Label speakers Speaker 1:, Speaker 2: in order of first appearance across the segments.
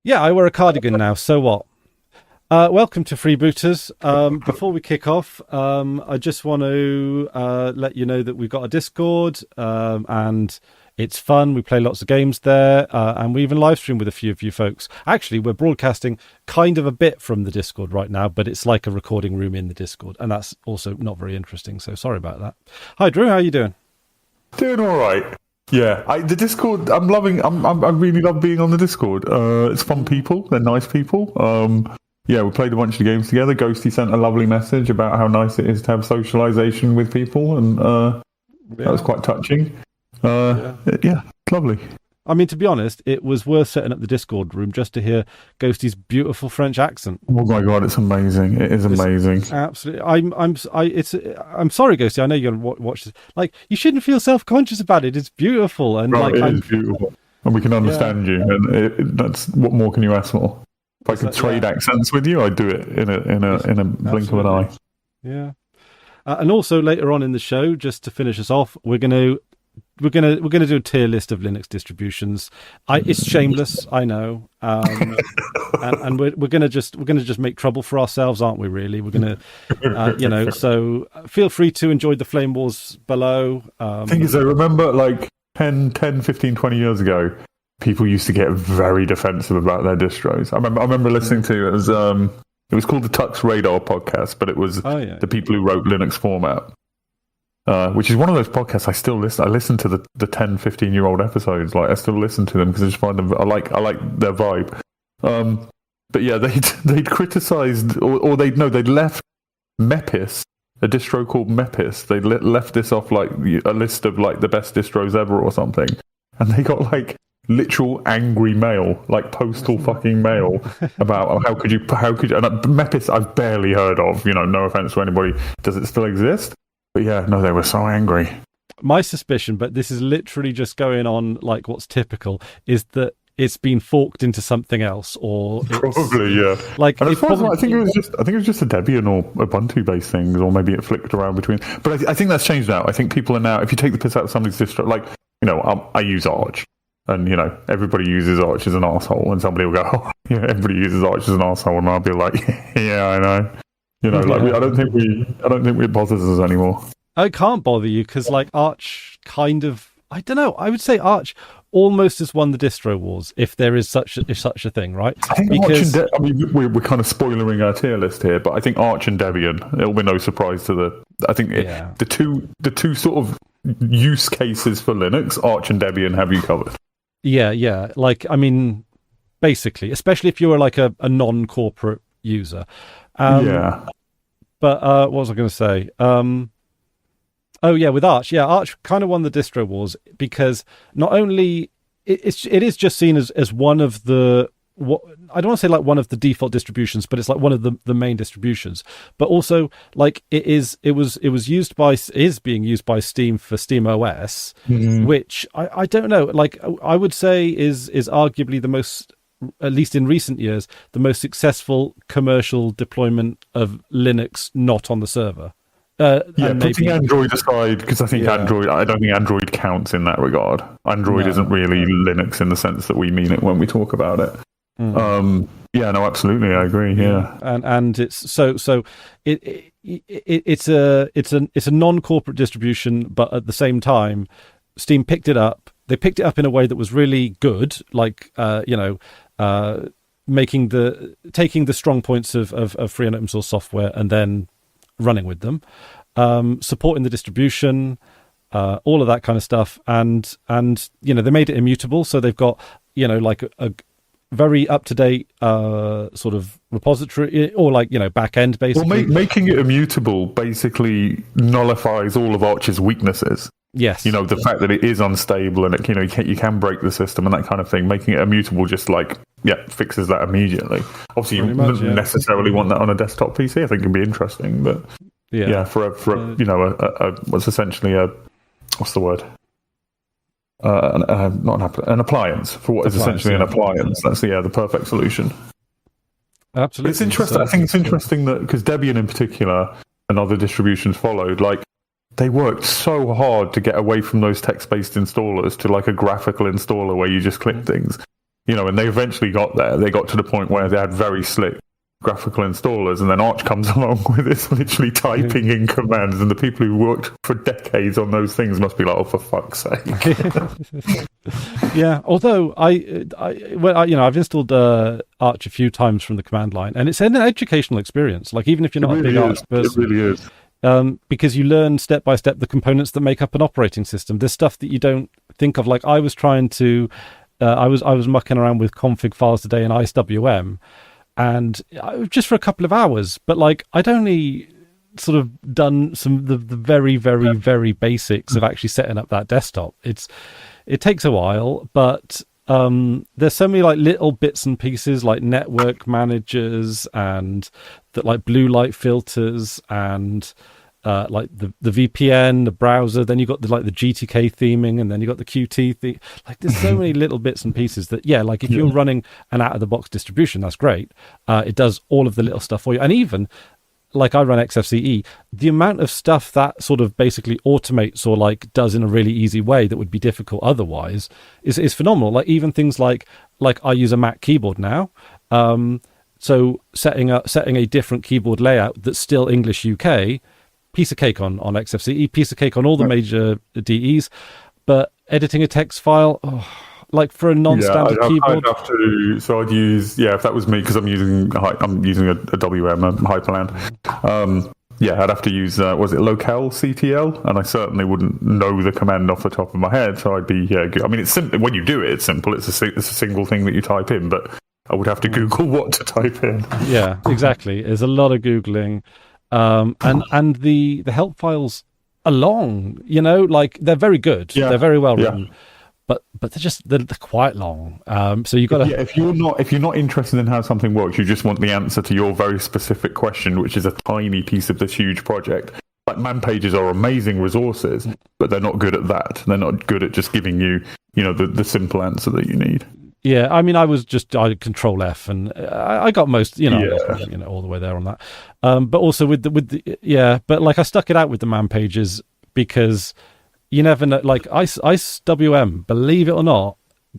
Speaker 1: Yeah, I wear a cardigan now, so what? Welcome to Freebooters. Before we kick off, I just want to let you know that we've got a Discord, and it's fun. We play lots of games there, and we even live stream with a few of you folks. Actually, we're broadcasting kind of a bit from the Discord right now, but it's like a recording room in the Discord, and that's also not very interesting, so sorry about that. Hi, Drew, how are you doing?
Speaker 2: Doing all right. Yeah, the Discord. I'm loving. I really love being on the Discord. It's fun people. They're nice people. Yeah, we played a bunch of games together. Ghosty sent a lovely message about how nice it is to have socialization with people, and that was quite touching. Yeah, it's lovely.
Speaker 1: I mean, to be honest, it was worth setting up the Discord room just to hear Ghosty's beautiful French accent.
Speaker 2: Oh my god, it's amazing! It is amazing.
Speaker 1: Absolutely. I'm sorry, Ghosty. I know you're gonna watch this. Like, you shouldn't feel self-conscious about it. It's beautiful, and
Speaker 2: it is beautiful, and we can understand you. And that's what more can you ask for? If I could trade accents with you, I'd do it in a blink of an eye.
Speaker 1: Yeah. And also later on in the show, just to finish us off, we're gonna do a tier list of Linux distributions. It's shameless, I know, and we're gonna just make trouble for ourselves, aren't we? Really, we're gonna, So feel free to enjoy the flame wars below.
Speaker 2: Thing is, I remember like 10, 15, 20 years ago, people used to get very defensive about their distros. I remember listening to it was called the Tux Radar podcast, but it was the people who wrote Linux Format. Which is one of those podcasts I still listen. I listen to the 10, 15-year-old episodes. Like, I still listen to them because I just find them. I like their vibe. But yeah, they'd criticised or they'd left Mepis, a distro called Mepis. They left this off like a list of like the best distros ever or something, and they got like literal angry mail, like postal fucking mail about how could you and Mepis I've barely heard of. No offense to anybody. Does it still exist? But yeah, no, they were so angry.
Speaker 1: My suspicion, but this is literally just going on like what's typical, is that it's been forked into something else, or
Speaker 2: probably
Speaker 1: Like,
Speaker 2: and as far as I think it was just a Debian or Ubuntu based things, or maybe it flicked around between. But I think that's changed now. I think people are now, if you take the piss out of somebody's distro, like I use Arch, and everybody uses Arch as an arsehole, and somebody will go, oh, yeah, everybody uses Arch as an arsehole, and I'll be like, yeah, I know. I don't think it bothers us anymore.
Speaker 1: It can't bother you because, like, Arch kind of, I don't know. I would say Arch almost has won the distro wars, if there is such a thing, right?
Speaker 2: I think because Arch and we're kind of spoiling our tier list here, but I think Arch and Debian, it'll be no surprise to the two sort of use cases for Linux, Arch and Debian have you covered.
Speaker 1: Yeah. Like, I mean, basically, especially if you're like a non-corporate user. But what was I going to say? With Arch. Yeah, Arch kind of won the distro wars because not only it is just seen as one of the, I don't want to say like one of the default distributions, but it's like one of the main distributions. But also, like, is being used by Steam for Steam OS, which I don't know. Like, I would say is arguably the most, at least in recent years, the most successful commercial deployment of Linux not on the server.
Speaker 2: Putting Android aside, because I think I don't think Android counts in that regard. Android isn't really Linux in the sense that we mean it when we talk about it. Absolutely, I agree. Yeah,
Speaker 1: and it's so it's a non-corporate distribution, but at the same time, Steam picked it up. They picked it up in a way that was really good, like taking the strong points of free and open source software and then running with them, supporting the distribution, all of that kind of stuff, and they made it immutable, so they've got like a very up to date sort of repository, or like back end basically.
Speaker 2: Well, making it immutable basically nullifies all of Arch's weaknesses.
Speaker 1: Yes,
Speaker 2: the fact that it is unstable and it, you can break the system and that kind of thing. Making it immutable just fixes that immediately. Obviously, you wouldn't necessarily want that on a desktop PC. I think it'd be interesting, but for what's essentially what's the word? An appliance, for what is essentially an appliance. That's the perfect solution.
Speaker 1: Absolutely,
Speaker 2: it's interesting. I think it's interesting that because Debian in particular and other distributions followed, like, they worked so hard to get away from those text-based installers to like a graphical installer where you just click things. and they eventually got there. They got to the point where they had very slick graphical installers, and then Arch comes along with this literally typing in commands, and the people who worked for decades on those things must be like, oh, for fuck's sake.
Speaker 1: Yeah, although I've installed Arch a few times from the command line, and it's an educational experience. Like, even if you're not a big Arch person,
Speaker 2: it really is.
Speaker 1: Because you learn step by step the components that make up an operating system. There's stuff that you don't think of. Like, I was trying to, I was mucking around with config files today in IceWM, and just for a couple of hours. But like, I'd only sort of done some of the very, very, very basics of actually setting up that desktop. It takes a while, but there's so many like little bits and pieces, like network managers and like blue light filters and like the VPN, the browser. Then you got the GTK theming, and then you got the Qt theme. Like, there's so many little bits and pieces that, like if you're running an out of the box distribution, that's great. It does all of the little stuff for you, and even like I run XFCE, the amount of stuff that sort of basically automates or like does in a really easy way that would be difficult otherwise is phenomenal. Like, even things like I use a Mac keyboard now. So setting a different keyboard layout that's still English UK, piece of cake on XFCE, piece of cake on all the major DEs, but editing a text file, like for a non-standard keyboard.
Speaker 2: I'd use, if that was me, because I'm using a WM, a Hyperland. I'd have to use, was it locale CTL? And I certainly wouldn't know the command off the top of my head, so I'd be, I mean, it's simple. When you do it, it's simple. It's a single thing that you type in, but I would have to Google what to type in. Yeah,
Speaker 1: exactly. There's a lot of Googling. And the help files are long, like they're very good. Yeah. They're very well written, but they're quite long. So you got to.
Speaker 2: Yeah, if you're not interested in how something works, you just want the answer to your very specific question, which is a tiny piece of this huge project. Like, man pages are amazing resources, but they're not good at that. They're not good at just giving you, the simple answer that you need.
Speaker 1: Yeah, I mean, I Control F, and I got most, all the way there on that. But also with the but like I stuck it out with the man pages because you never know. Like IceWM, believe it or not,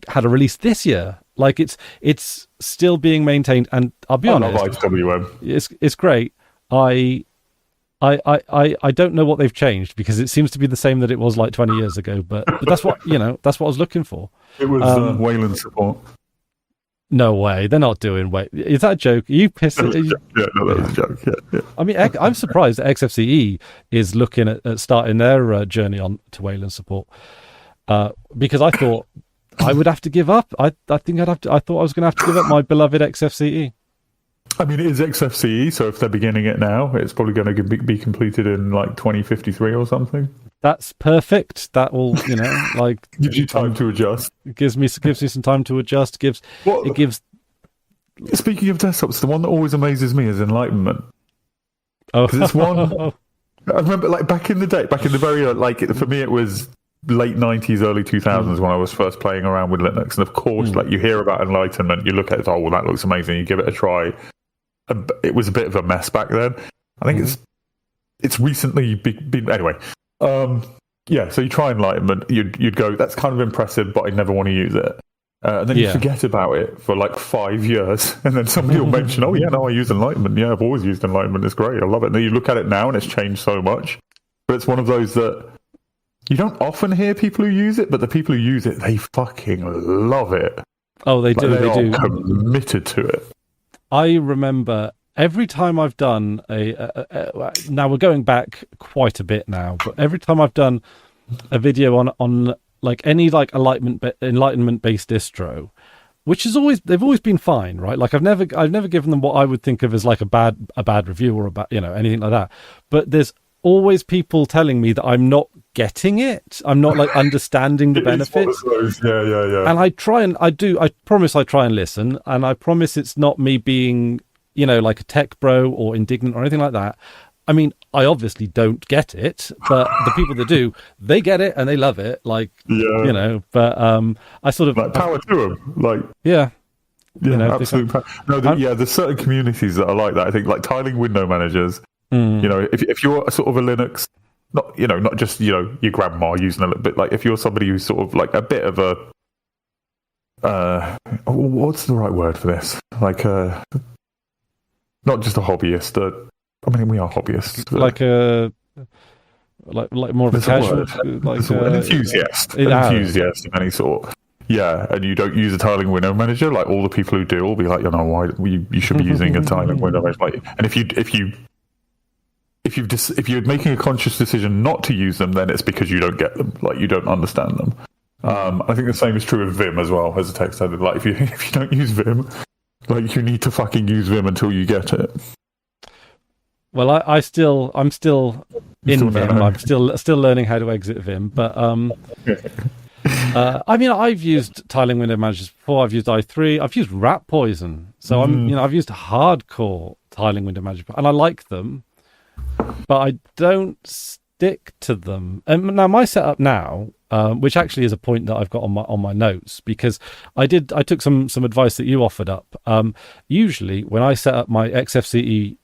Speaker 1: had a release this year. Like, it's still being maintained, and I'll be honest,
Speaker 2: I love IceWM.
Speaker 1: It's great. I don't know what they've changed, because it seems to be the same that it was like 20 years ago. But that's what that's what I was looking for.
Speaker 2: It was Wayland support.
Speaker 1: No way, they're not doing. Wait, is that a joke? Are you pissed?
Speaker 2: Yeah, no, that was a joke. Yeah.
Speaker 1: I mean, I'm surprised that XFCE is looking at starting their journey on to Wayland support, because I thought I would have to give up. I think I thought I was going to have to give up my beloved XFCE.
Speaker 2: I mean, it is XFCE, so if they're beginning it now, it's probably going to be completed in like 2053 or something.
Speaker 1: That's perfect. That will, like
Speaker 2: gives you time to adjust.
Speaker 1: Gives me some time to adjust. Speaking of
Speaker 2: desktops, the one that always amazes me is Enlightenment.
Speaker 1: Oh,
Speaker 2: because it's one. I remember, like, back in the day, for me, it was late 90s, early 2000s when I was first playing around with Linux, and of course, like, you hear about Enlightenment, you look at it, oh, well, that looks amazing. You give it a try. It was a bit of a mess back then. I think it's recently been anyway. So you try Enlightenment, you'd go, that's kind of impressive, but I never want to use it. And then you forget about it for like 5 years, and then somebody will mention, oh yeah, no, I use Enlightenment. Yeah, I've always used Enlightenment. It's great. I love it. And then you look at it now, and it's changed so much. But it's one of those that you don't often hear people who use it, but the people who use it, they fucking love it.
Speaker 1: Oh, they do.
Speaker 2: They are committed to it.
Speaker 1: I remember every time I've done now we're going back quite a bit now, but every time I've done a video on like any like enlightenment based distro, which is they've always been fine, right? Like I've never given them what I would think of as like a bad review or anything like that. But there's always people telling me that I'm not getting it. I'm not like understanding the benefits.
Speaker 2: Yeah.
Speaker 1: And I promise I try and listen, and I promise it's not me being, like a tech bro or indignant or anything like that. I mean, I obviously don't get it, but the people that do, they get it and they love it. Like, but I sort of
Speaker 2: like power to them. Like,
Speaker 1: yeah,
Speaker 2: absolute power. No, there's certain communities that are like that. I think like tiling window managers. If you're a sort of a Linux, not just your grandma using a little bit, like if you're somebody who's sort of like a bit of a what's the right word for this? Like not just a hobbyist. I mean, we are hobbyists.
Speaker 1: Like a like more of a casual, like
Speaker 2: an enthusiast, enthusiast of any sort. Yeah, and you don't use a tiling window manager. Like all the people who do will be like, why you should be using a tiling window manager. Like, and if you're making a conscious decision not to use them, then it's because you don't get them. Like you don't understand them. I think the same is true of Vim as well as a text editor. Like if you don't use Vim, like you need to fucking use Vim until you get it.
Speaker 1: Well, I'm still in Vim. I'm still learning how to exit Vim, but I mean, I've used tiling window managers before. I've used i3. I've used Rat Poison. So I've used hardcore tiling window managers, and I like them, but I don't stick to them. And now my setup now, which actually is a point that I've got on my notes, because I took some advice that you offered up. Usually, when I set up my XFCE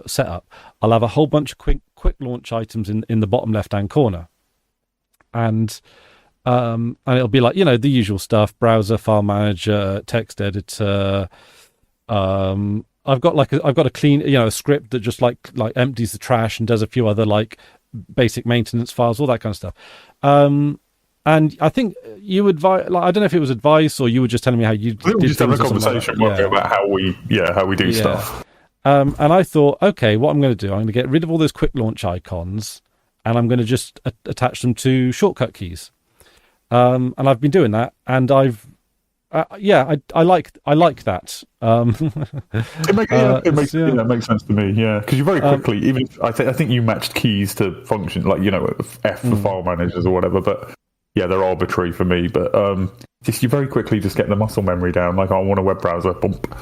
Speaker 1: setup, I'll have a whole bunch of quick launch items in the bottom left hand corner, and it'll be like the usual stuff: browser, file manager, text editor. I've got a clean a script that just like empties the trash and does a few other like basic maintenance files, all that kind of stuff. And I think you advise, like, I don't know if it was advice or you were just telling me how you did
Speaker 2: just have a conversation about how we do stuff.
Speaker 1: And I thought, okay, what I'm going to do, I'm going to get rid of all those quick launch icons, and I'm going to just attach them to shortcut keys. And I've been doing that, and I like that.
Speaker 2: It makes sense to me. Yeah, because you very quickly, even if, I think you matched keys to function, like F for file managers or whatever. But yeah, they're arbitrary for me. But you very quickly just get the muscle memory down. Like I want a web browser. Bump.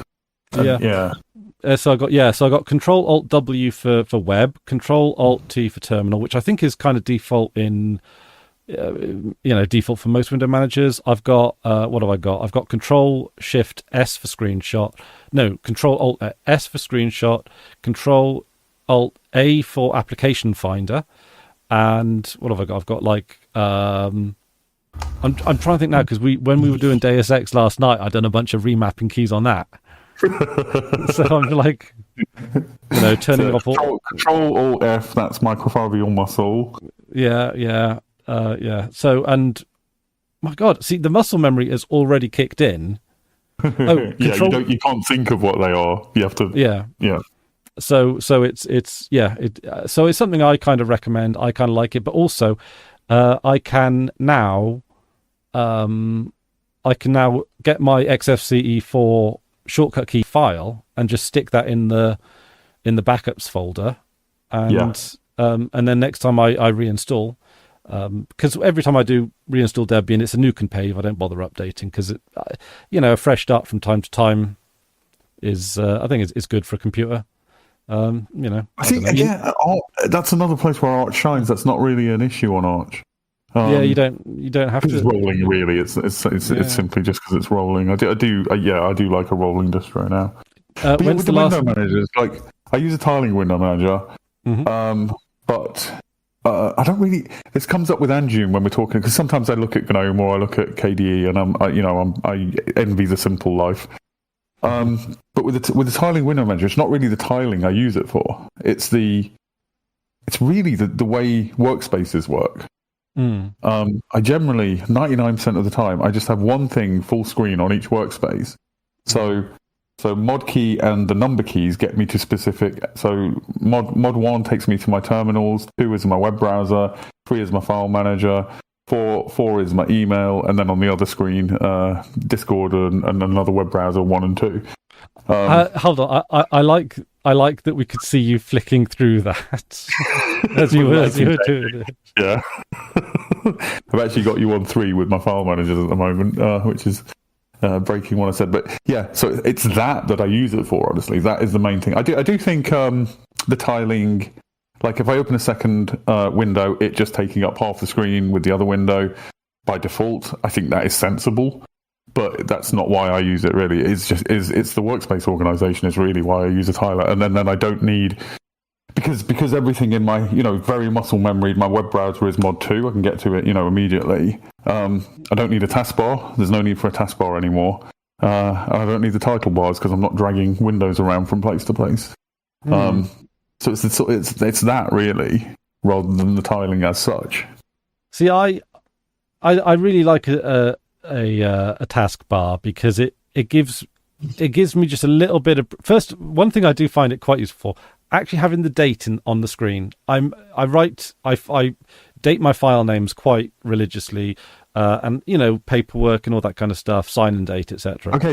Speaker 2: So I got Control Alt W for web, Control Alt T for terminal, which I think is kind of default in default for most window managers. I've got what have I got? I've got Control Shift S for screenshot. No, Control Alt S for screenshot. Control Alt A for application finder. And what have I got? I've got like I'm trying to think now, because when we were doing Deus Ex last night, I'd done a bunch of remapping keys on that. So I'm like, turning off all Control Alt F. That's microfibrial muscle.
Speaker 1: Yeah. So, and my God, see, the muscle memory has already kicked in. Oh,
Speaker 2: you can't think of what they are. You have to. Yeah.
Speaker 1: So it's something I kind of recommend. I kind of like it, but also, I can now get my XFCE4 shortcut key file and just stick that in the backups folder, and then next time I reinstall, because every time I do reinstall Debian, it's a nuke and pave. I don't bother updating, because a fresh start from time to time is I think it's good for a computer. I think
Speaker 2: that's another place where Arch shines. That's not really an issue on Arch.
Speaker 1: You don't have to.
Speaker 2: It's rolling, really. It's simply just because it's rolling. I do like a rolling distro now. With the window managers, like I use a tiling window manager, but I don't really. This comes up with Angium when we're talking, because sometimes I look at GNOME or I look at KDE, and I envy the simple life. But with the tiling window manager, it's not really the tiling I use it for. It's really the way workspaces work. I generally 99% of the time I just have one thing full screen on each workspace. So mod key and the number keys get me to specific. So mod 1 takes me to my terminals, 2 is my web browser, 3 is my file manager, 4 is my email, and then on the other screen, Discord and another web browser, 1 and 2.
Speaker 1: Hold on, I like that we could see you flicking through that as you were doing it.
Speaker 2: Yeah, I've actually got you on 3 with my file managers at the moment, which is breaking what I said. But yeah, so it's that I use it for. Honestly, that is the main thing. I do think the tiling. Like if I open a second window, it just taking up half the screen with the other window by default. I think that is sensible, but that's not why I use it really. It's the workspace organization is really why I use a tiler. And then I don't need, because everything in my very muscle memory, my web browser is mod 2. I can get to it immediately. I don't need a taskbar. There's no need for a taskbar anymore. And I don't need the title bars because I'm not dragging windows around from place to place. So it's that really, rather than the tiling as such.
Speaker 1: See, I really like a taskbar because it gives me just a little bit of. First, one thing I do find it quite useful for, actually having the date on the screen. I date my file names quite religiously, and paperwork and all that kind of stuff, sign and date, etc.
Speaker 2: Okay,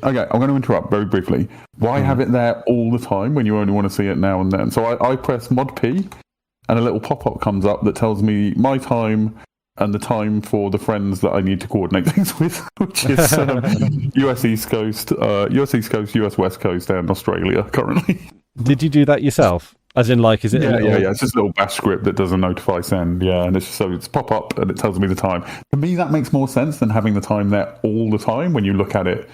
Speaker 2: I'm going to interrupt very briefly. Why have it there all the time when you only want to see it now and then? So I press mod P, and a little pop-up comes up that tells me my time and the time for the friends that I need to coordinate things with, which is US East Coast, US West Coast, and Australia currently.
Speaker 1: Did you do that yourself? As in, like, is it?
Speaker 2: Yeah. It's just a little bash script that does a notify send. Yeah, and it's pop up and it tells me the time. To me, that makes more sense than having the time there all the time when you look at it,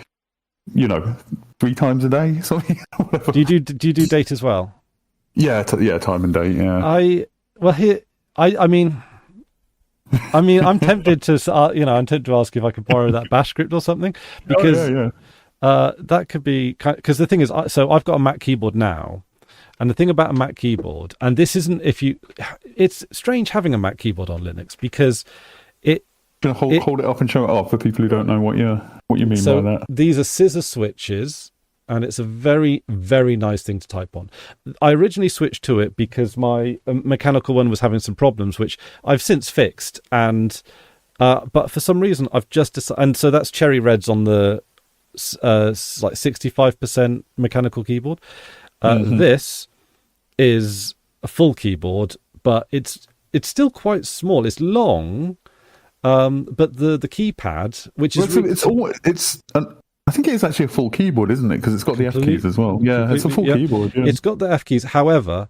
Speaker 2: 3 times a day. Something.
Speaker 1: Do you do date as well?
Speaker 2: Yeah, time and date. Yeah.
Speaker 1: I mean, I'm tempted to, I'm tempted to ask if I could borrow that bash script or something, because that could be because the thing is, so I've got a Mac keyboard now, and the thing about a Mac keyboard, and this isn't it's strange having a Mac keyboard on Linux because it.
Speaker 2: Hold it up and show it off for people who don't know what you mean by that.
Speaker 1: These are scissor switches. And it's a very, very nice thing to type on. I originally switched to it because my mechanical one was having some problems, which I've since fixed. And but for some reason, I've just decided. And so that's cherry reds on the like 65% mechanical keyboard. This is a full keyboard, but it's still quite small. It's long, but the keypad, which is
Speaker 2: I think it is actually a full keyboard, isn't it? Because it's got the F keys as well. Yeah, it's a full keyboard. Yeah.
Speaker 1: It's got the F keys. However,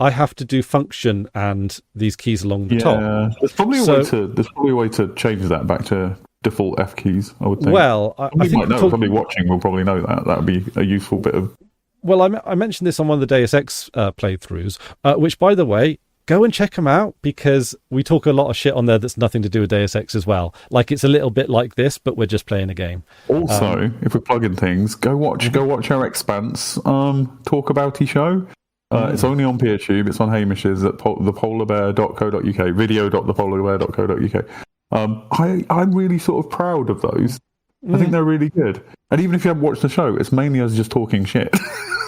Speaker 1: I have to do function and these keys along the top.
Speaker 2: There's probably a way to change that back to default F keys, I would think.
Speaker 1: Well, I think
Speaker 2: probably watching will probably know that. That would be a useful bit of.
Speaker 1: Well, I mentioned this on one of the Deus Ex playthroughs, which, by the way, go and check them out because we talk a lot of shit on there that's nothing to do with Deus Ex as well. Like, it's a little bit like this, but we're just playing a game.
Speaker 2: Also, if we're plugging things, go watch our Expanse talk about show. It's only on PeerTube. It's on Hamish's at thepolarbear.co.uk, video.thepolarbear.co.uk. I'm really sort of proud of those. I think they're really good. And even if you haven't watched the show, it's mainly us just talking shit.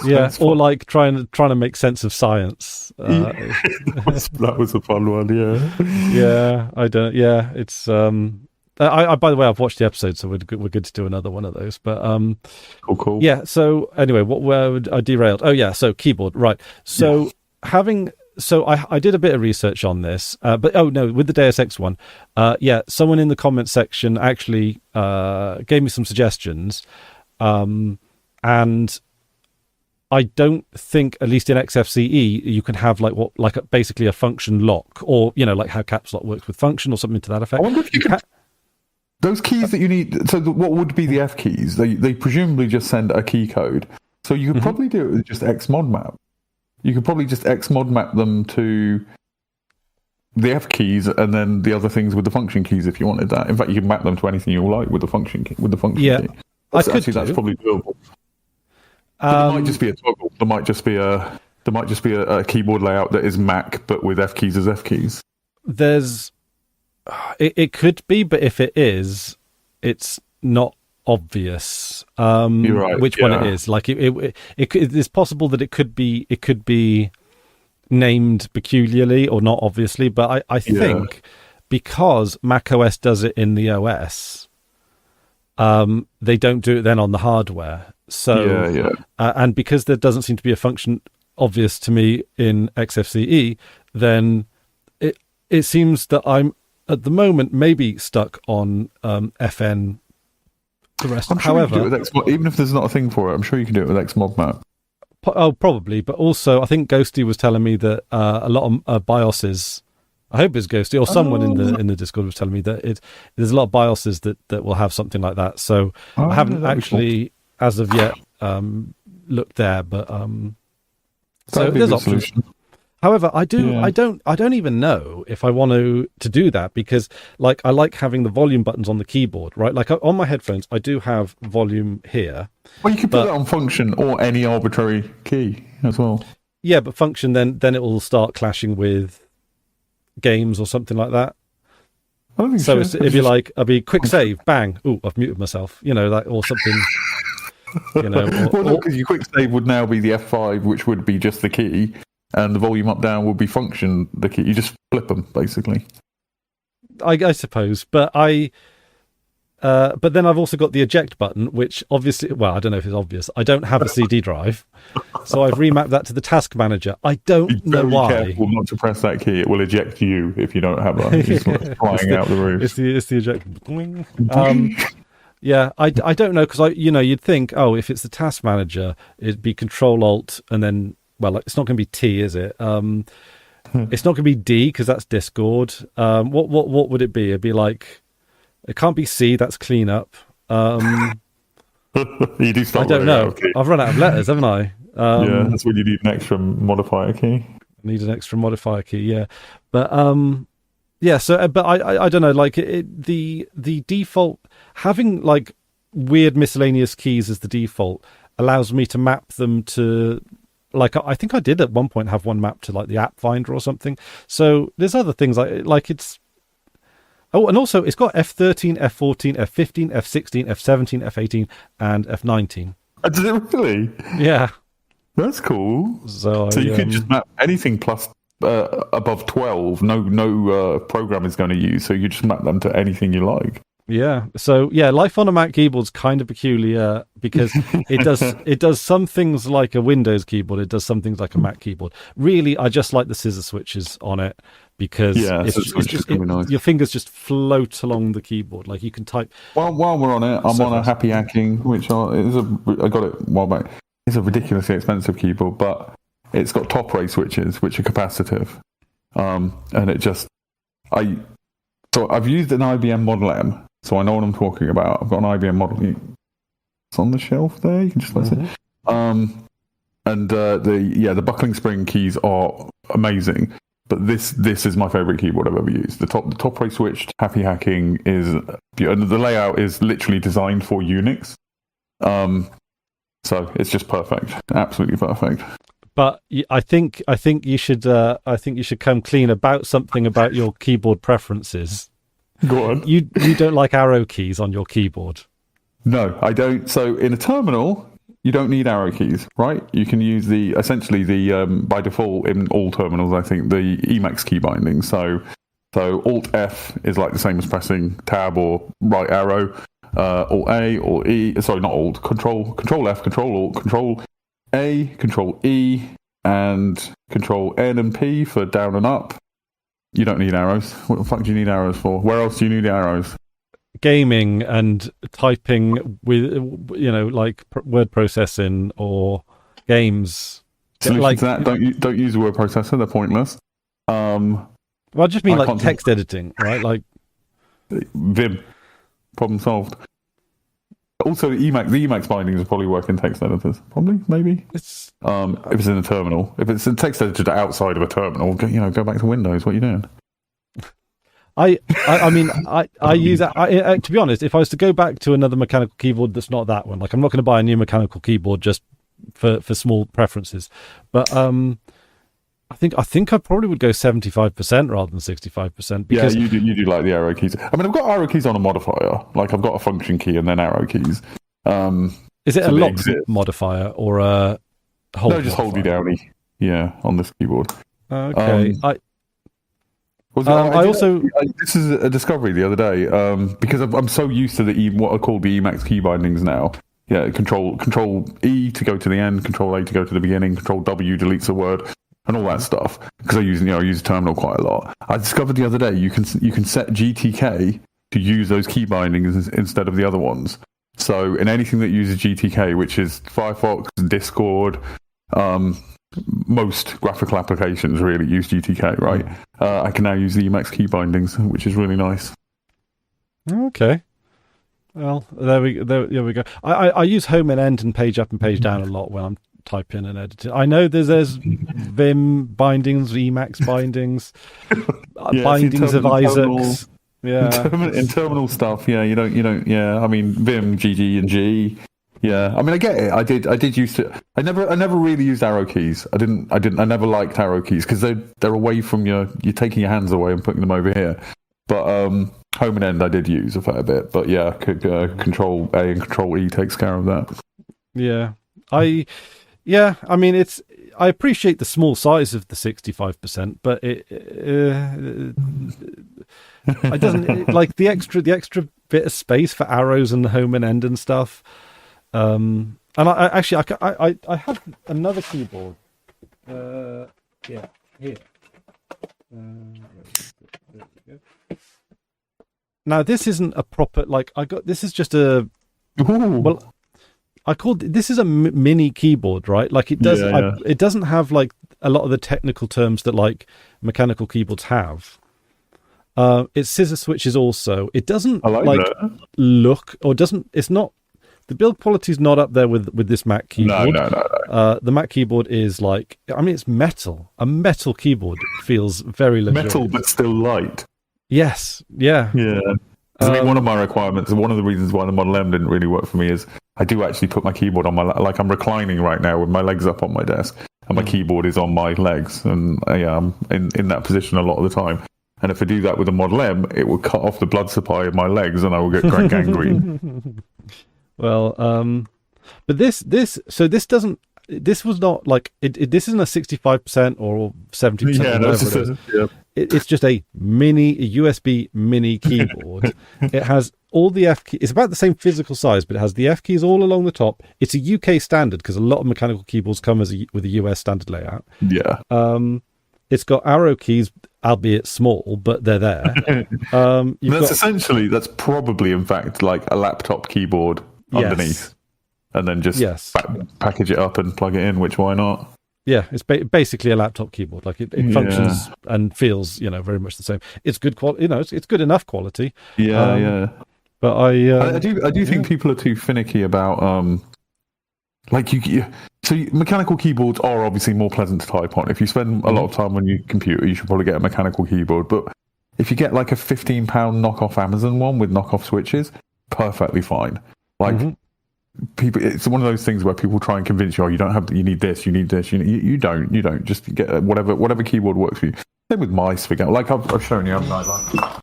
Speaker 1: Yeah, or like trying to make sense of science.
Speaker 2: That was a fun one, yeah.
Speaker 1: Yeah, I don't. Yeah, it's. I by the way, I've watched the episode, so we're good to do another one of those. But
Speaker 2: cool.
Speaker 1: Yeah. So anyway, where I derailed? Oh yeah. So keyboard, right? So I did a bit of research on this, but with the Deus Ex one, someone in the comment section actually gave me some suggestions, and I don't think, at least in XFCE, you can have basically a function lock, or like how caps lock works with function or something to that effect.
Speaker 2: I wonder if you could. Those keys that you need. So what would be the F keys? They presumably just send a key code. So you could probably do it with just xmodmap. You could probably just xmodmap them to the F keys and then the other things with the function keys if you wanted that. In fact, you can map them to anything you like with the function key. That's probably doable. There might just be a toggle. There might just be a keyboard layout that is Mac but with F keys as F keys.
Speaker 1: It could be, but if it is, it's not obvious.
Speaker 2: You're right,
Speaker 1: which one it is. Like it's possible that it could be named peculiarly or not obviously, but I think because Mac OS does it in the OS, they don't do it then on the hardware. So and because there doesn't seem to be a function obvious to me in XFCE, then it seems that I'm at the moment maybe stuck on FN. The rest,
Speaker 2: I'm sure you can do it with Xmod, even if there's not a thing for it. I'm sure you can do it with Xmodmap.
Speaker 1: Probably, but also I think Ghosty was telling me that a lot of BIOSes. I hope it's Ghosty or someone in the Discord was telling me that there's a lot of BIOSes that will have something like that. So I haven't actually, as of yet, looked there, but so there's options. Solution. However, I
Speaker 2: Yeah.
Speaker 1: don't even know if I want to do that, because like I like having the volume buttons on the keyboard, right? Like on my headphones, I do have volume here.
Speaker 2: Well, you could put that on function or any arbitrary key as well.
Speaker 1: Yeah, but function then it will start clashing with games or something like that.
Speaker 2: I don't think
Speaker 1: So
Speaker 2: so.
Speaker 1: it'd be like, I'd be quick save, bang, ooh, I've muted myself, that, or something,
Speaker 2: Well, no, because your quick save would now be the F5, which would be just the key, and the volume up down would be function the key. You just flip them basically.
Speaker 1: I suppose, but but then I've also got the eject button, which obviously, well, I don't know if it's obvious. I don't have a CD drive, so I've remapped that to the task manager. I don't know why.
Speaker 2: Be careful not to press that key; it will eject you if you don't have that. It's flying out the roof.
Speaker 1: It's the eject. Yeah, I don't know, because you'd think, oh, if it's the task manager, it'd be Control Alt and then, well, it's not going to be T, is it? It's not going to be D, because that's Discord. What would it be? It'd be like, it can't be C. That's cleanup.
Speaker 2: You do start.
Speaker 1: I don't know. I've run out of letters, haven't I?
Speaker 2: Yeah, that's when you need an extra modifier key.
Speaker 1: Need an extra modifier key, yeah. But yeah. So, but I don't know. Like the default, having like weird miscellaneous keys as the default allows me to map them to. Like, I think I did at one point have one mapped to like the app finder or something. So there's other things like it's. Oh, and also it's got F13, F14, F15, F16, F17, F18, and F19.
Speaker 2: Does it really?
Speaker 1: Yeah.
Speaker 2: That's cool.
Speaker 1: So
Speaker 2: you can just map anything plus above 12. No program is going to use. So you just map them to anything you like.
Speaker 1: Yeah. So yeah, life on a Mac keyboard's kind of peculiar, because it does some things like a Windows keyboard. It does some things like a Mac keyboard. Really, I just like the scissor switches on it, because
Speaker 2: nice.
Speaker 1: Your fingers just float along the keyboard. Like you can type.
Speaker 2: While we're on it, I'm on a Happy Hacking, which I got it a while back. It's a ridiculously expensive keyboard, but it's got top ray switches, which are capacitive, and it just So I've used an IBM Model M, so I know what I'm talking about. I've got an IBM Model M. It's on the shelf there. You can just place it. And the buckling spring keys are amazing. But this is my favorite keyboard I've ever used. The top ray switched Happy Hacking is, and the layout is literally designed for Unix. So it's just perfect, absolutely perfect.
Speaker 1: But I think you should come clean about something about your keyboard preferences.
Speaker 2: Go on.
Speaker 1: You don't like arrow keys on your keyboard?
Speaker 2: No, I don't. So in a terminal, you don't need arrow keys, right? You can use essentially by default in all terminals, I think, the Emacs key binding. So Alt F is like the same as pressing Tab or right arrow. Alt A or E. Sorry, not Alt. Control F, Control Alt, Control A, Control E, and Control N and P for down and up. You don't need arrows. What the fuck do you need arrows for? Where else do you need arrows?
Speaker 1: Gaming and typing with, like word processing or games.
Speaker 2: Solution
Speaker 1: like
Speaker 2: to that, don't use a word processor. They're pointless.
Speaker 1: Well, I just mean like text editing, right? Like
Speaker 2: Vim. Problem solved. Also, the Emacs bindings will probably work in text editors. Probably, maybe. If it's in a terminal. If it's a text editor outside of a terminal, go back to Windows. What are you doing?
Speaker 1: I mean, I use that. To be honest, if I was to go back to another mechanical keyboard that's not that one, like I'm not going to buy a new mechanical keyboard just for small preferences. But I think I probably would go 75% rather than 65%. Because
Speaker 2: you do like the arrow keys. I mean, I've got arrow keys on a modifier. Like I've got a function key and then arrow keys.
Speaker 1: Is it a lock modifier or a hold?
Speaker 2: No, just hold you down. Yeah, on this keyboard.
Speaker 1: Okay.
Speaker 2: This is a discovery the other day because I'm so used to what I call the Emacs key bindings now. Yeah, Control E to go to the end, Control A to go to the beginning, Control W deletes a word. And all that stuff, because I use a terminal quite a lot. I discovered the other day you can set GTK to use those key bindings instead of the other ones. So in anything that uses GTK, which is Firefox, Discord, most graphical applications really use GTK, right? I can now use the Emacs key bindings, which is really nice.
Speaker 1: Okay. Well, there we go. I use home and end and page up and page down a lot when I'm type in and edit it. I know there's Vim bindings, Emacs bindings, bindings of Isaacs. Yeah,
Speaker 2: in terminal stuff. Yeah, you don't. Yeah, I mean Vim, GG, and G. Yeah, I mean I get it. I did used to. I never really used arrow keys. I never liked arrow keys because they're away from you're taking your hands away and putting them over here. But home and end I did use a fair bit. But yeah, Control A and Control E takes care of that.
Speaker 1: Yeah, I mean I appreciate the small size of the 65%, but it doesn't like the extra bit of space for arrows and home and end and stuff. And I have another keyboard. Here. Now this isn't a proper this is just a this is a mini keyboard, right? Like it does. It doesn't have like a lot of the technical terms that like mechanical keyboards have. It's scissor switches also. It doesn't look or doesn't. It's not. The build quality is not up there with this Mac keyboard. No. The Mac keyboard is like, I mean, it's metal. A metal keyboard feels very luxurious.
Speaker 2: Metal, but still light.
Speaker 1: Yes. Yeah.
Speaker 2: Yeah. I mean, one of my requirements, and one of the reasons why the Model M didn't really work for me is I do actually put my keyboard on my, like I'm reclining right now with my legs up on my desk and my keyboard is on my legs. And I'm in that position a lot of the time. And if I do that with a Model M, it will cut off the blood supply in my legs and I will get gangrene.
Speaker 1: Well, but this doesn't, this was not like, this isn't a 65% or 70%.
Speaker 2: Yeah,
Speaker 1: or whatever it is. It's just a USB mini keyboard. It has all the F keys. It's about the same physical size, but it has the F keys all along the top. It's a UK standard because a lot of mechanical keyboards come with a US standard layout.
Speaker 2: Yeah.
Speaker 1: It's got arrow keys, albeit small, but they're there.
Speaker 2: That's probably, in fact, like a laptop keyboard underneath. And then just package it up and plug it in, which why not?
Speaker 1: Yeah, it's basically a laptop keyboard. Like it functions and feels, very much the same. It's good quality, it's good enough quality.
Speaker 2: Yeah.
Speaker 1: But
Speaker 2: I do think people are too finicky about so mechanical keyboards are obviously more pleasant to type on. If you spend a lot of time on your computer, you should probably get a mechanical keyboard. But if you get like a £15 knockoff Amazon one with knockoff switches, perfectly fine. Like. People, it's one of those things where people try and convince you, you need this. You don't. Just get whatever keyboard works for you. Same with mice. Like I've shown you, haven't I?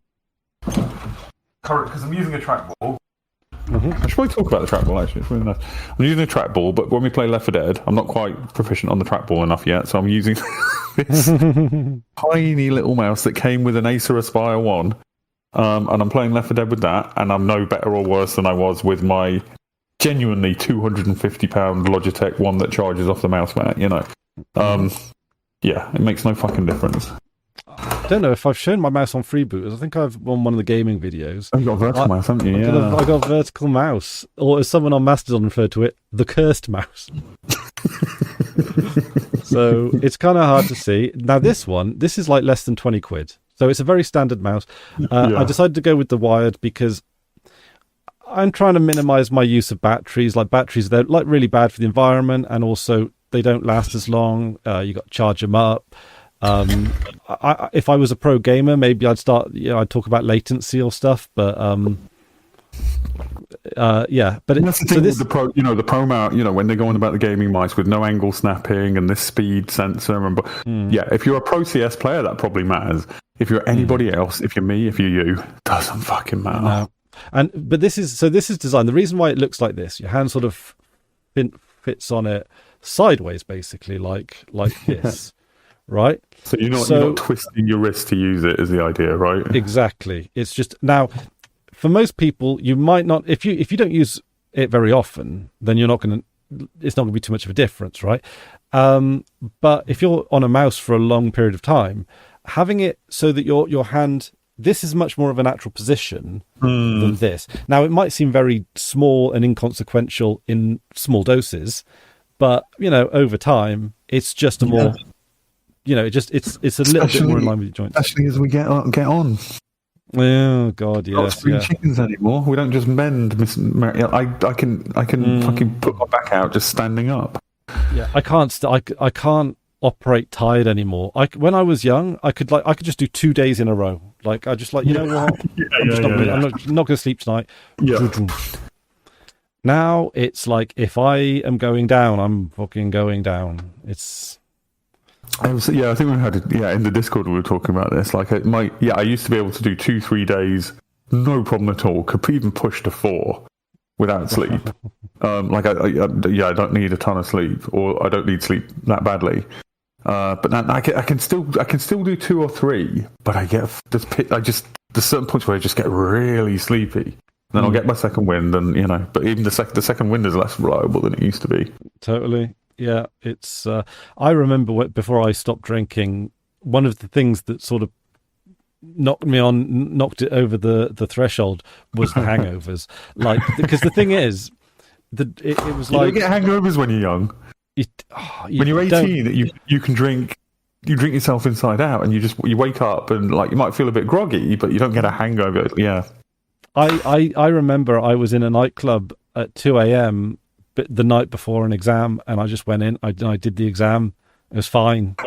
Speaker 2: Current, because I'm using a trackball. I should probably talk about the trackball. Actually, it's really nice. I'm using a trackball, but when we play Left 4 Dead, I'm not quite proficient on the trackball enough yet, so I'm using this tiny little mouse that came with an Acer Aspire 1, and I'm playing Left 4 Dead with that, and I'm no better or worse than I was with my genuinely £250 Logitech one that charges off the mouse mat, it makes no fucking difference.
Speaker 1: I don't know if I've shown my mouse on Freebooters. I think I've on one of the gaming videos.
Speaker 2: You've got a vertical mouse, haven't you? Yeah.
Speaker 1: I got a vertical mouse, or as someone on Mastodon referred to it, the cursed mouse. So it's kind of hard to see. Now this is like less than 20 quid. So it's a very standard mouse. I decided to go with the wired because I'm trying to minimize my use of batteries. Like batteries, they're like really bad for the environment, and also they don't last as long. You got to charge them up. If I was a pro gamer, maybe I'd start. I'd talk about latency or stuff. But But
Speaker 2: that's the thing with the pro. The pro mount. When they're going about the gaming mice with no angle snapping and this speed sensor. If you're a pro CS player, that probably matters. If you're anybody else, if you're me, if you're you, doesn't fucking matter.
Speaker 1: No. But this is designed. The reason why it looks like this, your hand sort of fits on it sideways, basically, like this, right?
Speaker 2: So you're not twisting your wrist to use it, is the idea, right?
Speaker 1: Exactly. It's just now for most people, you might not if you don't use it very often, then it's not going to be too much of a difference, right? But if you're on a mouse for a long period of time, having it so that your hand. This is much more of a natural position than this. Now, it might seem very small and inconsequential in small doses, but over time, it's just a more, it's a little bit more in line with your joints.
Speaker 2: Especially as we get on.
Speaker 1: Oh God, yes.
Speaker 2: Not spring chickens anymore. We don't just mend. I can fucking put my back out just standing up.
Speaker 1: Yeah, I can't. I can't operate tired anymore. When I was young, I could just do 2 days in a row. Like I just you know what? I'm not going to sleep tonight.
Speaker 2: Yeah.
Speaker 1: Now it's like if I am going down, I'm fucking going down. It's.
Speaker 2: I think we had it. Yeah, in the Discord we were talking about this. Like, I used to be able to do 2-3 days, no problem at all. Could even push to 4 without sleep. I don't need a ton of sleep, or I don't need sleep that badly. But now I can still do 2 or 3. But I get there's certain points where I just get really sleepy. Then I'll get my second wind, and but even the second wind is less reliable than it used to be.
Speaker 1: Totally. Yeah, it's. I remember before I stopped drinking, one of the things that sort of knocked it over the threshold was the hangovers. Like, because the thing is, it was like
Speaker 2: you don't get hangovers when you're young. When you're 18, you can drink. You drink yourself inside out, and you wake up and like you might feel a bit groggy, but you don't get a hangover. Yeah.
Speaker 1: I remember I was in a nightclub at 2 a.m. the night before an exam, and I just went in. I did the exam. It was fine.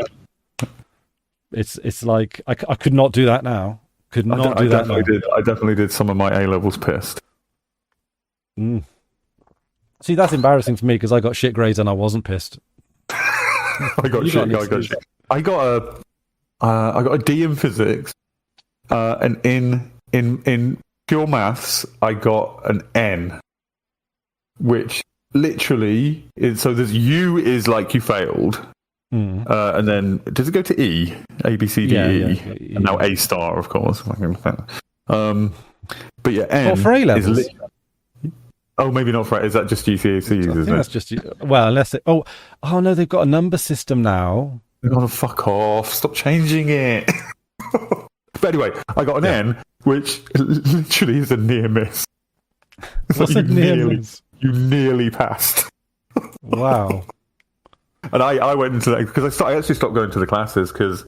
Speaker 1: It's like I could not do that now. Could not do that now.
Speaker 2: I definitely did some of my A levels pissed.
Speaker 1: See, that's embarrassing for me because I got shit grades and I wasn't pissed.
Speaker 2: I got shit. I got a D in physics, and in pure maths I got an N, which literally is, so there's U is like you failed, and then does it go to E? A B C D E, and now A star, of course. But yeah, N
Speaker 1: for A levels.
Speaker 2: Oh, maybe not for. Is that just GCSEs?
Speaker 1: I think that's just unless oh no, they've got a number system now.
Speaker 2: They're gonna fuck off. Stop changing it. But anyway, I got an N, which literally is a near miss.
Speaker 1: What's a near miss?
Speaker 2: You nearly passed.
Speaker 1: Wow.
Speaker 2: And I went into that because I actually stopped going to the classes because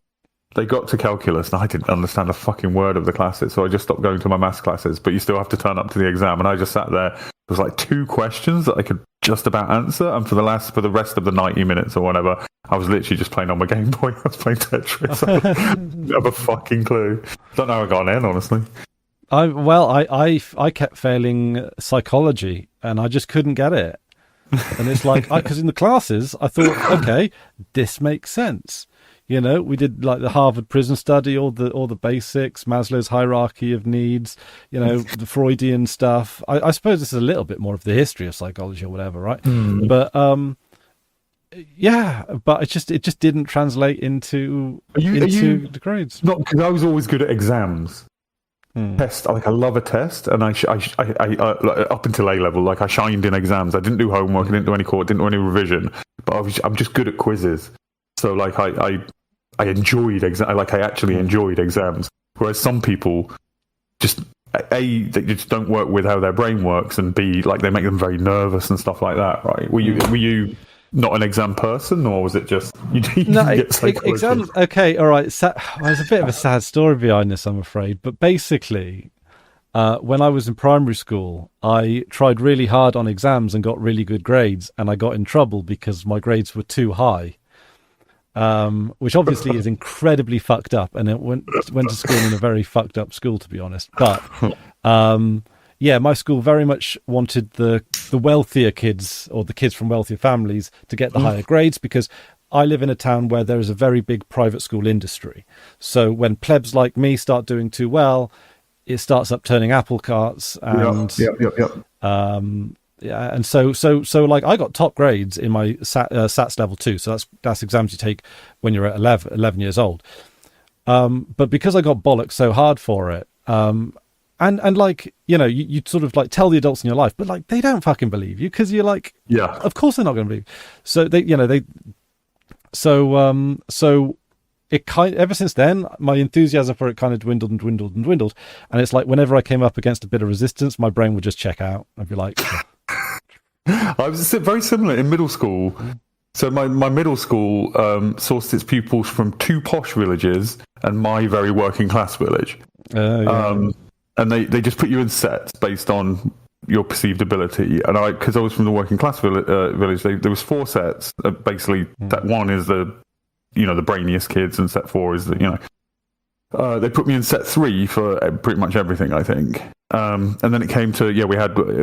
Speaker 2: they got to calculus and I didn't understand a fucking word of the classes, so I just stopped going to my maths classes. But you still have to turn up to the exam, and I just sat there. There was like 2 questions that I could just about answer, and for the rest of the 90 minutes or whatever, I was literally just playing on my Game Boy. I was playing Tetris. I didn't have a fucking clue. Don't know how I got in, honestly.
Speaker 1: I kept failing psychology, and I just couldn't get it. And it's like, because in the classes, I thought, okay, this makes sense. We did like the Harvard prison study, all the basics, Maslow's hierarchy of needs, the Freudian stuff. I suppose this is a little bit more of the history of psychology or whatever, right? But but it just didn't translate into the grades.
Speaker 2: Not because I was always good at exams. Test, I love a test, and I up until A level, I shined in exams. I didn't do homework, I didn't do any court, didn't do any revision, but I'm just good at quizzes. So I enjoyed I actually enjoyed exams. Whereas some people just A, they just don't work with how their brain works, and B, they make them very nervous and stuff like that. Right? Were you not an exam person, or was it just you get psychology?
Speaker 1: Exams? Okay, all right. There's a bit of a sad story behind this, I'm afraid. But basically, when I was in primary school, I tried really hard on exams and got really good grades, and I got in trouble because my grades were too high. Which obviously is incredibly fucked up, and it went to school in a very fucked up school, to be honest. But my school very much wanted the wealthier kids, or the kids from wealthier families, to get the higher grades, because I live in a town where there is a very big private school industry. So when plebs like me start doing too well, it starts upturning apple carts, and and so I got top grades in my SATs level 2. So that's exams you take when you're at 11 years old. But because I got bollocked so hard for it, and you sort of tell the adults in your life, but they don't fucking believe you, because you're of course they're not going to believe. So it ever since then, my enthusiasm for it kind of dwindled, and it's like whenever I came up against a bit of resistance, my brain would just check out. I'd be like.
Speaker 2: I was very similar in middle school. So my middle school sourced its pupils from 2 posh villages and my very working class village. And they just put you in sets based on your perceived ability. And because I was from the working class village, there was 4 sets. Basically, set 1 is the brainiest kids, and set 4 is they put me in set 3 for pretty much everything, I think. And then it came to,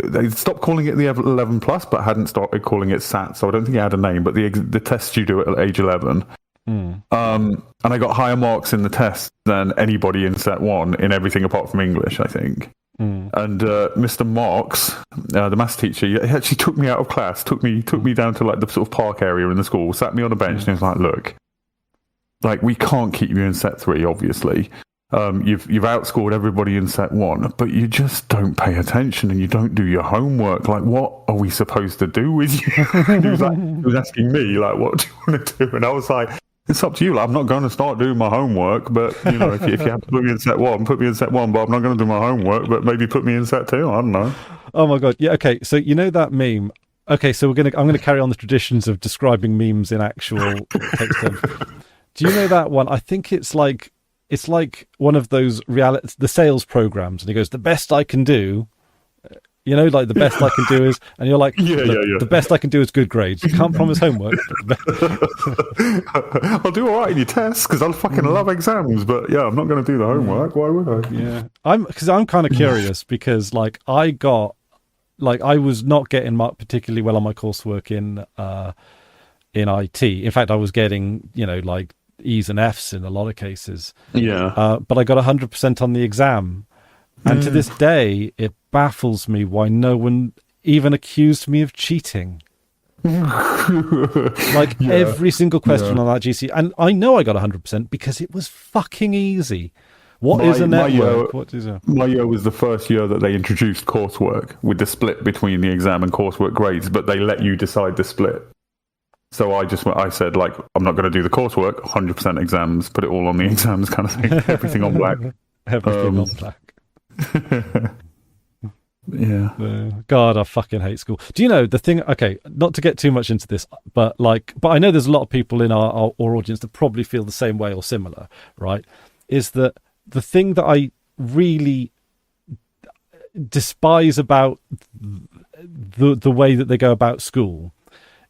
Speaker 2: they stopped calling it the 11 plus, but hadn't started calling it SAT, so I don't think it had a name, but the test you do at age 11. And I got higher marks in the test than anybody in set 1 in everything apart from English, I think. And Mr. Marks, the maths teacher, he actually took me out of class, took me down to like the sort of park area in the school, sat me on a bench, and he was like, "Look, like, we can't keep you in set 3, obviously. You've outscored everybody in set 1, but you just don't pay attention and you don't do your homework. Like, what are we supposed to do with you?" he was asking me, like, "What do you want to do?" And I was like, "It's up to you. Like, I'm not going to start doing my homework, but if you have to put me in set 1, put me in set 1. But I'm not going to do my homework. But maybe put me in set 2. I don't know."
Speaker 1: Oh my god! Yeah. Okay. So that meme. Okay. So I'm gonna carry on the traditions of describing memes in actual text terms. Do you know that one? I think it's like one of those the sales programs, and he goes, "The best I can do." Like the best I can do is, and you're like, the best I can do is good grades. You can't promise homework.
Speaker 2: I'll do all right in your tests because I fucking love exams, but I'm not going to do the homework. Why would I?
Speaker 1: Yeah, I'm kind of curious because like I was not getting marked particularly well on my coursework in IT. In fact, I was getting like E's and F's in a lot of cases.
Speaker 2: Yeah,
Speaker 1: but I got 100% on the exam. And to this day, it baffles me why no one even accused me of cheating. Every single question on that GC. And I know I got 100% because it was fucking easy. What is a network?
Speaker 2: My year was the first year that they introduced coursework with the split between the exam and coursework grades, but they let you decide the split. So I said, like, I'm not going to do the coursework, 100% exams, put it all on the exams kind of thing. Everything on black.
Speaker 1: Everything on black. God, I fucking hate school. Do you know the thing? Okay, not to get too much into this, but I know there's a lot of people in our audience that probably feel the same way or similar, right? Is that the thing that I really despise about the way that they go about school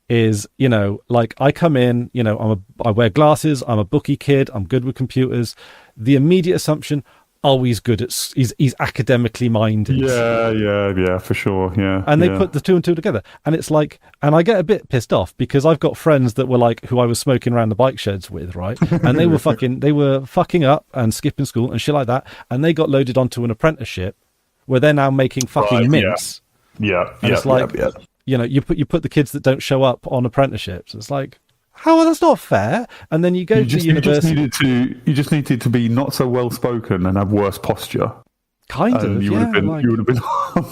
Speaker 1: is, I come in, I wear glasses, I'm a bookie kid, I'm good with computers. The immediate assumption, he's good he's academically minded.
Speaker 2: Yeah, for sure. Yeah.
Speaker 1: And they put the 2 and 2 together. And it's like, and I get a bit pissed off because I've got friends that were like, who I was smoking around the bike sheds with, right? And they were fucking up and skipping school and shit like that. And they got loaded onto an apprenticeship where they're now making fucking mints.
Speaker 2: Yeah.
Speaker 1: And it's like, you put the kids that don't show up on apprenticeships. It's like, how? That's not fair. And then you go to university.
Speaker 2: You just needed to be not so well spoken and have worse posture.
Speaker 1: Kind of.
Speaker 2: You would have been on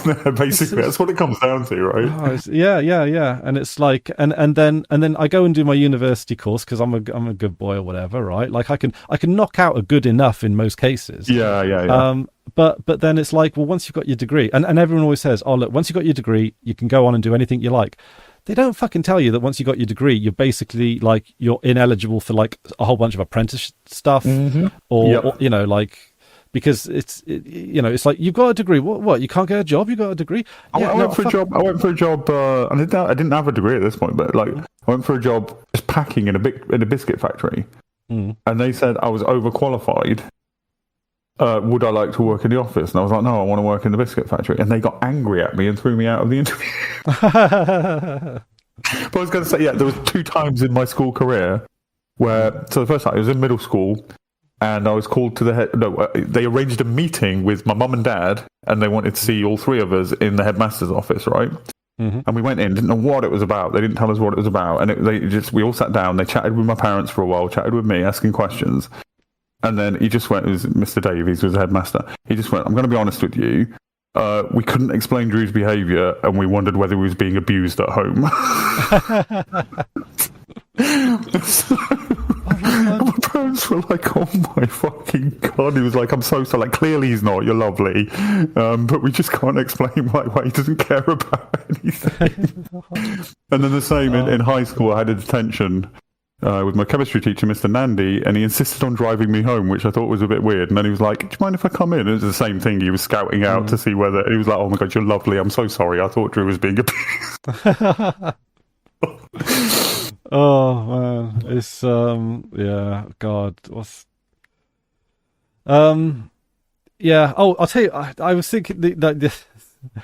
Speaker 2: there. Basically, that's what it comes down to, right?
Speaker 1: Oh, yeah. And it's like, and then I go and do my university course because I'm a good boy or whatever, right? Like I can knock out a good enough in most cases.
Speaker 2: Yeah.
Speaker 1: But then it's like, well, once you've got your degree, and everyone always says, oh look, once you've got your degree, you can go on and do anything you like. They don't fucking tell you that once you got your degree, you're basically like you're ineligible for like a whole bunch of apprentice stuff, or because it's like you've got a degree. What? You can't get a job? You got a degree?
Speaker 2: I went for a job. I didn't have a degree at this point, but like I went for a job just packing in a biscuit factory, and they said I was overqualified. Would I like to work in the office? And I was like, no, I want to work in the biscuit factory. And they got angry at me and threw me out of the interview. But I was going to say, there was 2 times in my school career where, so the first time I was in middle school and I was called to the head. No, they arranged a meeting with my mum and dad, and they wanted to see all 3 of us in the headmaster's office, right? And we went in, didn't know what it was about. They didn't tell us what it was about, and we all sat down. They chatted with my parents for a while, chatted with me, asking questions. And then he just went, it was Mr. Davies, who was the headmaster. He just went, I'm going to be honest with you. We couldn't explain Drew's behaviour, and we wondered whether he was being abused at home. My parents were like, oh my fucking God. He was like, I'm so sorry. Like, clearly he's not. You're lovely. But we just can't explain why he doesn't care about anything. And then the same in high school, I had a detention. with my chemistry teacher, Mr. Nandy, and he insisted on driving me home, which I thought was a bit weird. And then he was like, "Do you mind if I come in?" And it was the same thing. He was scouting out to see whether... He was like, "Oh my God, you're lovely. I'm so sorry. I thought Drew was being a..."
Speaker 1: Oh man, it's yeah, God, what's yeah. Oh, I'll tell you, I was thinking that this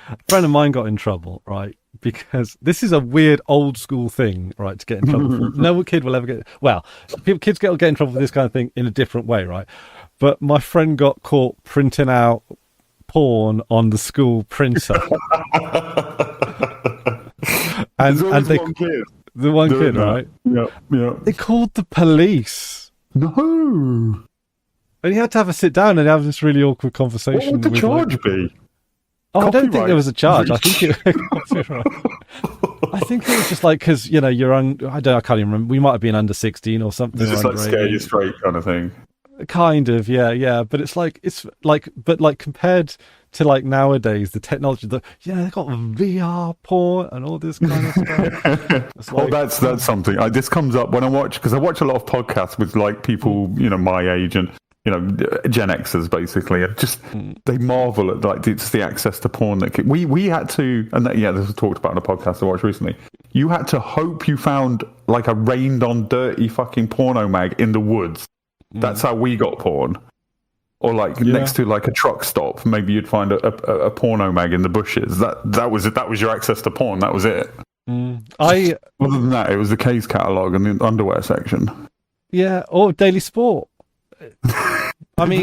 Speaker 1: a friend of mine got in trouble, right? Because this is a weird old school thing, right? To get in trouble for. No kid will ever get. Well, kids get in trouble for this kind of thing in a different way, right? But my friend got caught printing out porn on the school printer, and they. The one kid, right?
Speaker 2: Yeah.
Speaker 1: They called the police.
Speaker 2: No.
Speaker 1: And he had to have a sit down and have this really awkward conversation.
Speaker 2: What would the charge be?
Speaker 1: Oh, I don't think there was a charge. I think it was just like, because, you know, I can't even remember. We might have been under 16 or something.
Speaker 2: It's just like scare you straight kind of thing.
Speaker 1: Kind of, yeah. But it's like, compared to like nowadays, the technology, they've got VR porn and all this kind of stuff.
Speaker 2: Like, that's something. This comes up when I watch, because I watch a lot of podcasts with like people, you know, my age and, you know, Gen Xers basically, and just they marvel at like it's the access to porn that we had to, and this was talked about in a podcast I watched recently. You had to hope you found like a rained on dirty fucking porno mag in the woods. That's how we got porn. Or like next to like a truck stop, maybe you'd find a porno mag in the bushes. That was it. That was your access to porn. That was it. Other than that, it was the K's catalogue and the underwear section.
Speaker 1: Yeah, or Daily Sport. I mean,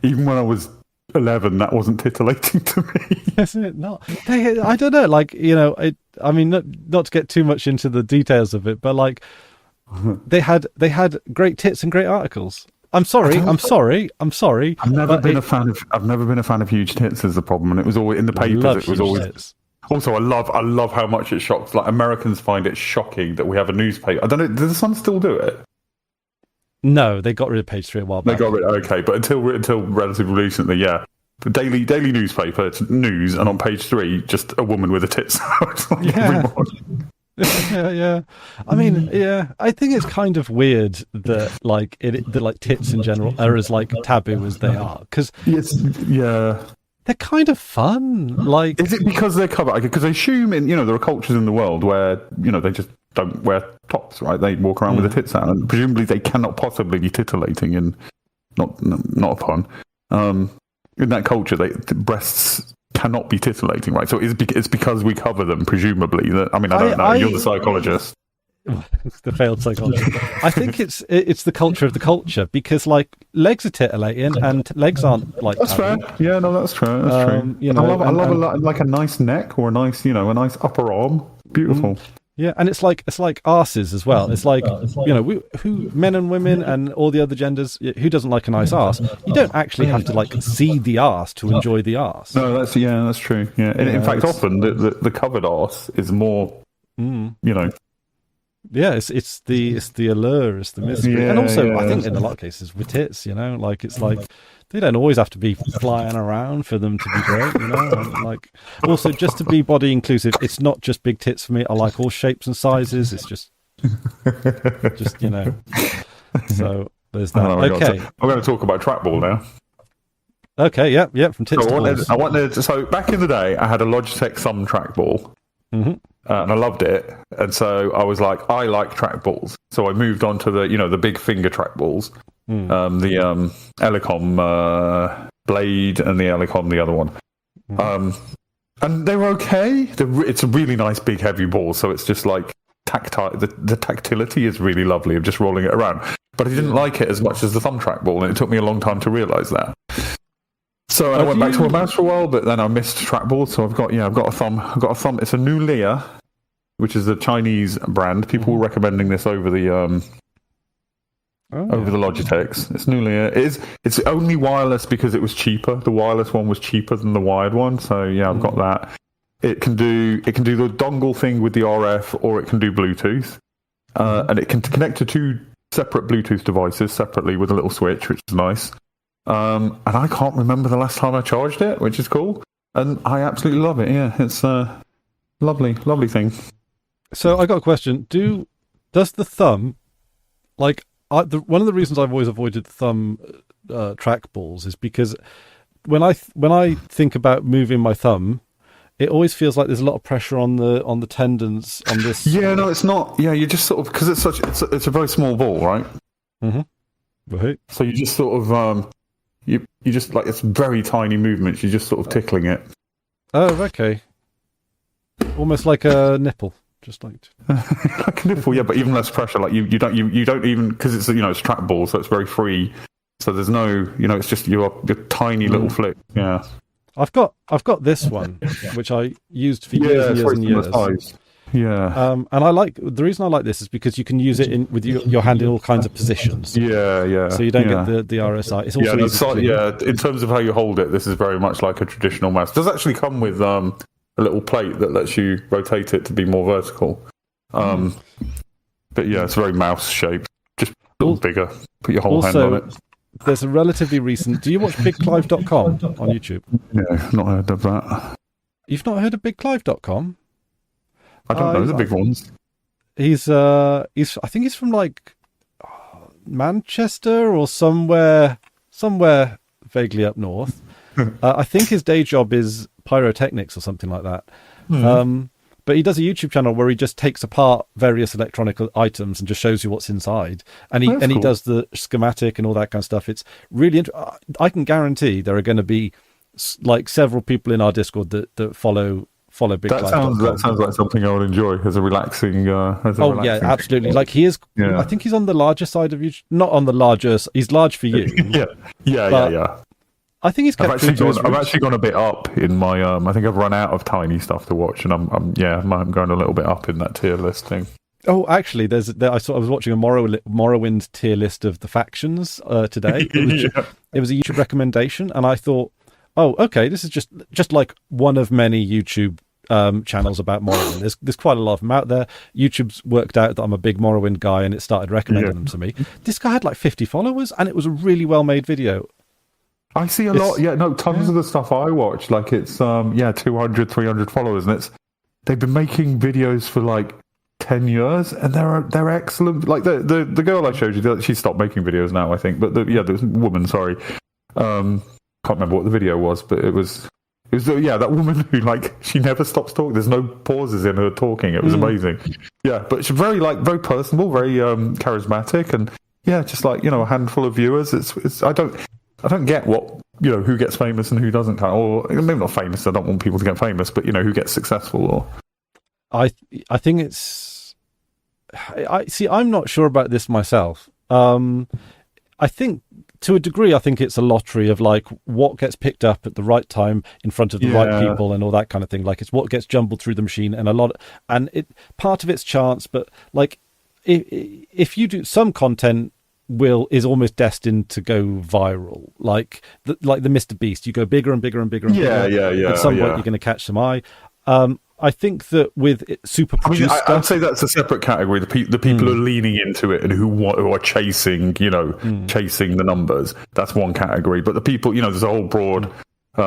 Speaker 1: even when I was 11, that wasn't tittillating to me. Is it not? I don't know. Like, you know, I mean, not to get too much into the details of it, but like. They had great tits and great articles. I'm sorry.
Speaker 2: I've never been a fan of huge tits is the problem, and it was always in the papers. It was always tits. Also, I love how much it shocks. Like Americans find it shocking that we have a newspaper. I don't know. Does the Sun still do it?
Speaker 1: No, they got rid of Page 3 a while back.
Speaker 2: They got rid. Okay, but until relatively recently, yeah. The daily newspaper, it's news, and on Page 3, just a woman with a tits out. Every morning.
Speaker 1: Yeah. I mean, I think it's kind of weird that like tits in general are as like taboo as they are, because they're kind of fun. Like,
Speaker 2: is it because they're covered? Because I assume there are cultures in the world where they just don't wear tops, right? They walk around with their tits out, and presumably they cannot possibly be titillating and not a pun. In that culture, breasts cannot be titillating, right? So it's because we cover them, presumably. I mean, I don't know. You're the psychologist.
Speaker 1: The failed psychologist. I think it's the culture of the culture, because like legs are titillating and legs aren't like.
Speaker 2: That's fair. Yeah, no, that's true. That's true. I love like a nice neck or a nice upper arm. Beautiful.
Speaker 1: Yeah, and it's like arses as well. It's like, who men and women and all the other genders, who doesn't like a nice arse? You don't actually have to like see the arse to enjoy the arse.
Speaker 2: No, that's true. Yeah, in fact, often the covered arse is more, Yeah,
Speaker 1: it's the allure, it's the mystery, and also I think in a lot of cases with tits, like it's like. They don't always have to be flying around for them to be great, And like, also, just to be body inclusive, it's not just big tits for me. I like all shapes and sizes. It's just So there's that. Okay,
Speaker 2: I'm going to talk about trackball now.
Speaker 1: Okay, yeah, from tits to balls.
Speaker 2: I wanted. So back in the day, I had a Logitech Thumb trackball. And I loved it, and so I was like, I like trackballs. So I moved on to the big finger trackballs, the Elecom Blade and the Elecom, the other one, and they were okay. It's a really nice big heavy ball, so it's just like tactile. The tactility is really lovely of just rolling it around. But I didn't like it as much as the thumb trackball, and it took me a long time to realise that. So I went back to a mouse for a while, but then I missed trackball. So I've got a thumb. It's a new Lear, which is a Chinese brand. People were recommending this over the Logitechs. It's new Lear. It's only wireless because it was cheaper. The wireless one was cheaper than the wired one. So yeah, I've got that. It can do the dongle thing with the RF, or it can do Bluetooth, and it can connect to two separate Bluetooth devices separately with a little switch, which is nice. And I can't remember the last time I charged it, which is cool. And I absolutely love it. Yeah, it's a lovely thing.
Speaker 1: So I got a question. Does the thumb, like, one of the reasons I've always avoided the thumb trackballs is because when I think about moving my thumb, it always feels like there's a lot of pressure on the tendons on this.
Speaker 2: Yeah, no, it's not. Yeah, you just sort of, because it's a very small ball, right?
Speaker 1: Mm-hmm. Right.
Speaker 2: So you just sort of you just like, it's very tiny movements. You're just sort of tickling it.
Speaker 1: Oh, okay. Almost like a nipple, just like
Speaker 2: like a nipple, yeah, but even less pressure. Like you don't even, because it's it's trackball, so it's very free. So there's no, it's just your tiny little flick. Yeah.
Speaker 1: I've got this one, which I used for years and years and years.
Speaker 2: Size. Yeah.
Speaker 1: And the reason I like this is because you can use it with your hand in all kinds of positions.
Speaker 2: Yeah.
Speaker 1: So you don't get the RSI. It's also
Speaker 2: in terms of how you hold it, this is very much like a traditional mouse. It does actually come with a little plate that lets you rotate it to be more vertical. But yeah, it's very mouse shaped, just a little bigger. Put your whole hand on it.
Speaker 1: There's a relatively recent... Do you watch BigClive.com on YouTube?
Speaker 2: No, not heard of that.
Speaker 1: You've not heard of BigClive.com?
Speaker 2: I don't know the big ones.
Speaker 1: He's I think he's from like Manchester or somewhere vaguely up north. I think his day job is pyrotechnics or something like that. But he does a YouTube channel where he just takes apart various electronic items and just shows you what's inside. And he does the schematic and all that kind of stuff. It's really I can guarantee there are going to be like several people in our Discord that follow Big Clive.
Speaker 2: That sounds like something I would enjoy as a relaxing.
Speaker 1: Yeah, absolutely. Like he is. Yeah. I think he's on the larger side of YouTube. Not on the largest. He's large for you.
Speaker 2: yeah.
Speaker 1: I think he's kept
Speaker 2: I've actually gone a bit up in my. I think I've run out of tiny stuff to watch, and I'm going a little bit up in that tier list thing.
Speaker 1: Oh, actually, I was watching a Morrowind tier list of the factions today. It was a YouTube recommendation, and I thought, oh, okay, this is just like one of many YouTube channels about Morrowind. There's quite a lot of them out there. YouTube's worked out that I'm a big Morrowind guy, and it started recommending them to me. This guy had like 50 followers, and it was a really well made video.
Speaker 2: I see a lot. Yeah, no, tons of the stuff I watch, like it's 200, 300 followers, and they've been making videos for like 10 years, and they're excellent. Like the girl I showed you, she stopped making videos now, I think. But the woman, sorry, can't remember what the video was, but it was that woman who, like, she never stops talking. There's no pauses in her talking. It was amazing. Yeah, but she's very personable, very charismatic, and yeah, just like, a handful of viewers. It's I don't get what, who gets famous and who doesn't, or maybe not famous. I don't want people to get famous, but who gets successful. Or
Speaker 1: I think it's. I'm not sure about this myself. I think to a degree, I think it's a lottery of like what gets picked up at the right time in front of the right people and all that kind of thing. Like it's what gets jumbled through the machine, and part of it's chance, but like if you do some content. Is almost destined to go viral, like the Mr. Beast. You go bigger and bigger and bigger and bigger.
Speaker 2: Yeah.
Speaker 1: At some point, you're going to catch some eye. I think that with super produced stuff,
Speaker 2: I'd say that's a separate category. The people who are leaning into it and who are chasing, chasing the numbers. That's one category. But the people, there's a whole broad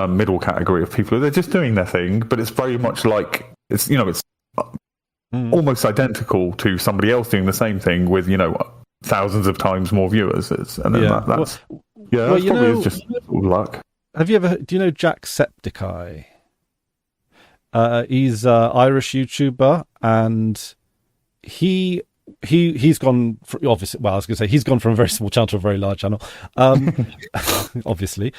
Speaker 2: middle category of people. They're just doing their thing, but it's very much like it's almost identical to somebody else doing the same thing with thousands of times more viewers. That's probably is just luck.
Speaker 1: Do you know Jacksepticeye? He's an Irish YouTuber, and he's gone for, obviously. Well, I was going to say he's gone from a very small channel to a very large channel. Obviously,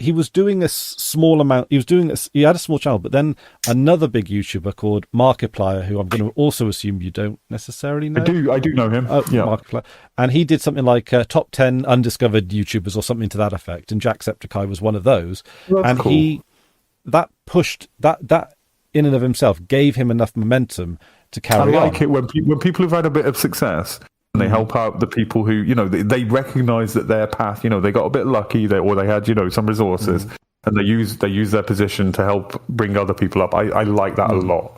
Speaker 1: he was doing a small amount. He had a small channel, but then another big YouTuber called Markiplier, who I'm going to also assume you don't necessarily know.
Speaker 2: I do know him.
Speaker 1: Markiplier, and he did something like top 10 undiscovered YouTubers or something to that effect. And Jacksepticeye was one of those. And cool. That pushed that in and of himself gave him enough momentum to carry on.
Speaker 2: I like it when people have had a bit of success. And they help out the people who, they recognise that their path, they got a bit lucky, or they had, some resources, and they use their position to help bring other people up. I like that a lot.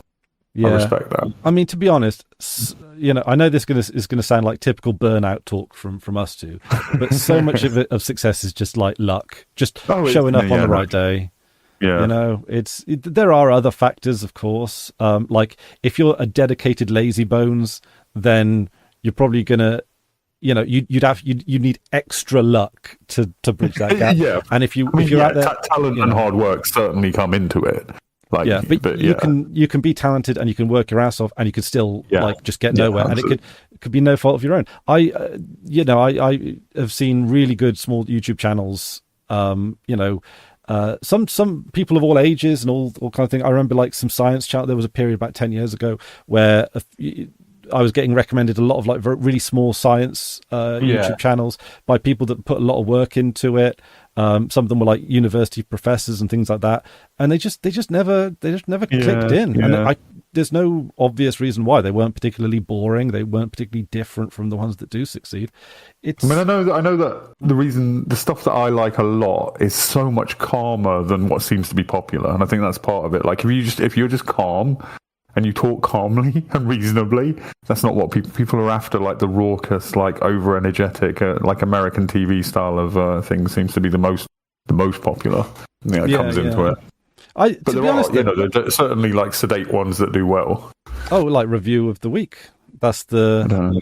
Speaker 2: Yeah. I respect that.
Speaker 1: I mean, to be honest, I know this is going to sound like typical burnout talk from us two, but so much of success is just like luck, just showing up on the right day.
Speaker 2: Yeah.
Speaker 1: You know, there are other factors, of course. Like if you're a dedicated lazy bones, then you're probably gonna, you know, you need extra luck to bridge that gap.
Speaker 2: Yeah.
Speaker 1: And if you're out there,
Speaker 2: talent and hard work certainly come into it. Like,
Speaker 1: yeah, but you can be talented and you can work your ass off and you can still like just get nowhere, and it could be no fault of your own. I have seen really good small YouTube channels. Some people of all ages and all kind of thing. I remember like some science channel. There was a period about 10 years ago where I was getting recommended a lot of like really small science YouTube channels by people that put a lot of work into it. Some of them were like university professors and things like that, and they just never clicked in.
Speaker 2: Yeah.
Speaker 1: And there's no obvious reason why. They weren't particularly boring. They weren't particularly different from the ones that do succeed.
Speaker 2: I know that the stuff that I like a lot is so much calmer than what seems to be popular, and I think that's part of it. Like if you're just calm and you talk calmly and reasonably, that's not what people are after. Like the raucous, like over energetic, like American TV style of things seems to be the most popular. It comes into it. But there are certainly like sedate ones that do well.
Speaker 1: Oh, like Review of the Week. That's the.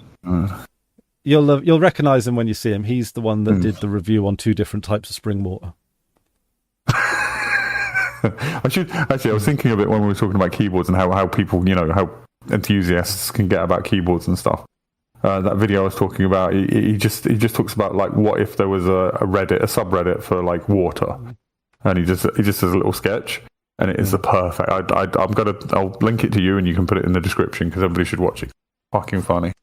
Speaker 1: You'll recognise him when you see him. He's the one that did the review on 2 different types of spring water.
Speaker 2: I was thinking of it when we were talking about keyboards and how people, how enthusiasts can get about keyboards and stuff. That video I was talking about, he just talks about like what if there was a subreddit for like water, and he just does a little sketch, and it is the perfect. I'll link it to you and you can put it in the description because everybody should watch it. Fucking funny.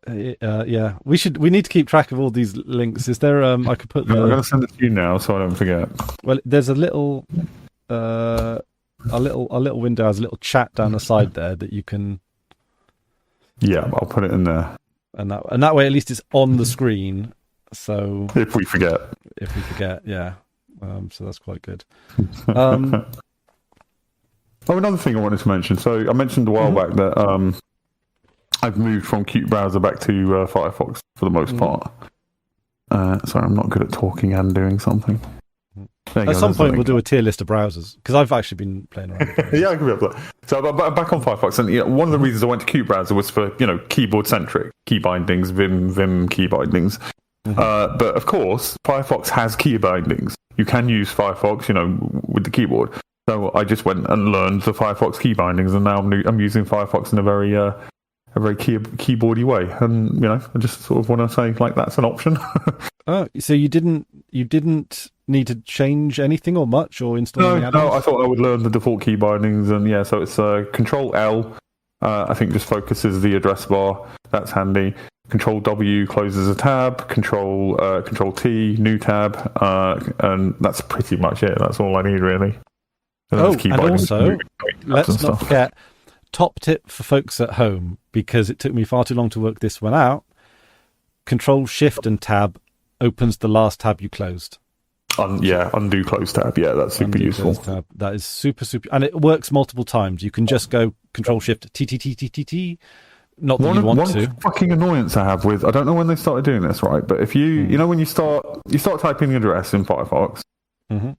Speaker 1: Yeah, we need to keep track of all these links. Is there? I could put.
Speaker 2: I'm going to send it to you now so I don't forget.
Speaker 1: Well, there's a little window has a little chat down the side there that you can.
Speaker 2: Yeah, I'll put it in there.
Speaker 1: And that way, at least it's on the screen. So
Speaker 2: if we forget,
Speaker 1: yeah. So that's quite good.
Speaker 2: Another thing I wanted to mention. So I mentioned a while back that I've moved from Qt Browser back to Firefox for the most part. Sorry, I'm not good at talking and doing something.
Speaker 1: At some point, we'll do a tier list of browsers because I've actually been playing around with it.
Speaker 2: Yeah, I can be able to. So I'm back on Firefox, and one of the reasons I went to Qt Browser was for keyboard centric key bindings, Vim key bindings. But of course, Firefox has key bindings. You can use Firefox, with the keyboard. So I just went and learned the Firefox key bindings, and now I'm using Firefox in a very keyboardy way. And I just sort of want to say like that's an option.
Speaker 1: Oh, so you didn't need to change anything or much or install any add-ons?
Speaker 2: No, I thought I would learn the default key bindings, and so it's Control L. I think just focuses the address bar. That's handy. Control W closes a tab. Control T, new tab, and that's pretty much it. That's all I need really.
Speaker 1: And also, let's not forget, top tip for folks at home, because it took me far too long to work this one out. Control Shift and Tab opens the last tab you closed.
Speaker 2: Undo close tab. Yeah, that's super useful.
Speaker 1: That is super, and it works multiple times. You can just go Control Shift T. Not that you want to.
Speaker 2: One fucking annoyance I have with, I don't know when they started doing this, right? But if you, when you start typing the address in Firefox, and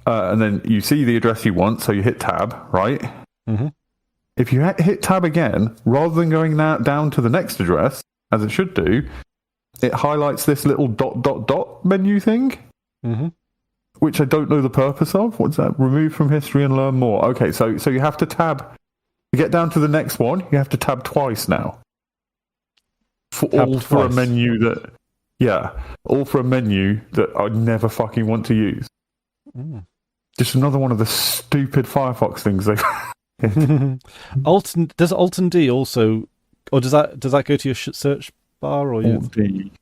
Speaker 2: then you see the address you want, so you hit Tab, right? If you hit Tab again, rather than going down to the next address, as it should do, it highlights this little ... menu thing, which I don't know the purpose of. What's that? Remove from history and learn more. Okay, so you have to tab. To get down to the next one, you have to tab twice now. For a menu that I never fucking want to use. Just another one of the stupid Firefox things they've.
Speaker 1: Does Alt and D also, or does that go to your search bar or
Speaker 2: Alt D?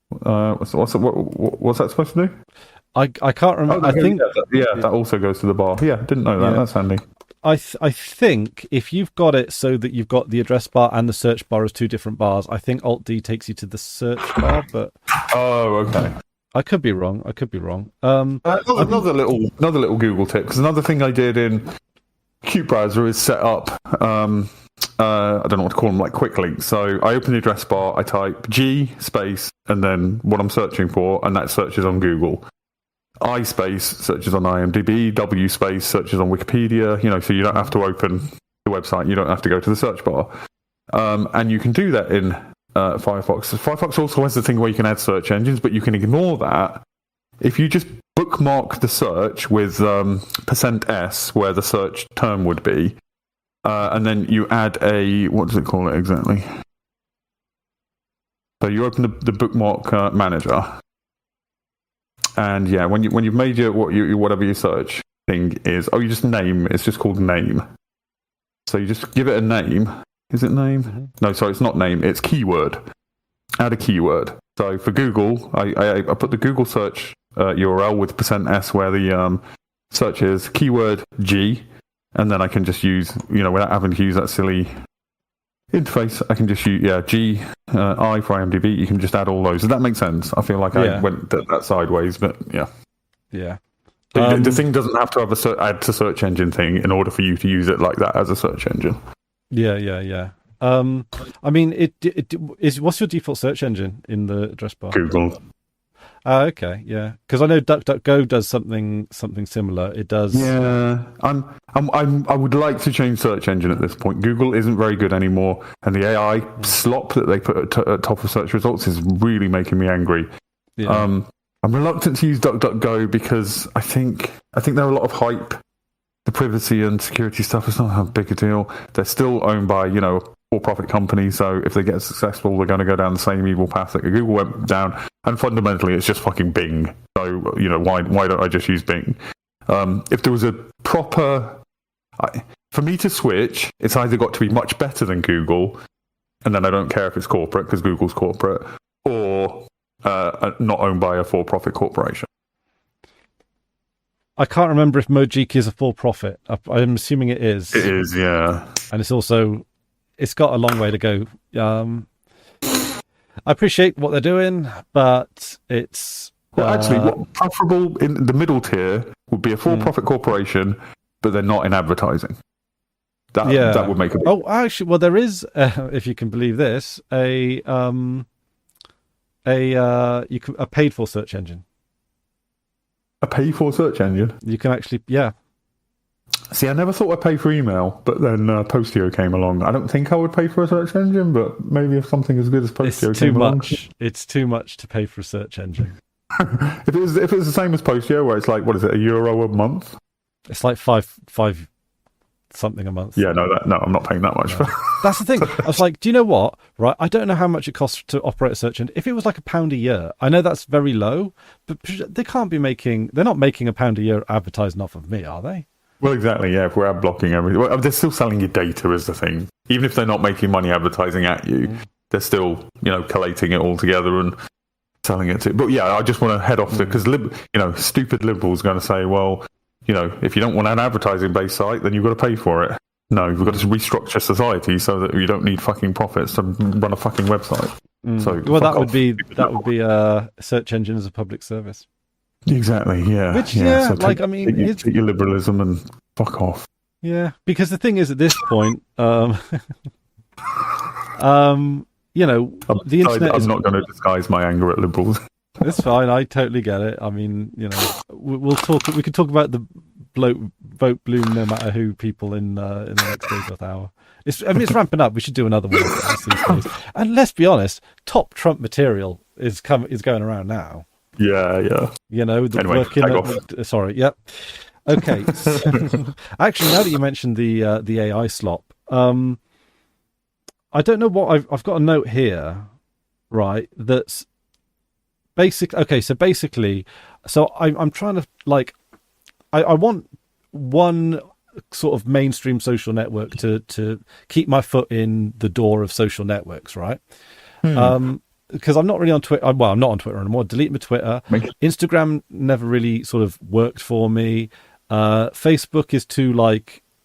Speaker 2: What's that supposed to do?
Speaker 1: I can't remember. I think
Speaker 2: that also goes to the bar. Yeah, didn't know that. Yeah. That's handy.
Speaker 1: I think if you've got it so that you've got the address bar and the search bar as 2 different bars, I think Alt D takes you to the search bar. But
Speaker 2: okay.
Speaker 1: I could be wrong.
Speaker 2: Another little Google tip, because another thing I did in Qt Browser is set up. I don't know what to call them, like quick links. So I open the address bar, I type G space, and then what I'm searching for, and that searches on Google. I space searches on IMDb, W space searches on Wikipedia, so you don't have to open the website, you don't have to go to the search bar. And you can do that in Firefox. Firefox also has the thing where you can add search engines, but you can ignore that if you just bookmark the search with %S where the search term would be, and then you add what does it call it exactly? So you open the bookmark manager. And yeah, when you've made whatever your search thing is, you just name. It's just called name. So you just give it a name. Is it name? Mm-hmm. No, sorry, it's not name. It's keyword. Add a keyword. So for Google, I put the Google search URL with %S where the search is keyword G, and then I can just use without having to use that silly interface, I can just use G I for IMDb. You can just add all those. Does that make sense? I feel like I went that sideways, but yeah. The thing doesn't have to have add to search engine thing in order for you to use it like that as a search engine.
Speaker 1: Yeah. I mean, it is. What's your default search engine in the address bar?
Speaker 2: Google.
Speaker 1: Okay, yeah, because I know DuckDuckGo does something similar. It does.
Speaker 2: Yeah, I would like to change search engine at this point. Google isn't very good anymore, and the AI slop that they put at top of search results is really making me angry. Yeah. I'm reluctant to use DuckDuckGo because I think there are a lot of hype. The privacy and security stuff is not a big a deal. They're still owned by for-profit company, so if they get successful, they're going to go down the same evil path that Google went down. And fundamentally, it's just fucking Bing. So, why don't I just use Bing? If there was a proper... for me to switch, it's either got to be much better than Google, and then I don't care if it's corporate, because Google's corporate, or not owned by a for-profit corporation.
Speaker 1: I can't remember if Mojiki is a for-profit. I'm assuming it is.
Speaker 2: It is, yeah.
Speaker 1: And it's got a long way to go. I appreciate what they're doing, but it's...
Speaker 2: actually, what preferable in the middle tier would be a for-profit corporation, but they're not in advertising. That would make a...
Speaker 1: actually, well, there is, if you can believe this, a paid-for search engine.
Speaker 2: A pay-for search engine?
Speaker 1: You can actually, yeah.
Speaker 2: See, I never thought I'd pay for email, but then Postio came along. I don't think I would pay for a search engine, but maybe if something as good as Postio came along...
Speaker 1: It's too much to pay for a search engine.
Speaker 2: If it was the same as Postio, where it's like, what is it, €1 a month?
Speaker 1: It's like five something a month.
Speaker 2: Yeah, no, I'm not paying that much for.
Speaker 1: That's the thing. I was like, do you know what? Right, I don't know how much it costs to operate a search engine. If it was like £1 a year, I know that's very low, but they're not making £1 a year advertising off of me, are they?
Speaker 2: Well, exactly. Yeah, if we're ad blocking everything, they're still selling you data as the thing. Even if they're not making money advertising at you, they're still collating it all together and selling it to. But yeah, I just want to head off because stupid liberals going to say, well, if you don't want an advertising-based site, then you've got to pay for it. No, we've got to restructure society so that you don't need fucking profits to run a fucking website. So,
Speaker 1: that would be a search engine as a public service.
Speaker 2: Exactly. Yeah.
Speaker 1: Which
Speaker 2: so take your liberalism and fuck off.
Speaker 1: Yeah, because the thing is, at this point, the internet.
Speaker 2: I'm not going to disguise my anger at liberals.
Speaker 1: It's fine. I totally get it. I mean, we'll talk. We could talk about the vote blue no matter who people in the next Days hour. It's ramping up. We should do another one. And let's be honest, top Trump material is going around now.
Speaker 2: Yeah.
Speaker 1: Anyway, sorry. Yep. Okay. So, actually, now that you mentioned the AI slop, I don't know what I've got a note here, right? That's basic. Okay, so basically, I'm trying to I want one sort of mainstream social network to keep my foot in the door of social networks, right? Because I'm not really on Twitter. Well, I'm not on Twitter anymore. Delete my Twitter. Instagram never really sort of worked for me. Facebook is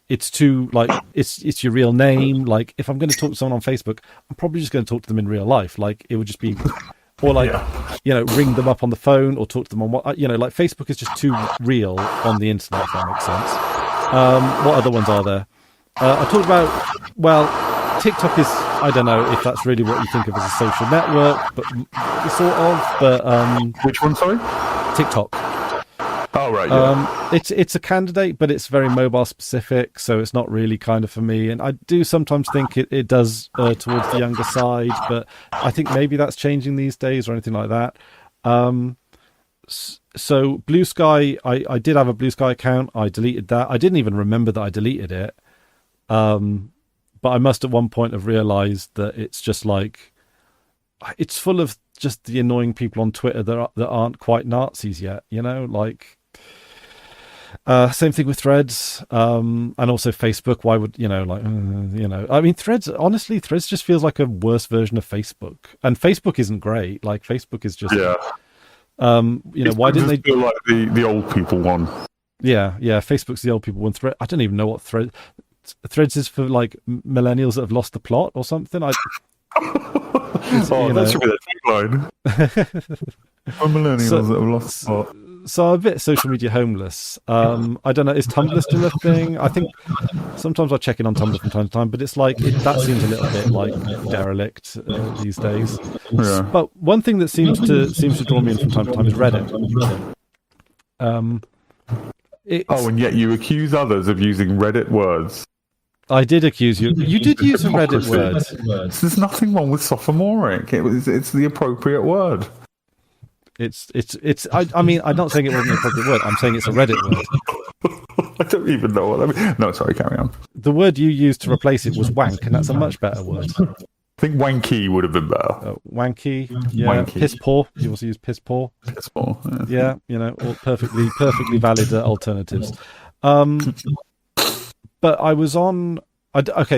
Speaker 1: it's your real name. Like, if I'm going to talk to someone on Facebook, I'm probably just going to talk to them in real life. Like, it would just be, or ring them up on the phone or talk to them on what, Facebook is just too real on the internet, if that makes sense. What other ones are there? I talked about, TikTok is, I don't know if that's really what you think of as a social network, but sort of. But
Speaker 2: which one? Sorry,
Speaker 1: TikTok.
Speaker 2: Oh right, yeah.
Speaker 1: It's a candidate, but it's very mobile specific, so it's not really kind of for me. And I do sometimes think it does towards the younger side, but I think maybe that's changing these days or anything like that. So Blue Sky, I did have a Blue Sky account. I deleted that. I didn't even remember that I deleted it. But I must at one point have realized that it's just like, it's full of just the annoying people on Twitter that aren't quite Nazis yet, you know, like, same thing with Threads, and also Facebook. Why would, you know, like, I mean, Threads just feels like a worse version of Facebook, and Facebook isn't great. Like, Facebook is just, why didn't they
Speaker 2: feel like the old people one?
Speaker 1: Yeah. Facebook's the old people one. I don't even know what Threads is for, like millennials that have lost the plot or something. That
Speaker 2: should be the tagline. For millennials that have lost the plot.
Speaker 1: So I'm a bit social media homeless. I don't know. Is Tumblr still a thing? I think sometimes I check in on Tumblr from time to time, but it's like that seems a little bit like derelict these days.
Speaker 2: Yeah.
Speaker 1: But one thing that seems to draw me in from time to time is Reddit.
Speaker 2: And yet you accuse others of using Reddit words.
Speaker 1: I did accuse you. You did use a Reddit word.
Speaker 2: There's nothing wrong with sophomoric. It's the appropriate word.
Speaker 1: I mean, I'm not saying it wasn't an appropriate word. I'm saying it's a Reddit word.
Speaker 2: I don't even know what I mean. No, sorry, carry on.
Speaker 1: The word you used to replace it was wank, and that's a much better word.
Speaker 2: I think wanky would have been better.
Speaker 1: Wanky, yeah. Wanky. Piss poor. You also use piss poor.
Speaker 2: Piss poor.
Speaker 1: Yeah, all perfectly valid alternatives. But I was on.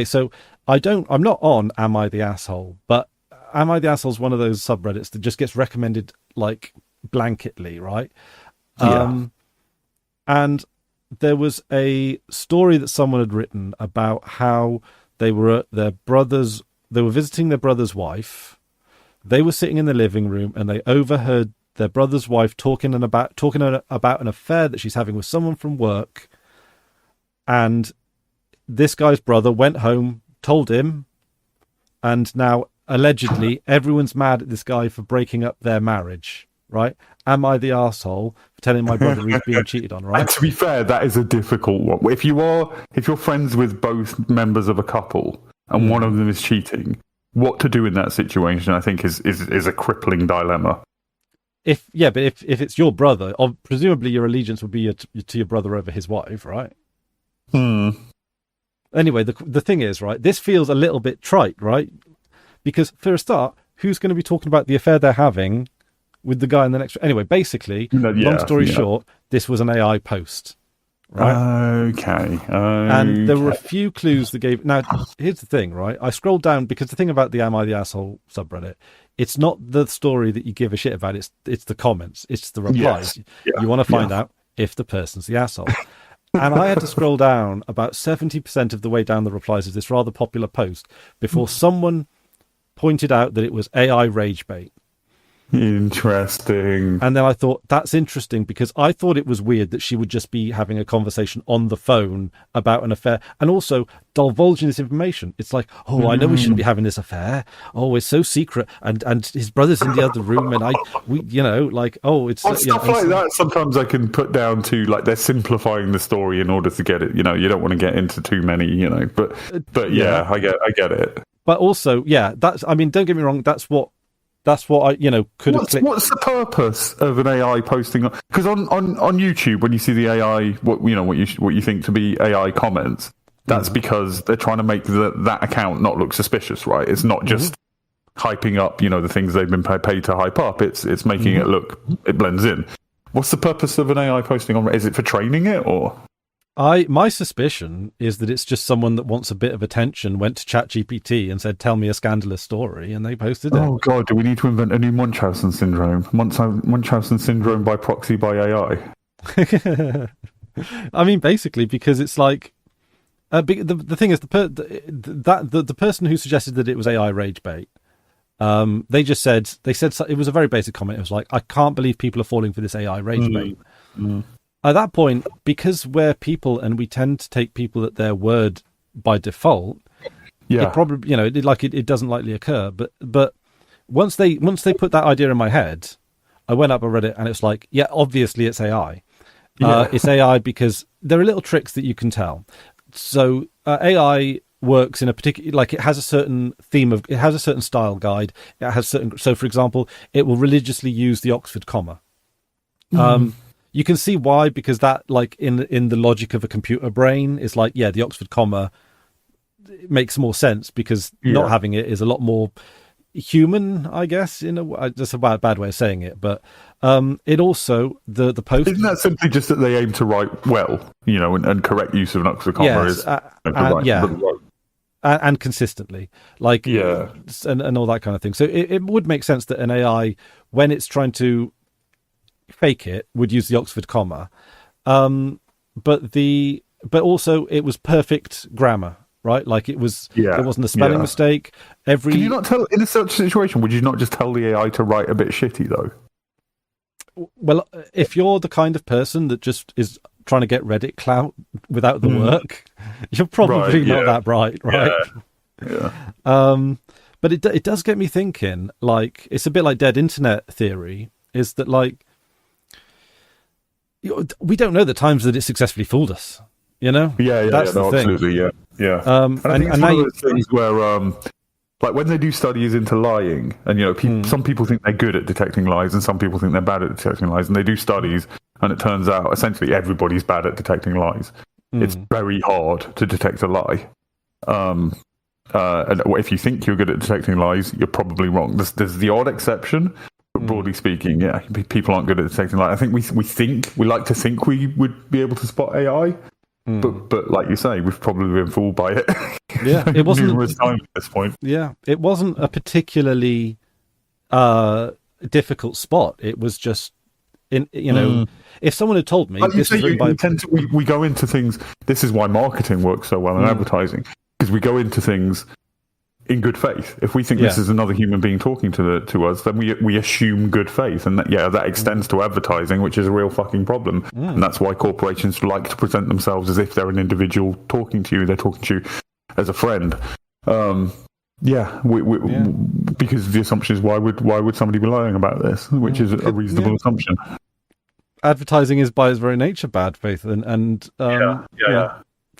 Speaker 1: So I'm not on Am I the Asshole? But Am I the Asshole is one of those subreddits that just gets recommended like blanketly, right?
Speaker 2: Yeah.
Speaker 1: And there was a story that someone had written about how they were visiting their brother's wife. They were sitting in the living room and they overheard their brother's wife talking about an affair that she's having with someone from work. And this guy's brother went home, told him, and now allegedly everyone's mad at this guy for breaking up their marriage, right? Am I the arsehole for telling my brother he's being cheated on, right?
Speaker 2: And to be fair, that is a difficult one. If you're friends with both members of a couple and one of them is cheating, what to do in that situation, I think is a crippling dilemma.
Speaker 1: But if it's your brother, presumably your allegiance would be to your brother over his wife, right? Anyway, the thing is, right, this feels a little bit trite, right? Because for a start, who's going to be talking about the affair they're having with the guy in the next... Anyway, basically, long story short, this was an AI post, right?
Speaker 2: Okay.
Speaker 1: And there were a few clues that gave... Now, here's the thing, right? I scrolled down, because the thing about the Am I the Asshole subreddit, it's not the story that you give a shit about, it's the comments, it's the replies.
Speaker 2: Yes. Yeah.
Speaker 1: You want to find out if the person's the asshole. And I had to scroll down about 70% of the way down the replies of this rather popular post before someone pointed out that it was AI rage bait.
Speaker 2: Interesting.
Speaker 1: And then I thought, that's interesting, because I thought it was weird that she would just be having a conversation on the phone about an affair and also divulging this information. It's like, I know we shouldn't be having this affair. Oh, it's so secret. And his brother's in the other room. And it's...
Speaker 2: stuff like that sometimes I can put down to, like, they're simplifying the story in order to get it. You know, you don't want to get into too many, but yeah, I get it.
Speaker 1: But also, don't get me wrong, that's what I, could have clicked.
Speaker 2: What's the purpose of an AI posting? Because on YouTube, when you see the AI, what you think to be AI comments, that's because they're trying to make that account not look suspicious, right? It's not just hyping up, the things they've been paid to hype up. It's making it look, it blends in. What's the purpose of an AI posting on? Is it for training it or?
Speaker 1: My suspicion is that it's just someone that wants a bit of attention, went to ChatGPT and said, tell me a scandalous story, and they posted it.
Speaker 2: Oh, God, do we need to invent a new Munchausen syndrome? Munchausen syndrome by proxy by AI?
Speaker 1: I mean, basically, because it's like... the thing is, the person who suggested that it was AI rage bait, they said it was a very basic comment. It was like, I can't believe people are falling for this AI rage bait. At that point, because we're people and we tend to take people at their word by default, it probably, it doesn't likely occur. But once they put that idea in my head, I went up and read it, and it's like, obviously it's AI. It's AI because there are little tricks that you can tell. So AI works in a particular, like it has a certain it has a certain style guide. It has so for example, it will religiously use the Oxford comma. You can see why, because that, like in the logic of a computer brain, is like, yeah, the Oxford comma makes more sense because not having it is a lot more human, I guess. That's a bad way of saying it, but it also the post.
Speaker 2: Isn't that simply just that they aim to write well, and correct use of an Oxford comma is
Speaker 1: and consistently, like and all that kind of thing. So it would make sense that an AI, when it's trying to fake it, would use the Oxford comma, but also it was perfect grammar, right? Like it wasn't a spelling mistake. Can
Speaker 2: you not tell in such a situation? Would you not just tell the AI to write a bit shitty though?
Speaker 1: Well, if you're the kind of person that just is trying to get Reddit clout without the work, you're probably not that bright, right? But it does get me thinking. Like, it's a bit like dead internet theory. Is that like, we don't know the times that it successfully fooled us, that's the thing.
Speaker 2: Absolutely, yeah. And I think it's one of those things where, like when they do studies into lying, and some people think they're good at detecting lies, and some people think they're bad at detecting lies, and they do studies, and it turns out essentially everybody's bad at detecting lies. It's very hard to detect a lie. And if you think you're good at detecting lies, you're probably wrong. There's the odd exception. But broadly speaking, people aren't good at detecting lies. I think we like to think we would be able to spot AI, but like you say, we've probably been fooled by it.
Speaker 1: Yeah, it wasn't
Speaker 2: numerous times at this point.
Speaker 1: Yeah, it wasn't a particularly difficult spot. It was just if someone had told me,
Speaker 2: we go into things. This is why marketing works so well in advertising, because we go into things in good faith. If we think this is another human being talking to us, then we assume good faith, and that extends to advertising, which is a real fucking problem. And that's why corporations like to present themselves as if they're an individual talking to you. They're talking to you as a friend. Because the assumption is why would somebody be lying about this, which is a reasonable assumption.
Speaker 1: Advertising is by its very nature bad faith and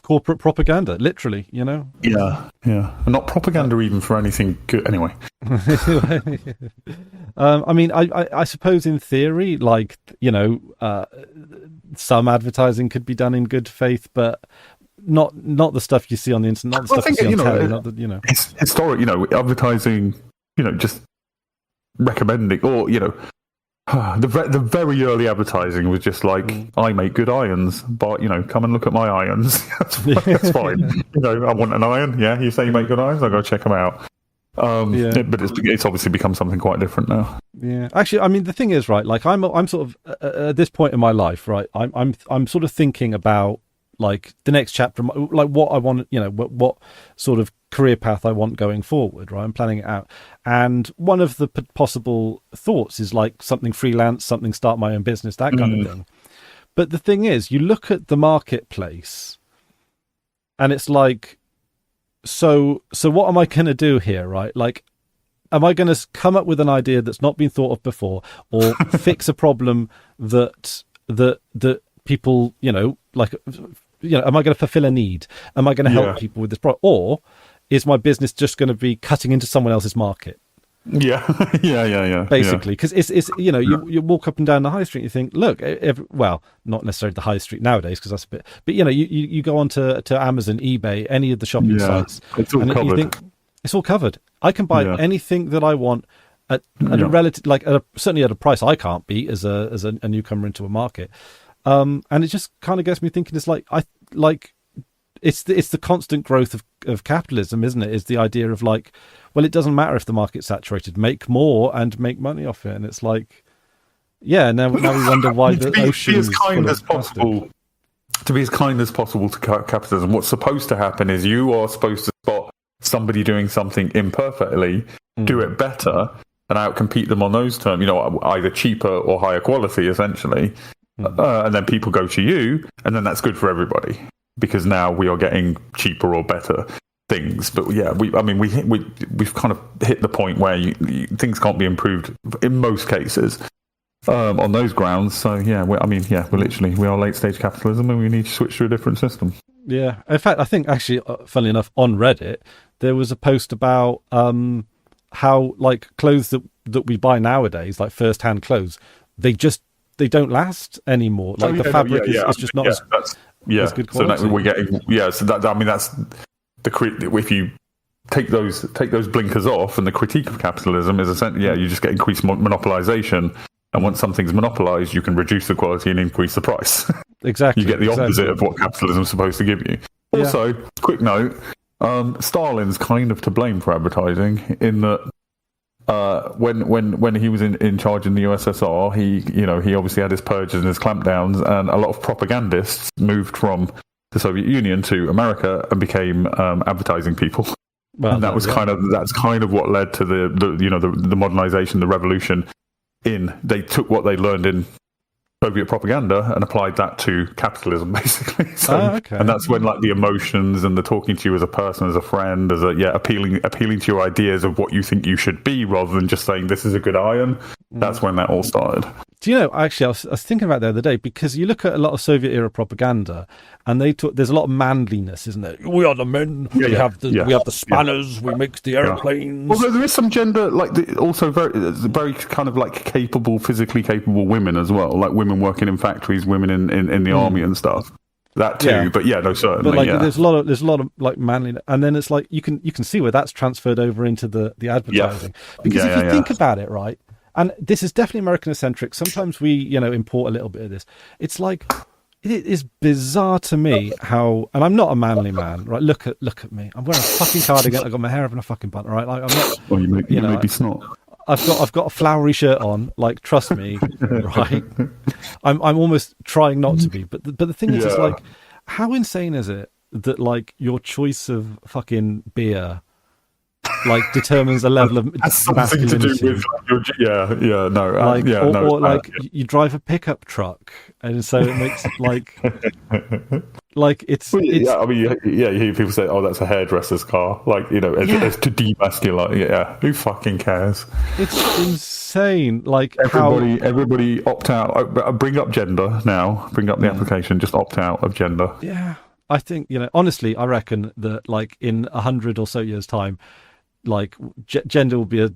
Speaker 1: corporate propaganda, literally,
Speaker 2: and not propaganda even for anything good anyway.
Speaker 1: I mean, I suppose in theory, like, some advertising could be done in good faith, but not the stuff you see on the internet, not the stuff you see on telly,
Speaker 2: It's historic, advertising, just recommending, or the very early advertising was just like, I make good irons, but come and look at my irons. That's fine. I want an iron. Yeah, you say you make good irons, I'll go check them out. But it's obviously become something quite different now.
Speaker 1: Yeah, actually, I mean, the thing is, right, like I'm sort of at this point in my life, right, I'm sort of thinking about like the next chapter, like what I want, what sort of career path I want going forward, right? I'm planning it out. And one of the possible thoughts is like something freelance, something start my own business, that kind of thing. But the thing is, you look at the marketplace and it's like, so what am I going to do here, right? Like, am I going to come up with an idea that's not been thought of before, or fix a problem that people, am I going to fulfill a need? Am I going to help people with this product? Or is my business just going to be cutting into someone else's market?
Speaker 2: Yeah.
Speaker 1: Basically, because it's you walk up and down the high street and you think, look, well, not necessarily the high street nowadays, because that's a bit, but you go on to Amazon, eBay, any of the shopping sites,
Speaker 2: it's all covered.
Speaker 1: You think it's all covered. I can buy anything that I want at a relative, like certainly at a price I can't beat as a newcomer into a market. And it just kind of gets me thinking. It's the constant growth of capitalism, isn't it? Is the idea of like, well, it doesn't matter if the market's saturated, make more and make money off it. And it's like, now we wonder why the ocean is full of plastic.
Speaker 2: To be as kind as possible to capitalism. What's supposed to happen is you are supposed to spot somebody doing something imperfectly, do it better, and outcompete them on those terms. Either cheaper or higher quality, essentially. And then people go to you, and then that's good for everybody, because now we are getting cheaper or better things. But we've kind of hit the point where things can't be improved in most cases. on those grounds. So yeah, we are late stage capitalism, and we need to switch to a different system.
Speaker 1: Yeah. In fact, I think actually, funnily enough, on Reddit there was a post about how like clothes that we buy nowadays, like first-hand clothes, they don't last anymore. Like the fabric is just not as good quality.
Speaker 2: So we're getting So that's if you take those blinkers off, and the critique of capitalism is essentially you just get increased monopolization. And once something's monopolized, you can reduce the quality and increase the price.
Speaker 1: Exactly.
Speaker 2: You get the opposite of what capitalism is supposed to give you. Also, quick note, Stalin's kind of to blame for advertising in that when he was in charge in the USSR, he obviously had his purges and his clampdowns, and a lot of propagandists moved from the Soviet Union to America and became advertising people. Well, and that's kind of what led to the modernization, the revolution. They took what they learned in Soviet propaganda and applied that to capitalism, basically. And that's when like the emotions and the talking to you as a person, as a friend, appealing to your ideas of what you think you should be, rather than just saying this is a good iron. That's when that all started.
Speaker 1: Do you know, actually, I was thinking about the other day, because you look at a lot of Soviet era propaganda, and there's a lot of manliness, isn't there? We are the men. We have the spanners. We make the airplanes.
Speaker 2: Although there is some gender, like also very kind of like physically capable women as well, like women working in factories, women in the army and stuff. That too, but no, certainly.
Speaker 1: But like, there's a lot of like manliness, and then it's like you can see where that's transferred over into the advertising, because if you think about it, right. And this is definitely American-centric. Sometimes we, import a little bit of this. It's like, it is bizarre to me how, and I'm not a manly man, right? Look at me. I'm wearing a fucking cardigan. I've got my hair up in a fucking bun, right? Like, I'm not.
Speaker 2: Well, you may be snot.
Speaker 1: I've got a flowery shirt on. Like, trust me, right? I'm almost trying not to be, but the thing is, it's like, how insane is it that like your choice of fucking beer like determines a level of masculinity. You drive a pickup truck, and so it makes
Speaker 2: you hear people say, "Oh, that's a hairdresser's car," it's to demasculate. Who fucking cares?
Speaker 1: It's insane. Like
Speaker 2: everybody opt out. Bring up gender now. Bring up the application. Just opt out of gender.
Speaker 1: Yeah, I think honestly, I reckon that like in 100 or so years' time, like gender will be a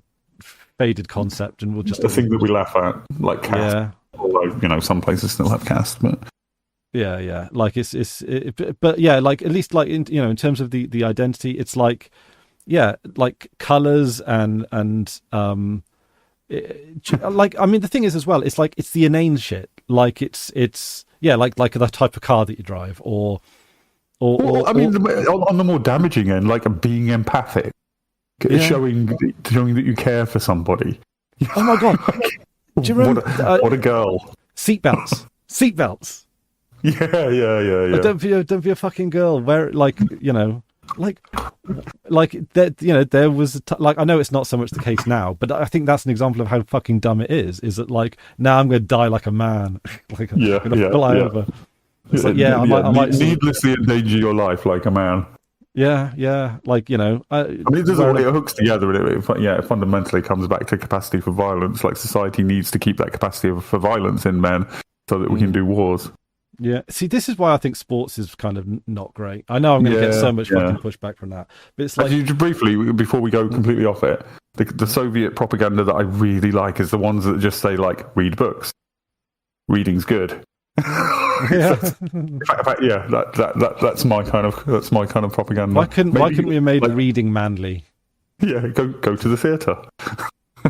Speaker 1: faded concept, and we'll just
Speaker 2: a thing that we laugh at, like caste. Yeah. Although some places still have caste, but
Speaker 1: like but yeah, like at least like in terms of the identity, it's like like colors and like I mean the thing is as well, it's like it's the inane shit, like it's like the type of car that you drive, or
Speaker 2: on the more damaging end, like being empathic. Showing that you care for somebody.
Speaker 1: Oh my god! Do you remember?
Speaker 2: What a girl!
Speaker 1: Seatbelts.
Speaker 2: Yeah.
Speaker 1: Don't be a fucking girl. Where like there was I know it's not so much the case now, but I think that's an example of how fucking dumb it is. Is that like now I'm going to die like a man, I'm going to fly over. It's like I might
Speaker 2: needlessly endanger your life like a man.
Speaker 1: Yeah, like it
Speaker 2: hooks together, and it fundamentally comes back to capacity for violence. Like society needs to keep that capacity for violence in men, so that we can do wars.
Speaker 1: Yeah, see, this is why I think sports is kind of not great. I know I'm going to get so much fucking pushback from that, but it's like
Speaker 2: briefly before we go completely off it, the Soviet propaganda that I really like is the ones that just say like read books, reading's good. That's my kind of propaganda.
Speaker 1: Why couldn't we have made reading manly?
Speaker 2: Yeah, go to the theatre.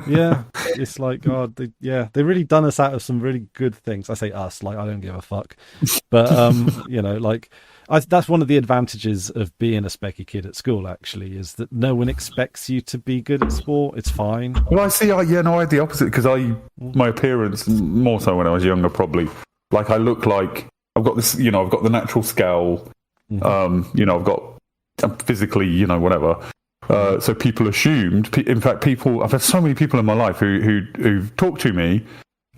Speaker 1: Yeah, it's like God. They really done us out of some really good things. I say us, like I don't give a fuck, but that's one of the advantages of being a specky kid at school. Actually, is that no one expects you to be good at sport. It's fine.
Speaker 2: Well, I see. I had the opposite, because my appearance, more so when I was younger, probably. Like I look like I've got this, I've got the natural scowl, I'm physically, whatever. So people assumed. In fact, I've had so many people in my life who've talked to me,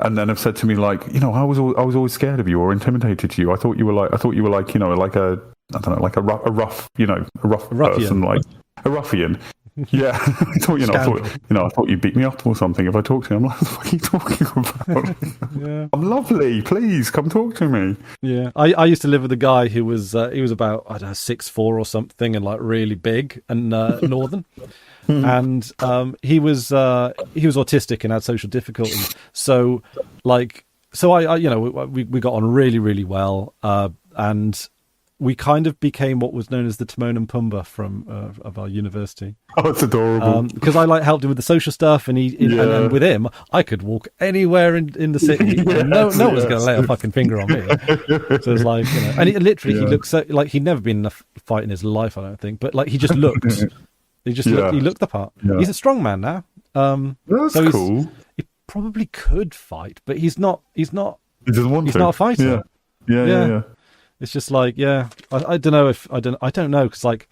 Speaker 2: and then have said to me like, I was always scared of you or intimidated to you. I thought you were like, like a, I don't know, like a rough person, like a ruffian. Yeah, I thought you beat me up or something. If I talk to you, I'm like, what are you talking about?
Speaker 1: Yeah.
Speaker 2: I'm lovely. Please come talk to me.
Speaker 1: Yeah, I used to live with a guy who was he was about, I don't know, 6'4" or something, and like really big and northern, and he was autistic and had social difficulties. So I we got on really, really well, and we kind of became what was known as the Timon and Pumbaa of our university.
Speaker 2: Oh, it's adorable.
Speaker 1: Because I helped him with the social stuff, and and with him, I could walk anywhere in the city, and no one's going to lay a fucking finger on me. So it's like, and he looked so like he'd never been in a fight in his life, I don't think, but like he just looked, he looked the part. Yeah. He's a strong man now.
Speaker 2: That's
Speaker 1: so
Speaker 2: cool.
Speaker 1: He probably could fight, but he's not. He
Speaker 2: doesn't want to.
Speaker 1: He's not a fighter.
Speaker 2: Yeah.
Speaker 1: It's just like, I don't know I don't know, because like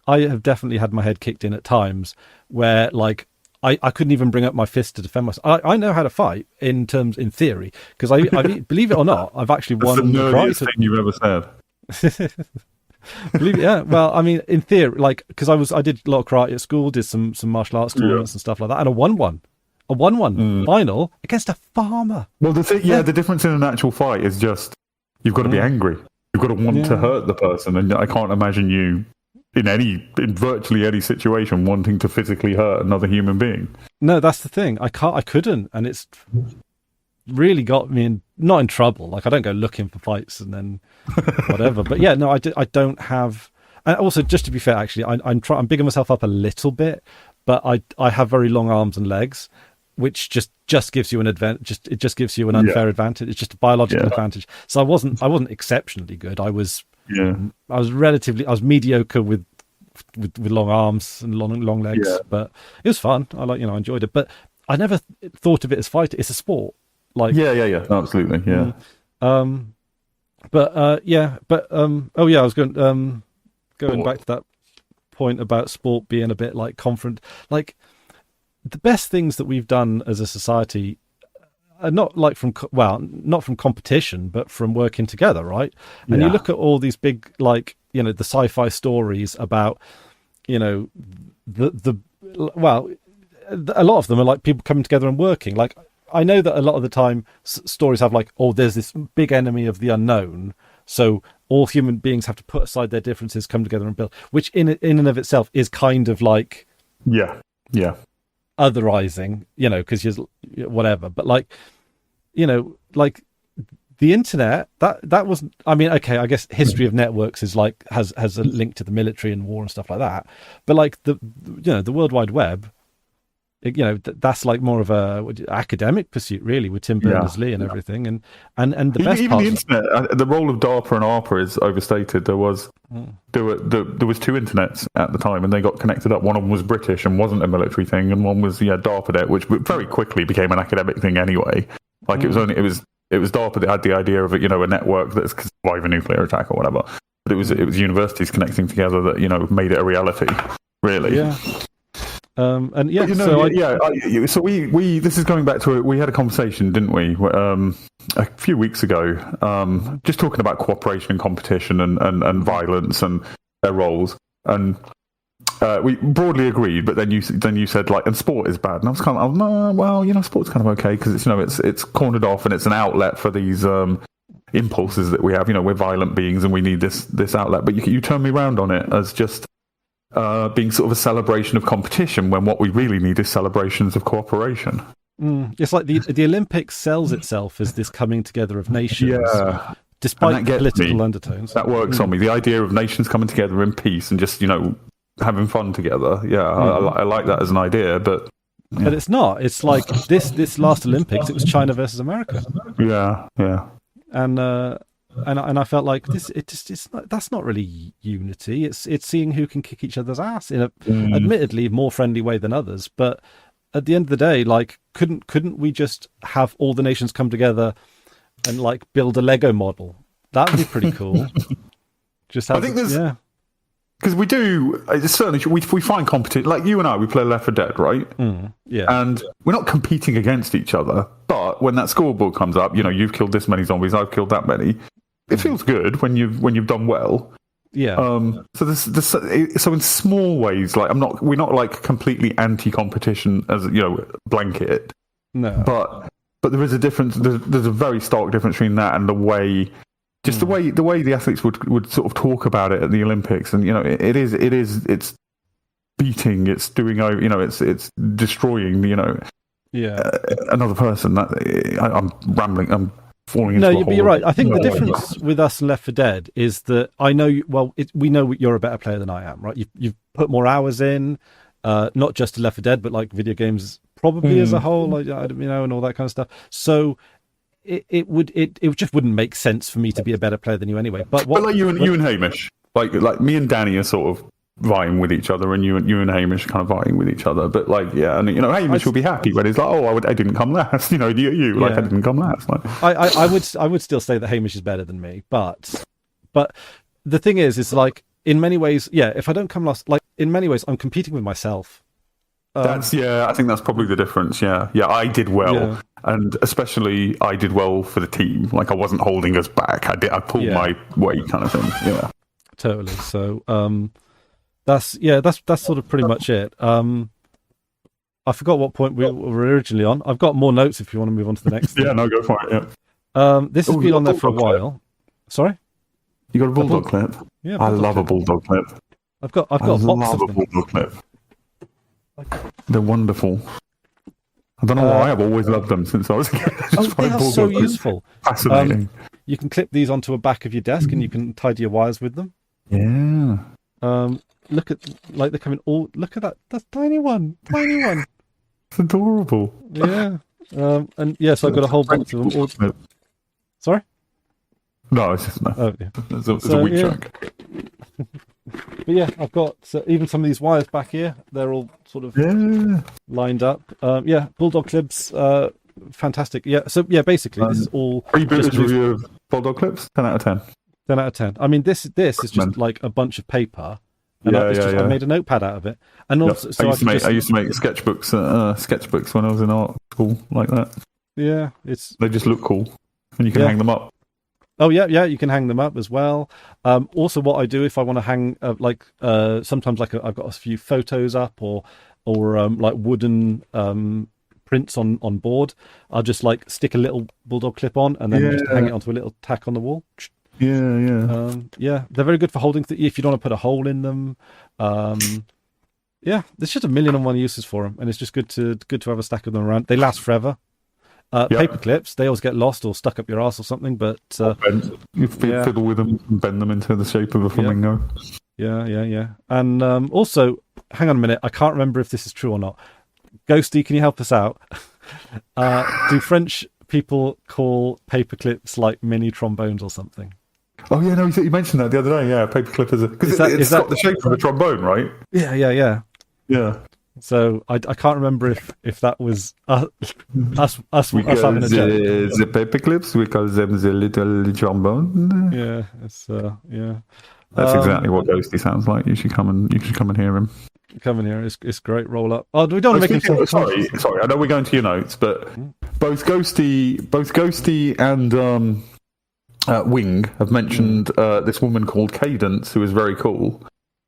Speaker 1: I have definitely had my head kicked in at times where like I couldn't even bring up my fist to defend myself. I know how to fight in theory, because I believe it or not, I've actually won.
Speaker 2: That's the nerdiest thing you've ever said.
Speaker 1: Believe it, yeah. Well, I mean, in theory, like, because I did a lot of karate at school, did some martial arts tournaments and stuff like that, and I won one final against a farmer.
Speaker 2: Well, the difference in an actual fight is just you've got to be angry. You've got to want to hurt the person, and I can't imagine you in virtually any situation wanting to physically hurt another human being.
Speaker 1: No, that's the thing. I couldn't, and it's really got me not in trouble. Like, I don't go looking for fights and then whatever. But yeah, no, I don't have. And also, just to be fair, actually, I'm bigging myself up a little bit, but I have very long arms and legs, which just gives you an advantage. It just gives you an unfair advantage. It's just a biological advantage. So I wasn't exceptionally good. I was mediocre with long arms and long legs, but it was fun. I enjoyed it. But I never thought of it as fighting. It's a sport. Like
Speaker 2: absolutely, yeah.
Speaker 1: I was going back to that point about sport being a bit like like. The best things that we've done as a society are not from competition, but from working together, right? And you look at all these big, like, the sci-fi stories about, a lot of them are like people coming together and working. Like, I know that a lot of the time stories have like, there's this big enemy of the unknown, so all human beings have to put aside their differences, come together and build, which in and of itself is kind of like otherizing, because you're whatever. But like, like the internet, that was, I mean, okay, I guess history of networks is like has a link to the military and war and stuff like that. But like the World Wide Web, that's like more of a academic pursuit, really, with Tim Berners-Lee and everything. And the best
Speaker 2: even the internet, the role of DARPA and ARPA is overstated. There was two internets at the time, and they got connected up. One of them was British and wasn't a military thing, and one was DARPANET, which very quickly became an academic thing anyway. Like it was DARPA that had the idea of a network that's could survive a nuclear attack or whatever. But it was universities connecting together that made it a reality. Really.
Speaker 1: Yeah. So
Speaker 2: we this is going back to we had a conversation, didn't we, a few weeks ago, just talking about cooperation and competition and violence and their roles, and we broadly agreed. But then you said like, and sport is bad, and I was kind of sport's kind of okay because it's cornered off and it's an outlet for these impulses that we have. We're violent beings and we need this outlet. But you turn me around on it as just being sort of a celebration of competition when what we really need is celebrations of cooperation.
Speaker 1: It's like the Olympics sells itself as this coming together of nations, despite political undertones.
Speaker 2: That works on me. The idea of nations coming together in peace and just having fun together. I like that as an idea, but
Speaker 1: it's not. It's like this last Olympics, it was China versus America. And I felt like that's not really unity. It's seeing who can kick each other's ass in a admittedly more friendly way than others. But at the end of the day, like, couldn't we just have all the nations come together and like build a Lego model? That would be pretty cool. I think there's
Speaker 2: because we do. It's certainly we find competition. Like you and I, we play Left 4 Dead, right? And we're not competing against each other. But when that scoreboard comes up, you've killed this many zombies, I've killed that many. It feels good when you've done well,
Speaker 1: Yeah.
Speaker 2: So so in small ways, like we're not like completely anti-competition as blanket,
Speaker 1: No.
Speaker 2: but there is a difference. There's a very stark difference between that and the way the athletes would sort of talk about it at the Olympics, and it's beating, it's doing over, it's destroying, another person. I'm rambling. I'm falling into.
Speaker 1: No, but you're right. I think the difference with us and Left 4 Dead is that I know we know you're a better player than I am, right? You've put more hours in, not just to Left 4 Dead, but like video games probably as a whole, like and all that kind of stuff. So it just wouldn't make sense for me to be a better player than you anyway. But
Speaker 2: like you and Hamish, like me and Danny are sort of vying with each other, and you and Hamish are kind of vying with each other. But like, yeah, and Hamish will be happy when he's like, "Oh, I didn't come last." I didn't come last. Like,
Speaker 1: I would still say that Hamish is better than me, but the thing is like in many ways, yeah. If I don't come last, like in many ways, I'm competing with myself.
Speaker 2: I think that's probably the difference. Yeah, I did well, and especially I did well for the team. Like I wasn't holding us back. I pulled my weight, kind of thing. Yeah,
Speaker 1: totally. So, that's sort of pretty much it. I forgot what point we were originally on. I've got more notes if you want to move on to the next thing.
Speaker 2: Yeah, no, go for it. Yeah.
Speaker 1: This has been on there for a while.
Speaker 2: Clip.
Speaker 1: Sorry?
Speaker 2: You got a bulldog clip?
Speaker 1: Yeah.
Speaker 2: I love a bulldog clip.
Speaker 1: I've got a box of them.
Speaker 2: Bulldog clip. They're wonderful. I don't know why. I've always loved them since I was a kid.
Speaker 1: They are so useful.
Speaker 2: Fascinating.
Speaker 1: You can clip these onto a back of your desk and you can tidy your wires with them.
Speaker 2: Yeah.
Speaker 1: Look at, like, they're coming all... Look at that. That's tiny one.
Speaker 2: It's adorable.
Speaker 1: Yeah. And yes, I've got a whole bunch of them. All... Sorry?
Speaker 2: No, it's just no.
Speaker 1: Oh, yeah.
Speaker 2: It's a weak track.
Speaker 1: But yeah, I've got even some of these wires back here. They're all sort of lined up. Bulldog clips, fantastic. Yeah, so yeah, basically this is all...
Speaker 2: Freebooters review of bulldog clips, 10 out of 10.
Speaker 1: 10 out of 10. I mean, this is just like a bunch of paper. And I made a notepad out of it. And also, so
Speaker 2: I used to make sketchbooks when I was in art school like that.
Speaker 1: Yeah, they
Speaker 2: just look cool, and you can hang them up.
Speaker 1: Oh yeah, you can hang them up as well. Also, what I do if I want to hang, sometimes like I've got a few photos up or like wooden prints on board. I'll just like stick a little bulldog clip on and then just hang it onto a little tack on the wall.
Speaker 2: Yeah.
Speaker 1: They're very good for holding if you don't want to put a hole in them. There's just a million and one uses for them, and it's just good to have a stack of them around. They last forever. Paper clips, they always get lost or stuck up your ass or something, but
Speaker 2: you fiddle with them and bend them into the shape of a flamingo.
Speaker 1: Yeah. And also, hang on a minute, I can't remember if this is true or not. Ghosty, can you help us out? Do French people call paper clips like mini trombones or something?
Speaker 2: Oh yeah, no, you mentioned that the other day. Yeah, paperclip is because it's got the shape of a trombone, right?
Speaker 1: Yeah. So I can't remember if that was us having a joke.
Speaker 2: The paperclips, we call them the little trombone.
Speaker 1: Yeah,
Speaker 2: That's exactly what Ghosty sounds like. You should come and hear him.
Speaker 1: Come in here. It's great. Roll up. Oh, we don't want to make him.
Speaker 2: Sorry. I know we're going to your notes, but both Ghosty and Wing have mentioned this woman called Cadence, who is very cool.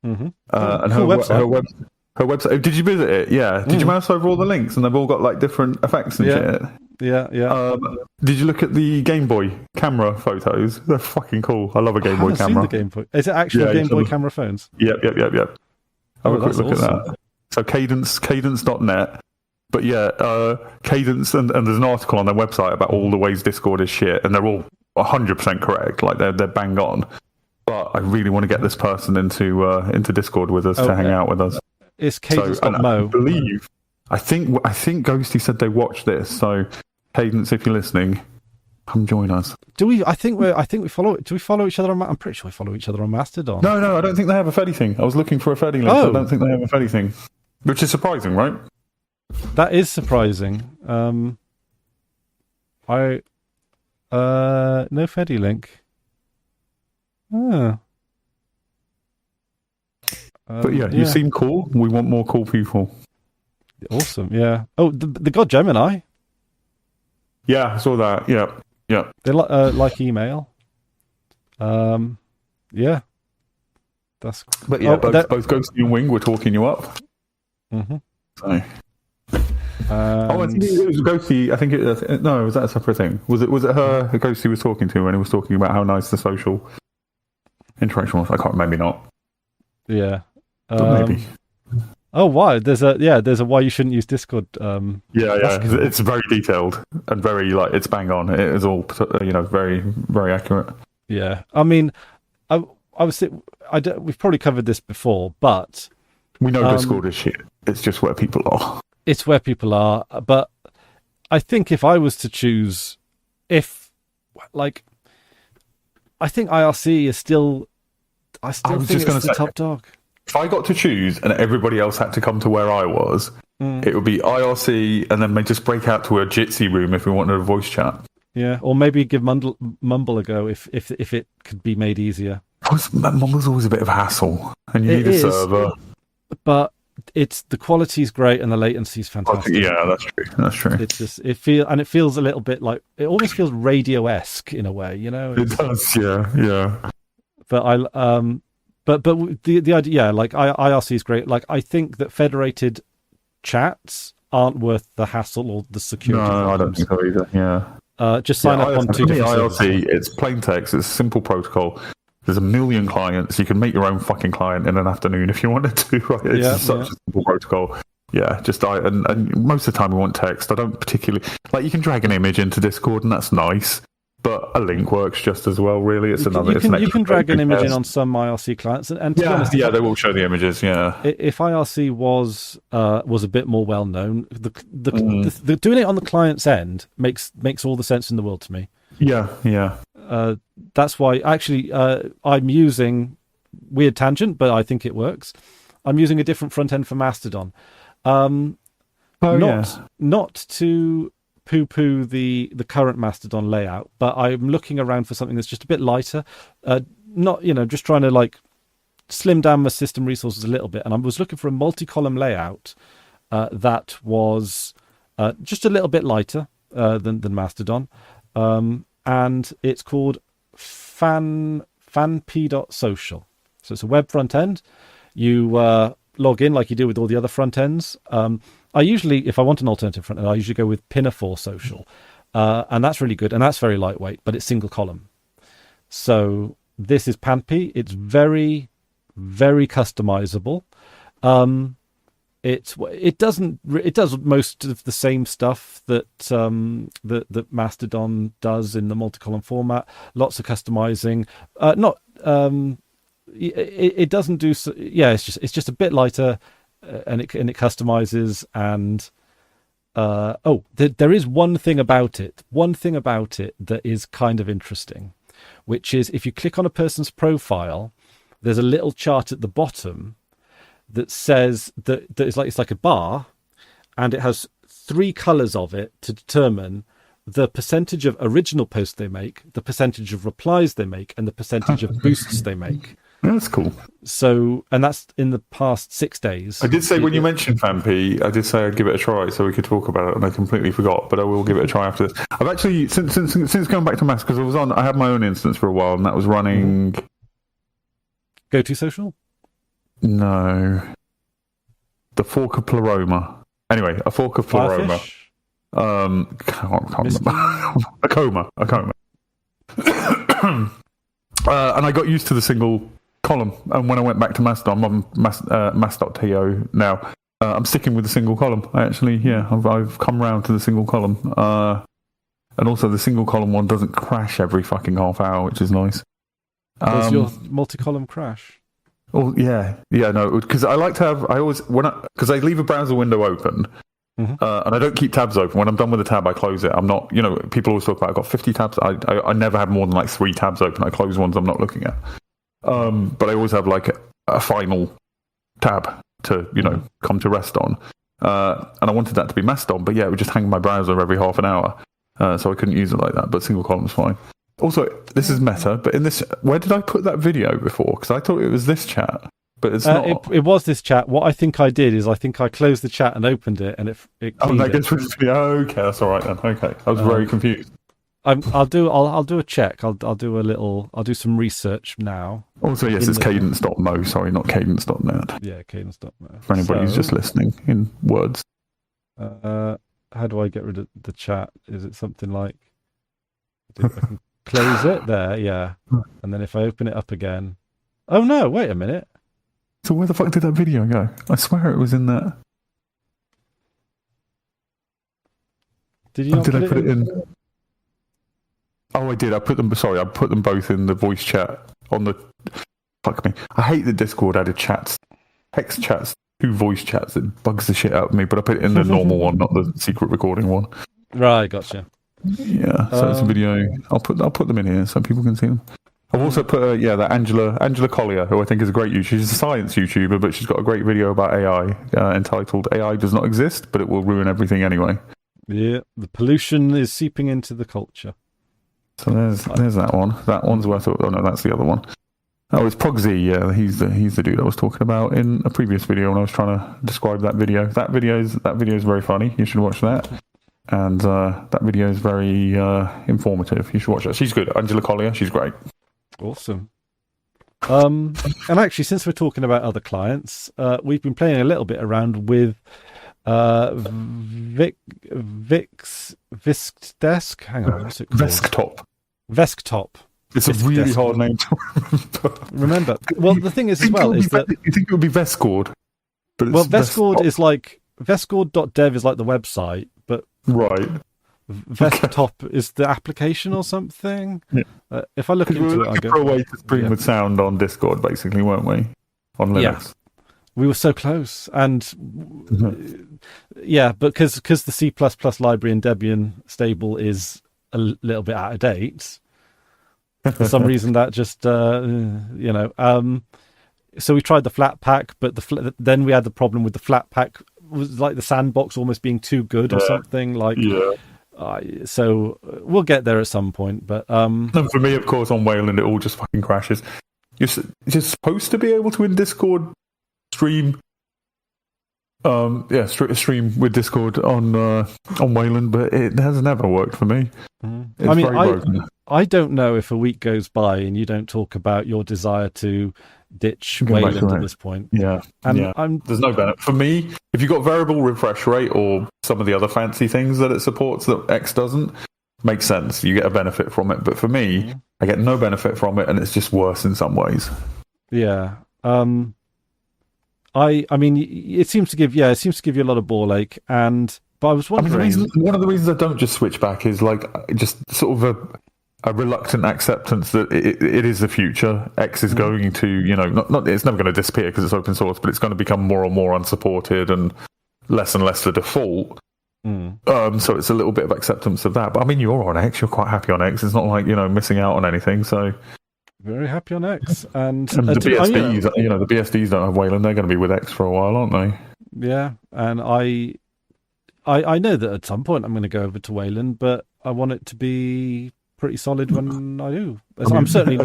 Speaker 1: Mm-hmm.
Speaker 2: And her website. Did you visit it? Yeah. Did you mouse over all the links, and they've all got like different effects and shit?
Speaker 1: Yeah.
Speaker 2: Did you look at the Game Boy camera photos? They're fucking cool. I love a Game Boy camera.
Speaker 1: Seen the Game Boy. Is it actually Game Boy camera phones?
Speaker 2: Yep. Have a quick look at that. So cadence.net. But yeah, Cadence, and there's an article on their website about all the ways Discord is shit, and they're all 100% correct. Like they're bang on. But I really want to get this person into Discord with us to hang out with us.
Speaker 1: It's Cadence.mo.
Speaker 2: I think Ghosty said they watched this. So Cadence, if you're listening, come join us.
Speaker 1: Do we? I think we follow. Do we follow each other on? I'm pretty sure we follow each other on Mastodon.
Speaker 2: No, I don't think they have a Feddy thing. I was looking for a Feddy link. I don't think they have a Feddy thing, which is surprising, right?
Speaker 1: That is surprising. No Feddy link.
Speaker 2: But you seem cool. We want more cool people.
Speaker 1: Awesome, yeah. Oh, the God Gemini.
Speaker 2: Yeah, I saw that. Yeah.
Speaker 1: They like email. Yeah.
Speaker 2: But yeah, both Ghosty and Wing were talking you up.
Speaker 1: Mm-hmm.
Speaker 2: So. I think it was Ghosty. I think no, was that a separate thing? Was it her Ghosty was talking to when he was talking about how nice the social interaction was? I can't. Maybe not.
Speaker 1: Yeah.
Speaker 2: But maybe.
Speaker 1: Oh, why? There's a why you shouldn't use Discord.
Speaker 2: It's very detailed and very it's bang on. It is all very very accurate.
Speaker 1: Yeah, I mean, we've probably covered this before, but
Speaker 2: we know Discord is shit. It's just where people are.
Speaker 1: It's where people are, but I think if I was to choose, I think IRC is still. I think it's the top dog.
Speaker 2: If I got to choose and everybody else had to come to where I was, it would be IRC, and then they just break out to a Jitsi room if we wanted a voice chat.
Speaker 1: Yeah, or maybe give Mumble a go if it could be made easier.
Speaker 2: Mumble's always a bit of a hassle, and you need a server.
Speaker 1: But the quality's great and the latency's fantastic.
Speaker 2: Yeah, that's true.
Speaker 1: It's just it feels a little bit like it almost feels radio-esque in a way,
Speaker 2: It does, yeah.
Speaker 1: But But the idea, IRC is great. Like, I think that federated chats aren't worth the hassle or the security.
Speaker 2: No, I don't think so either. Yeah.
Speaker 1: Just sign up on two different
Speaker 2: IRC,
Speaker 1: servers.
Speaker 2: it's plain text. It's a simple protocol. There's a million clients. You can make your own fucking client in an afternoon if you wanted to. Right? It's such a simple protocol. Yeah, and most of the time we want text. I don't particularly you can drag an image into Discord and that's nice. But a link works just as well, really. You
Speaker 1: can drag an image in on some IRC clients, and to be honest,
Speaker 2: they will show the images. Yeah,
Speaker 1: if IRC was a bit more well known, the doing it on the client's end makes all the sense in the world to me.
Speaker 2: Yeah.
Speaker 1: That's why actually I'm using weird tangent, but I think it works. I'm using a different front end for Mastodon, not to poo-poo the current Mastodon layout, but I'm looking around for something that's just a bit lighter, just trying to slim down my system resources a little bit, and I was looking for a multi-column layout that was just a little bit lighter than Mastodon, and it's called fanp.social. So it's a web front end. You log in like you do with all the other front ends. I usually, if I want an alternative front end, I usually go with Pinafore Social. And that's really good. And that's very lightweight, but it's single column. So this is Panpy. It's very, very customizable. It does most of the same stuff that that Mastodon does in the multi-column format. Lots of customizing. It doesn't do. It's just a bit lighter. And it customizes, and there is one thing about it that is kind of interesting, which is if you click on a person's profile, there's a little chart at the bottom that says that it's like a bar, and it has three colors of it to determine the percentage of original posts they make, the percentage of replies they make, and the percentage of boosts they make.
Speaker 2: That's cool.
Speaker 1: So, and that's in the past 6 days.
Speaker 2: I did say when you mentioned FanP, I did say I'd give it a try so we could talk about it, and I completely forgot, but I will give it a try after this. I've actually, since going back to Mass, because I had my own instance for a while, and that was running...
Speaker 1: GoToSocial?
Speaker 2: No. The fork of Pleroma. Anyway, a fork of Pleroma. Can't remember. A coma. And I got used to the single column, and when I went back to Mastodon, I'm on mass.to now. I'm sticking with the single column. I've come round to the single column, and also the single column one doesn't crash every fucking half hour, which is nice.
Speaker 1: Does your multi-column crash?
Speaker 2: Oh yeah, no, because I like to have. Because I leave a browser window open. Mm-hmm. And I don't keep tabs open. When I'm done with a tab, I close it. I'm not, people always talk about I've got 50 tabs. I never have more than 3 tabs open. I close ones I'm not looking at. But I always have a final tab to, come to rest on. And I wanted that to be Mastodon, but yeah, it would just hang in my browser every half an hour. So I couldn't use it like that, but single column's fine. Also, this is meta, but where did I put that video before? Because I thought it was this chat. But it's not.
Speaker 1: It was this chat. What I think I did is I closed the chat and opened it, and it
Speaker 2: that gets rid of me. Okay, that's all right then. Okay, I was very confused.
Speaker 1: I'll do a check. I'll do some research now.
Speaker 2: Also, yes, it's cadence.mo. Sorry, not cadence.net.
Speaker 1: Yeah, cadence.mo.
Speaker 2: For anybody who's just listening in words.
Speaker 1: How do I get rid of the chat? Is it something like I can close it there? Yeah, and then if I open it up again, oh no! Wait a minute.
Speaker 2: So where the fuck did that video go? I swear it was in that.
Speaker 1: Did you? Not
Speaker 2: did I put it in? Oh, I did. I put them both in the voice chat on the. Fuck me. I hate that Discord added chats, text chats, 2 voice chats. It bugs the shit out of me. But I put it in the normal one, not the secret recording one.
Speaker 1: Right, gotcha.
Speaker 2: Yeah, so it's a video. I'll put them in here so people can see them. I've also put that Angela Collier, who I think is a great YouTuber. She's a science YouTuber, but she's got a great video about AI entitled "AI Does Not Exist, but It Will Ruin Everything Anyway."
Speaker 1: Yeah, the pollution is seeping into the culture.
Speaker 2: So there's that one. That one's worth. Oh no, that's the other one. Oh, it's Pogsy. Yeah, he's the dude I was talking about in a previous video when I was trying to describe that video. That video is very funny. You should watch that. And that video is very informative. You should watch it. She's good. Angela Collier. She's great.
Speaker 1: Awesome. And actually, since we're talking about other clients, we've been playing a little bit around with Viskdesk. Hang on, what's it called? Vesktop.
Speaker 2: It's a really hard name to
Speaker 1: remember. Well, the thing is as well is that
Speaker 2: you think it would be Vescord.
Speaker 1: Well, Vescord is like Vescord.dev is like the website, but
Speaker 2: right.
Speaker 1: Vesktop is the application or something.
Speaker 2: Yeah.
Speaker 1: If I look into it, I go
Speaker 2: for a way to stream with sound on Discord, basically, weren't we? On Linux.
Speaker 1: Yeah. We were so close, and but because the C++ library in Debian stable is a little bit out of date, for some reason that just so we tried the Flatpak, but then we had the problem with the Flatpak was like the sandbox almost being too good or something like. Yeah. So we'll get there at some point, but
Speaker 2: and for me, of course, on Wayland, it all just fucking crashes. You're supposed to be able to in Discord stream, stream with Discord on Wayland, but it has never worked for me.
Speaker 1: I don't know if a week goes by and you don't talk about your desire to ditch Wayland at this point.
Speaker 2: Yeah, and there's no benefit for me. If you've got variable refresh rate or some of the other fancy things that it supports that X doesn't, makes sense. You get a benefit from it, but for me, I get no benefit from it, and it's just worse in some ways.
Speaker 1: Yeah. I mean, it seems to give you a lot of ball ache, but I was wondering.
Speaker 2: One of the reasons I don't just switch back is like just sort of a reluctant acceptance that it is the future. X is going to, not it's never going to disappear because it's open source, but it's going to become more and more unsupported and less the default. So it's a little bit of acceptance of that. But I mean, you're on X, you're quite happy on X. It's not like missing out on anything. So
Speaker 1: very happy on X, and
Speaker 2: the BSDs, the BSDs don't have Wayland. They're going to be with X for a while, aren't they?
Speaker 1: Yeah, and I know that at some point I'm going to go over to Wayland, but I want it to be pretty solid when I do. I'm certainly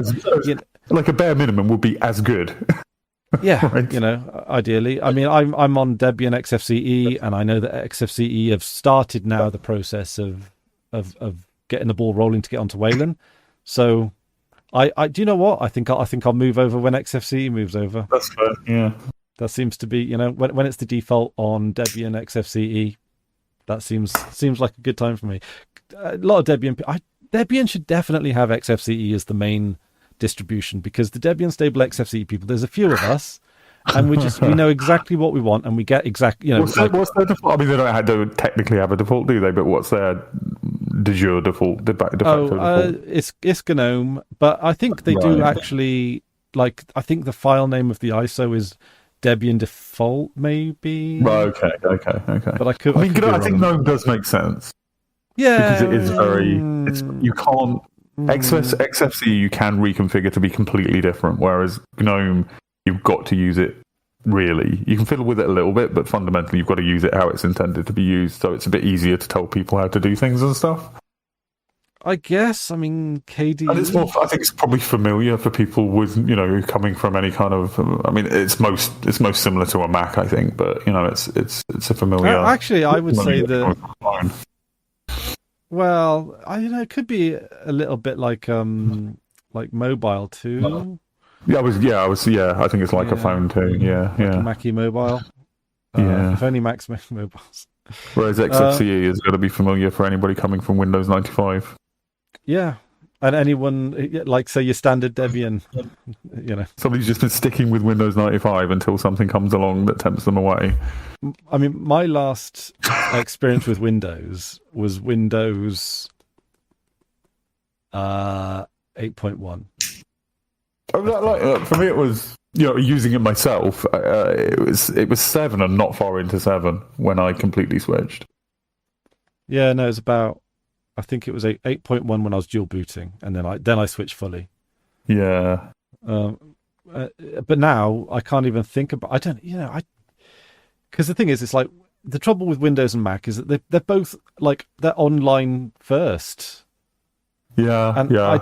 Speaker 2: like a bare minimum would be as good.
Speaker 1: Yeah,
Speaker 2: right.
Speaker 1: Ideally. I mean, I'm on Debian XFCE, and I know that XFCE have started now the process of getting the ball rolling to get onto Wayland. So, I do you know what? I think I'll move over when XFCE moves over.
Speaker 2: That's fair. Yeah,
Speaker 1: that seems to be when it's the default on Debian XFCE. That seems like a good time for me. A lot of Debian should definitely have XFCE as the main distribution, because the Debian stable XFCE people, there's a few of us, and we know exactly what we want, and we get exactly
Speaker 2: what's their default? I mean, they don't technically have a default, do they? But what's their de jure default? De facto default?
Speaker 1: It's GNOME, but I think they do actually I think the file name of the ISO is Debian default, maybe.
Speaker 2: Okay.
Speaker 1: But I
Speaker 2: think GNOME does make sense.
Speaker 1: Yeah,
Speaker 2: because it is you can't. XFCE you can reconfigure to be completely different, whereas GNOME you've got to use it. Really, you can fiddle with it a little bit, but fundamentally you've got to use it how it's intended to be used. So it's a bit easier to tell people how to do things and stuff.
Speaker 1: I guess. I mean, KDE.
Speaker 2: And it's more. I think it's probably familiar for people with coming from any kind of. I mean, it's most similar to a Mac, I think, but it's a familiar.
Speaker 1: Actually, I would say that. Well, it could be a little bit like mobile too.
Speaker 2: I think it's like a phone too. Yeah,
Speaker 1: Like a
Speaker 2: yeah,
Speaker 1: Mackie mobile.
Speaker 2: yeah.
Speaker 1: If only Macs make mobiles.
Speaker 2: Whereas XFCE is going to be familiar for anybody coming from Windows 95.
Speaker 1: Yeah, and anyone like say your standard Debian,
Speaker 2: Somebody's just been sticking with Windows 95 until something comes along that tempts them away.
Speaker 1: I mean, my last experience with Windows was Windows 8.1.
Speaker 2: For me, it was using it myself. It was 7 and not far into 7 when I completely switched.
Speaker 1: Yeah, no, it was about. I think it was 8.1 when I was dual booting, and then I switched fully.
Speaker 2: Yeah.
Speaker 1: But now I can't even think about. Because the thing is, it's like the trouble with Windows and Mac is that they're both like they're online first.
Speaker 2: Yeah,
Speaker 1: and
Speaker 2: yeah.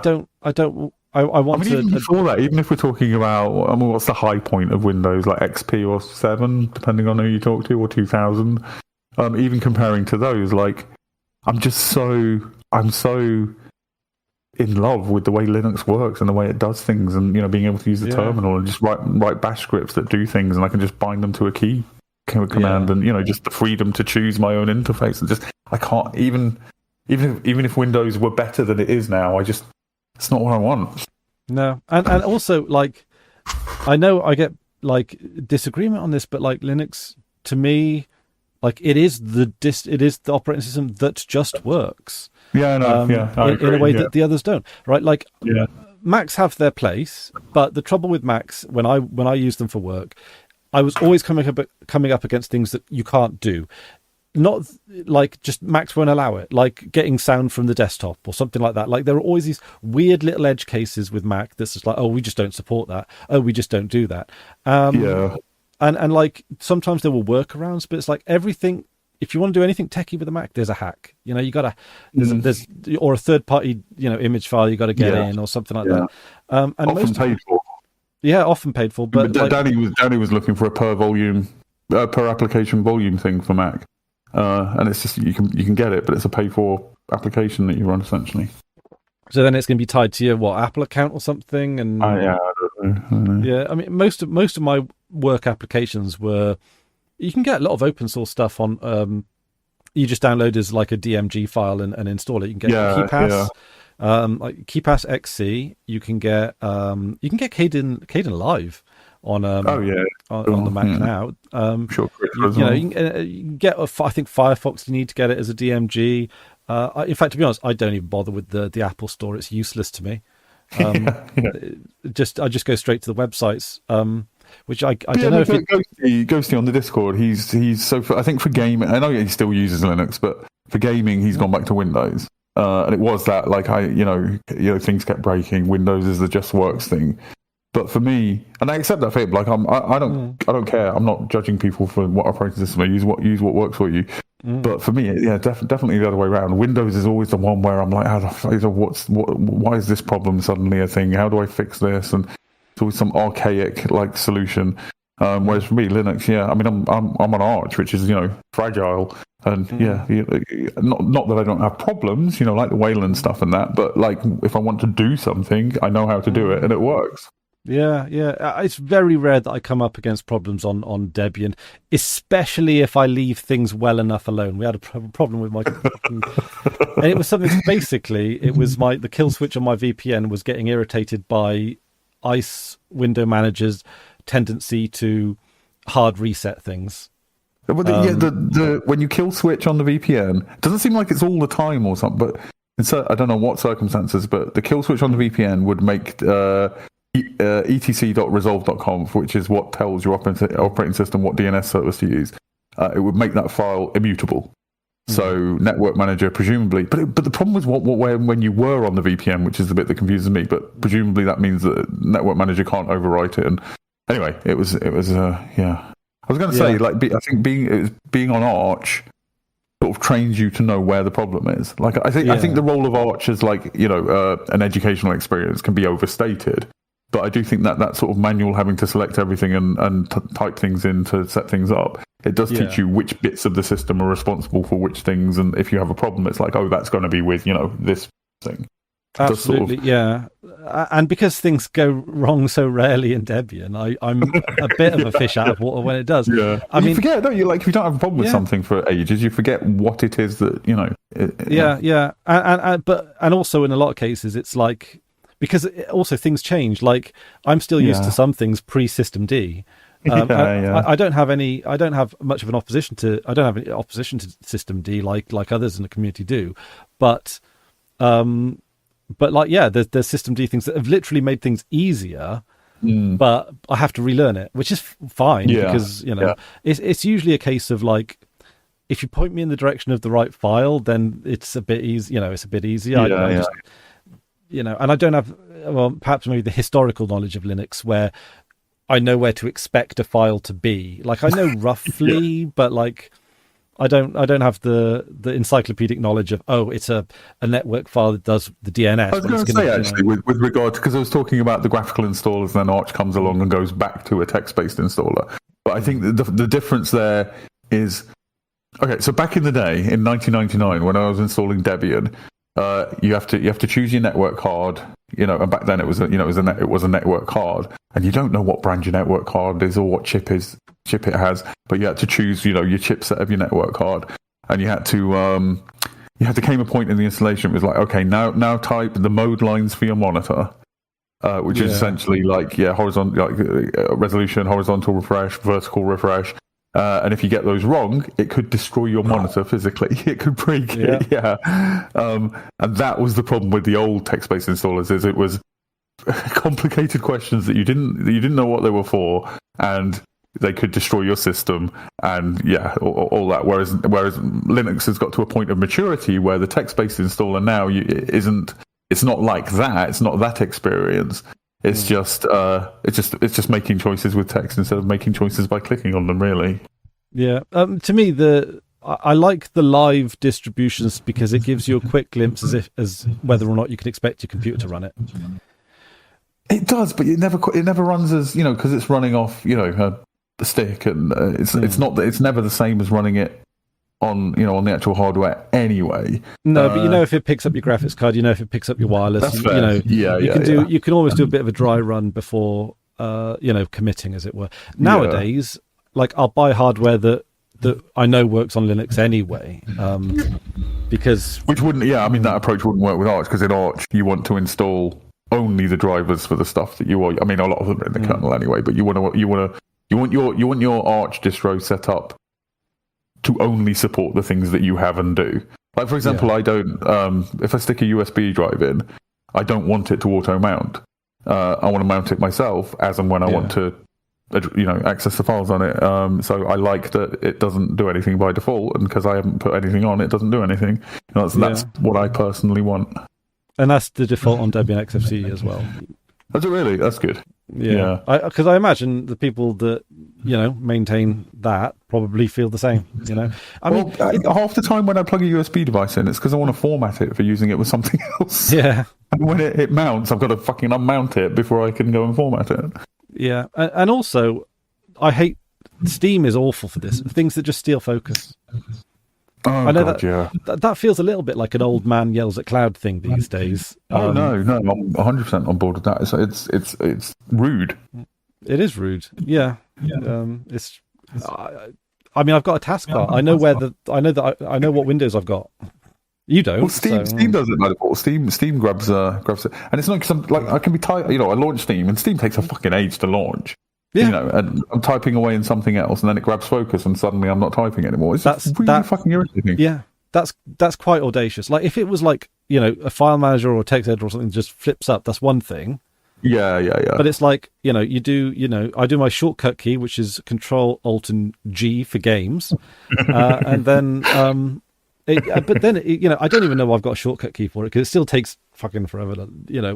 Speaker 1: I want to.
Speaker 2: Even before that, even if we're talking about, what's the high point of Windows, like XP or 7, depending on who you talk to, or 2000. Even comparing to those, like I'm so in love with the way Linux works and the way it does things, and being able to use the terminal and just write bash scripts that do things, and I can just bind them to a key command, and just the freedom to choose my own interface, and just I can't even if Windows were better than it is now, it's not what I want.
Speaker 1: No, and also like I know I get like disagreement on this, but like Linux to me, like it is the operating system that just works.
Speaker 2: Yeah, no,
Speaker 1: in a way that the others don't, right? Like Macs have their place, but the trouble with Macs when I use them for work, I was always coming up against things that you can't do. Not like just Macs won't allow it, like getting sound from the desktop or something like that. Like there are always these weird little edge cases with Mac that's just like, oh, we just don't support that. Oh, we just don't do that. And like sometimes there were workarounds, but it's like everything. If you want to do anything techie with a Mac, there's a hack. You gotta there's or a third party image file you got to get in or something like that. And
Speaker 2: often paid for.
Speaker 1: Yeah, often paid for. But
Speaker 2: Danny was looking for a per application volume thing for Mac. And it's just you can get it, but it's a pay for application that you run essentially.
Speaker 1: So then it's going to be tied to your Apple account or something, and
Speaker 2: I don't know.
Speaker 1: Yeah, I mean most of my work applications were. You can get a lot of open source stuff on. You just download as like a DMG file and install it. You can get KeyPass, like KeyPass XC. You can get Kden Live on on the Mac now.
Speaker 2: Sure,
Speaker 1: you can get I think Firefox. You need to get it as a DMG. In fact, to be honest, I don't even bother with the Apple Store. It's useless to me. I just go straight to the websites. Which I don't know if
Speaker 2: Ghosty on the Discord. He's so I think for gaming. I know he still uses Linux, but for gaming, he's gone back to Windows. And it was that like things kept breaking. Windows is the just works thing. But for me, and I accept that for him. Like I don't care. I'm not judging people for what operating system they use. What works for you. But for me, definitely the other way around. Windows is always the one where I'm like, why is this problem suddenly a thing? How do I fix this? And it's always some archaic like solution. Whereas for me, Linux, I mean, I'm on Arch, which is fragile, and not that I don't have problems, like the Wayland stuff and that, but like if I want to do something, I know how to do it, and it works.
Speaker 1: Yeah. It's very rare that I come up against problems on Debian, especially if I leave things well enough alone. We had a problem with my and it was something basically it was the kill switch on my VPN was getting irritated by ICE window manager's tendency to hard reset things.
Speaker 2: When you kill switch on the VPN, it doesn't seem like it's all the time or something, but I don't know what circumstances, but the kill switch on the VPN would make etc.resolve.conf, which is what tells your operating system what DNS service to use. It would make that file immutable. So network manager presumably, but the problem was when you were on the VPN, which is the bit that confuses me. But presumably that means that network manager can't overwrite it. And anyway, it was I was going to say I think being on Arch sort of trains you to know where the problem is. Like I think the role of Arch as an educational experience can be overstated. But I do think that sort of manual having to select everything and type things in to set things up It does teach you which bits of the system are responsible for which things, and if you have a problem, it's like, oh, that's going to be with this thing.
Speaker 1: Absolutely, yeah. And because things go wrong so rarely in Debian, I'm a bit of a fish out of water when it does.
Speaker 2: Yeah, I mean, you forget, don't you? Like, if you don't have a problem with something for ages, you forget what it is that
Speaker 1: and also in a lot of cases, it's like, because also things change. Like, I'm still used to some things pre-System D. I don't have much of an opposition to. I don't have any opposition to System D like others in the community do, but there's System D things that have literally made things easier, but I have to relearn it, which is fine because it's usually a case of like, if you point me in the direction of the right file, then it's a bit easy. It's a bit easier. And I don't have, perhaps maybe the historical knowledge of Linux where I know where to expect a file to be. Like, I know roughly, but like, I don't have the encyclopedic knowledge of, it's a network file that does the DNS.
Speaker 2: I was going to say, actually, with regard to, because I was talking about the graphical installers, and then Arch comes along and goes back to a text-based installer. But I think the difference there is, okay, so back in the day, in 1999, when I was installing Debian, you have to choose your network card, and back then it was a network card, and you don't know what brand your network card is or what chip it has, but you had to choose, your chipset of your network card, and you had to came a point in the installation. It was like, okay, now type the mode lines for your monitor, which is essentially like horizontal, like resolution, horizontal refresh, vertical refresh. And if you get those wrong, it could destroy your monitor physically. It could break it. And that was the problem with the old text-based installers, is it was complicated questions that you didn't know what they were for, and they could destroy your system, and all that. Whereas Linux has got to a point of maturity where the text-based installer now it's not like that. It's not that experience. It's just making choices with text instead of making choices by clicking on them, really.
Speaker 1: Yeah. To me, I like the live distributions because it gives you a quick glimpse as whether or not you can expect your computer to run it.
Speaker 2: It does, but it never runs as, because it's running off the stick, and it's never the same as running it on the actual hardware anyway.
Speaker 1: No, but if it picks up your graphics card, if it picks up your wireless,
Speaker 2: that's fair.
Speaker 1: You can always do a bit of a dry run before committing, as it were. Nowadays, like, I'll buy hardware that I know works on Linux anyway, because
Speaker 2: which wouldn't that approach wouldn't work with Arch, because in Arch you want to install only the drivers for the stuff that you want. I mean, a lot of them are in the kernel anyway, but you want your Arch distro set up to only support the things that you have and do. Like, for example, I don't, if I stick a USB drive in, I don't want it to auto mount. I want to mount it myself as and when I want to, access the files on it. So I like that it doesn't do anything by default, and because I haven't put anything on, it doesn't do anything. That's what I personally want.
Speaker 1: And that's the default on Debian XFCE as well.
Speaker 2: Is it really? That's good.
Speaker 1: Yeah. Because I imagine the people that, maintain that probably feel the same, I mean,
Speaker 2: half the time when I plug a USB device in, it's because I want to format it for using it with something else.
Speaker 1: Yeah.
Speaker 2: And when it mounts, I've got to fucking unmount it before I can go and format it.
Speaker 1: Yeah. And also, I hate, Steam is awful for this. Things that just steal focus.
Speaker 2: Oh,
Speaker 1: I know
Speaker 2: God,
Speaker 1: that feels a little bit like an old man yells at cloud thing these days.
Speaker 2: No, I'm 100% on board with that. It's rude.
Speaker 1: It is rude. Yeah. It's. I mean, I've got a taskbar. I know I know what windows I've got. You don't.
Speaker 2: Well, Steam does it by default. Steam grabs it, and it's not because I can be tired. I launch Steam, and Steam takes a fucking age to launch. Yeah. And I'm typing away in something else, and then it grabs focus, and suddenly I'm not typing anymore. It's really fucking irritating.
Speaker 1: Yeah, that's quite audacious. Like, if it was like, a file manager or a text editor or something just flips up, that's one thing.
Speaker 2: Yeah.
Speaker 1: But it's like, I do my shortcut key, which is Control Alt and G for games, and then but then I don't even know I've got a shortcut key for it, because it still takes fucking forever to,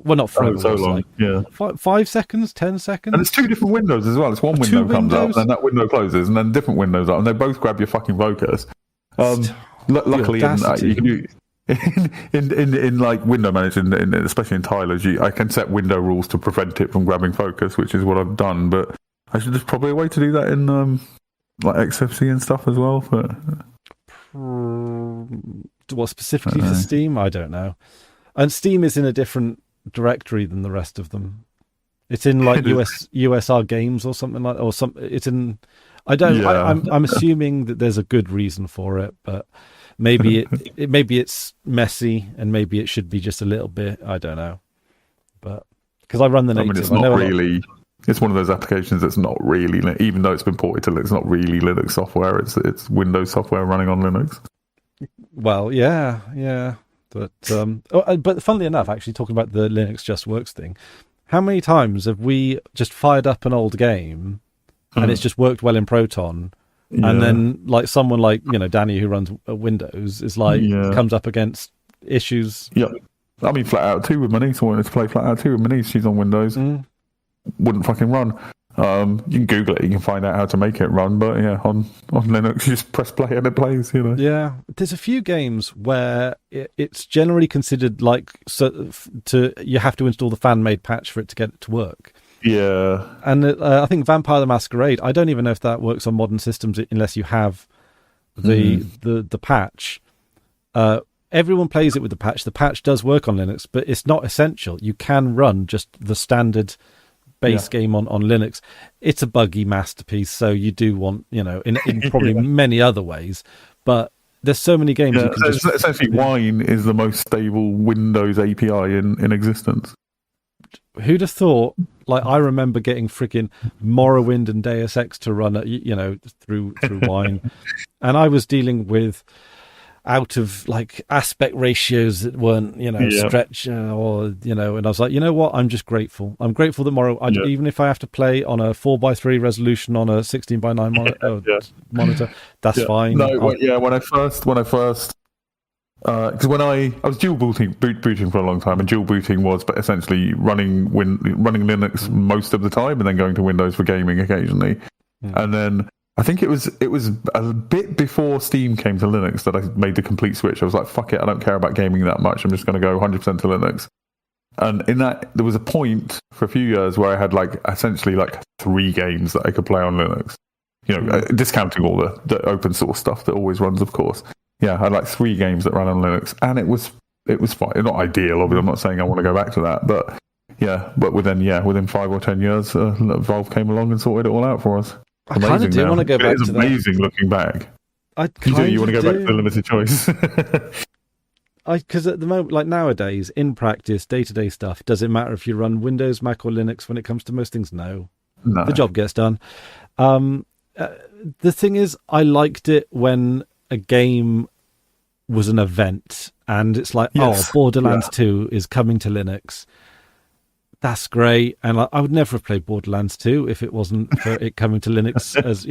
Speaker 1: well, not forever,
Speaker 2: so long.
Speaker 1: Like 5 seconds, 10 seconds,
Speaker 2: and it's two different windows as well. It's one window comes up, and then that window closes, and then different windows up, and they both grab your fucking focus. Luckily, you can do in like window manager, especially in tilers, I can set window rules to prevent it from grabbing focus, which is what I've done. But there's probably a way to do that in like XFC and stuff as well. But
Speaker 1: what specifically for Steam? I don't know. And Steam is in a different directory than the rest of them. It's in like USR Games or something like, or some. It's in. I don't. Yeah. I'm assuming that there's a good reason for it, but maybe maybe it's messy and maybe it should be just a little bit. I don't know, but because I run the native,
Speaker 2: I mean, it's not really. It's one of those applications that's not really, even though it's been ported to Linux, it's not really Linux software. It's Windows software running on Linux.
Speaker 1: Well, yeah. But funnily enough, actually talking about the Linux Just Works thing, how many times have we just fired up an old game and it's just worked well in Proton, and then like someone like Danny who runs Windows is like comes up against issues.
Speaker 2: Yeah, I mean Flat Out 2 with my niece. I wanted to play Flat Out 2 with my niece. She's on Windows. Wouldn't fucking run. You can Google it, you can find out how to make it run, but on Linux you just press play and it plays,
Speaker 1: Yeah, there's a few games where it's generally considered like you have to install the fan-made patch for it to get it to work.
Speaker 2: Yeah.
Speaker 1: And I think Vampire the Masquerade, I don't even know if that works on modern systems unless you have the patch. Everyone plays it with the patch. The patch does work on Linux, but it's not essential. You can run just the standard base game on Linux. It's a buggy masterpiece, so you do want, in probably many other ways, but there's so many games you can just...
Speaker 2: Essentially, Wine is the most stable Windows API in existence.
Speaker 1: Who'd have thought? Like, I remember getting freaking Morrowind and Deus Ex to run, through Wine, and I was dealing with out of like aspect ratios that weren't stretch or and I was like, what, I'm just grateful. I'm grateful that even if I have to play on a 4:3 resolution on a 16:9 monitor, that's fine.
Speaker 2: When I first because when I was dual booting for a long time, and dual booting was but essentially running Linux most of the time and then going to Windows for gaming occasionally. And then I think it was a bit before Steam came to Linux that I made the complete switch. I was like, fuck it, I don't care about gaming that much. I'm just going to go 100% to Linux. And in that, there was a point for a few years where I had essentially 3 games that I could play on Linux. Discounting all the open source stuff that always runs, of course. Yeah, I had 3 games that ran on Linux, and it was fine. Not ideal, obviously. I'm not saying I want to go back to that, but within 5 or 10 years, Valve came along and sorted it all out for us.
Speaker 1: I kind of do want to go back to that.
Speaker 2: It's amazing looking back. You want to go back to the limited choice?
Speaker 1: Because at the moment, nowadays, in practice, day-to-day stuff, does it matter if you run Windows, Mac, or Linux when it comes to most things? No. The job gets done. The thing is, I liked it when a game was an event, and it's like, Borderlands 2 is coming to Linux. That's great, and I would never have played Borderlands 2 if it wasn't for it coming to Linux, as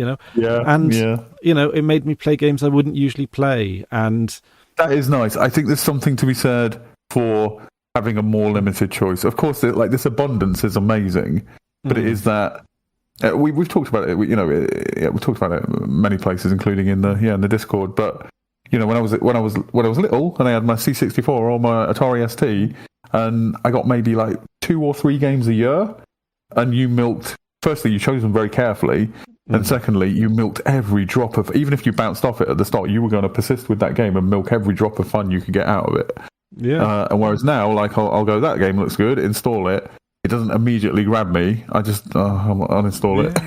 Speaker 1: it made me play games I wouldn't usually play, and
Speaker 2: that is nice. I think there's something to be said for having a more limited choice. Of course, this abundance is amazing, but it is that we've talked about it. We've talked about it in many places, including in the Discord. But when I was little and I had my C64 or my Atari ST. And I got maybe 2 or 3 games a year, and you milked. Firstly, you chose them very carefully, and secondly, you milked every drop of. Even if you bounced off it at the start, you were going to persist with that game and milk every drop of fun you could get out of it.
Speaker 1: Yeah.
Speaker 2: And whereas now, I'll go, that game looks good, install it. It doesn't immediately grab me. I just I'll uninstall it.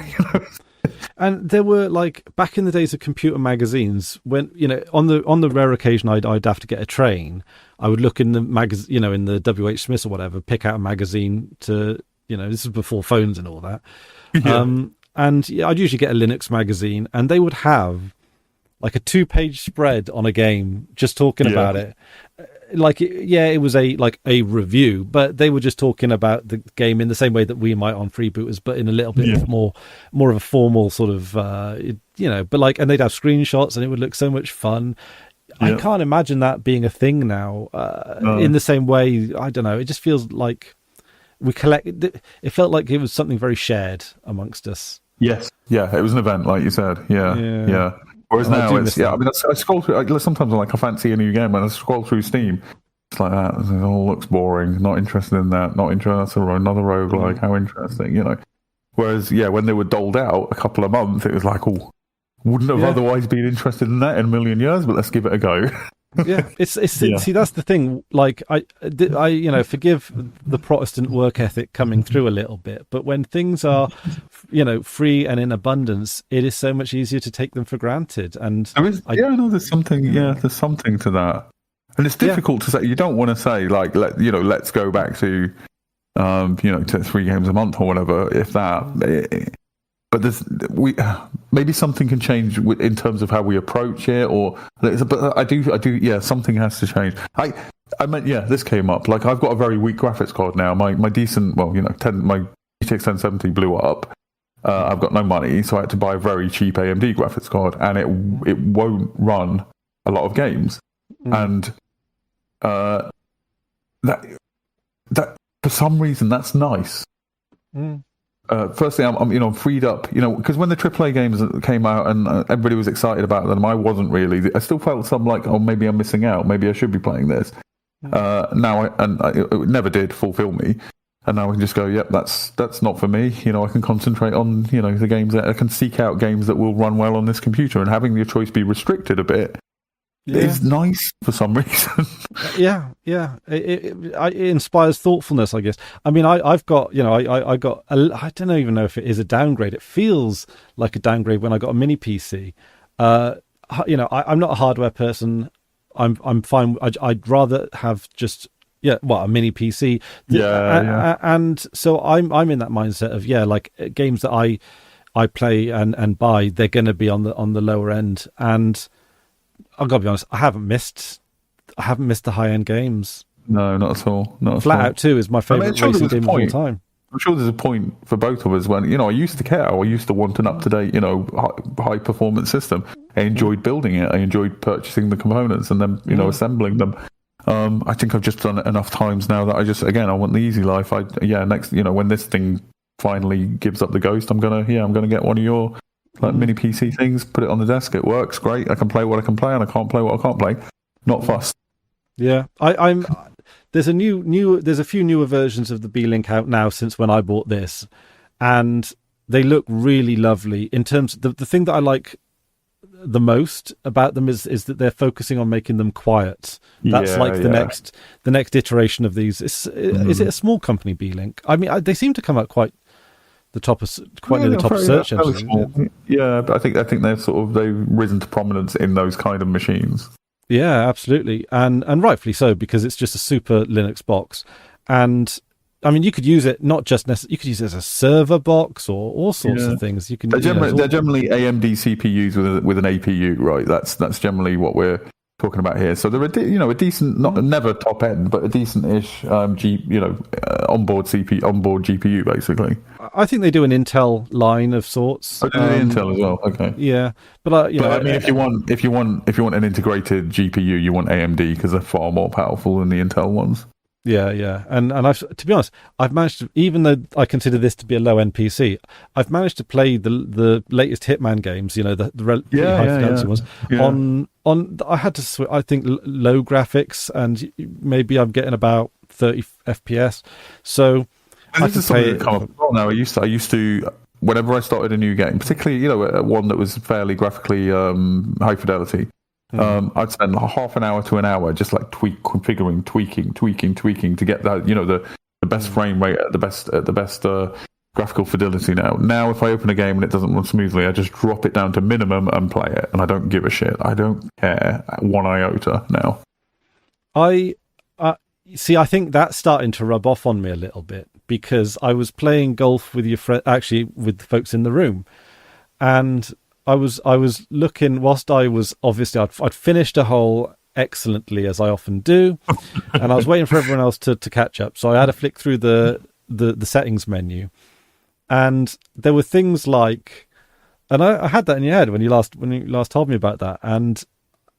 Speaker 1: And there were back in the days of computer magazines, when on the rare occasion I'd have to get a train, I would look in the magazine, in the WH Smith or whatever, pick out a magazine to, this is before phones and all that. Yeah. And I'd usually get a Linux magazine, and they would have a 2-page spread on a game just talking about it. It was a review, but they were just talking about the game in the same way that we might on Freebooters, but in a little bit more of a formal sort of, and they'd have screenshots, and it would look so much fun. I can't imagine that being a thing now. In the same way, I don't know. It just feels like it felt like it was something very shared amongst us.
Speaker 2: Yes, it was an event, like you said. Yeah. Whereas now, I scroll through. Sometimes I fancy a new game, and I scroll through Steam. It's like that. It all looks boring. Not interested in that. Not interested in another roguelike. How interesting, Whereas, when they were doled out a couple of months, it was like, oh, wouldn't have otherwise been interested in that in a million years, but let's give it a go.
Speaker 1: Yeah, it's see, that's the thing. Like I forgive the Protestant work ethic coming through a little bit, but when things are, free and in abundance, it is so much easier to take them for granted. And
Speaker 2: there's something to that, and it's difficult to say. You don't want to say like, let's go back to, to 3 games a month or whatever, if that. But maybe something can change in terms of how we approach it, but I do. Yeah, something has to change. I meant, this came up. Like, I've got a very weak graphics card now. My decent, my GTX 1070 blew up. I've got no money, so I had to buy a very cheap AMD graphics card, and it won't run a lot of games. And that for some reason that's nice. Firstly, I'm freed up, because when the AAA games came out and everybody was excited about them, I wasn't really. I still felt some like, oh, maybe I'm missing out. Maybe I should be playing this. It never did fulfill me, and now I can just go, yep, that's not for me. I can concentrate on the games that I can seek out games that will run well on this computer, and having your choice be restricted a bit. Yeah. It's nice for some reason. It
Speaker 1: inspires thoughtfulness, I guess. I mean, I've got, I don't even know if it is a downgrade. It feels like a downgrade when I got a mini PC. I'm not a hardware person. I'm fine. I'd rather have just a mini PC. And so I'm in that mindset of like games that I play and buy, they're going to be on the lower end. And I've got to be honest, I haven't missed the high end games.
Speaker 2: No, not at all.
Speaker 1: Flatout 2 is my favourite racing game of all time.
Speaker 2: I'm sure there's a point for both of us when I used to care. I used to want an up to date, high performance system. I enjoyed building it. I enjoyed purchasing the components and then assembling them. I think I've just done it enough times now that I want the easy life. Next, when this thing finally gives up the ghost, I'm gonna get one of your mini PC things, put it on the desk. It works great. I can play what I can play, and I can't play what I can't play. Not fussed.
Speaker 1: Yeah, there's a few newer versions of the B-Link out now since when I bought this, and they look really lovely. In terms of the thing that I like the most about them is that they're focusing on making them quiet. That's the next iteration of these. Is it a small company, B-Link? I mean, they seem to come out quite near the top of search engines.
Speaker 2: Yeah, but I think they've risen to prominence in those kind of machines.
Speaker 1: Yeah, absolutely, and rightfully so, because it's just a super Linux box. And I mean, you could use it you could use it as a server box or all sorts of things. You can.
Speaker 2: They're generally AMD CPUs with an APU, right? That's generally what we're talking about here. So they're a decent, never top end, but a decent-ish onboard GPU basically.
Speaker 1: I think they do an Intel line of sorts.
Speaker 2: Oh, Intel as well. Okay.
Speaker 1: Yeah, but I mean,
Speaker 2: if you want an integrated GPU, you want AMD because they're far more powerful than the Intel ones.
Speaker 1: Yeah, and to be honest, I've managed to, even though I consider this to be a low-end PC, I've managed to play the latest Hitman games, the high fidelity ones. Yeah. On I had to I think low graphics, and maybe I'm getting about 30 FPS. So
Speaker 2: I can play it. Now I used to whenever I started a new game, particularly one that was fairly graphically high fidelity. I'd spend half an hour to an hour just like configuring, tweaking to get that the best frame rate at the best graphical fidelity. Now if I open a game and it doesn't run smoothly, I just drop it down to minimum and play it, and I don't give a shit. I don't care one iota now.
Speaker 1: I think that's starting to rub off on me a little bit, because I was playing golf with with the folks in the room, and I was looking whilst I'd finished a hole excellently, as I often do, and I was waiting for everyone else to catch up. So I had to flick through the settings menu, and there were things like, and I had that in your head when you last told me about that, and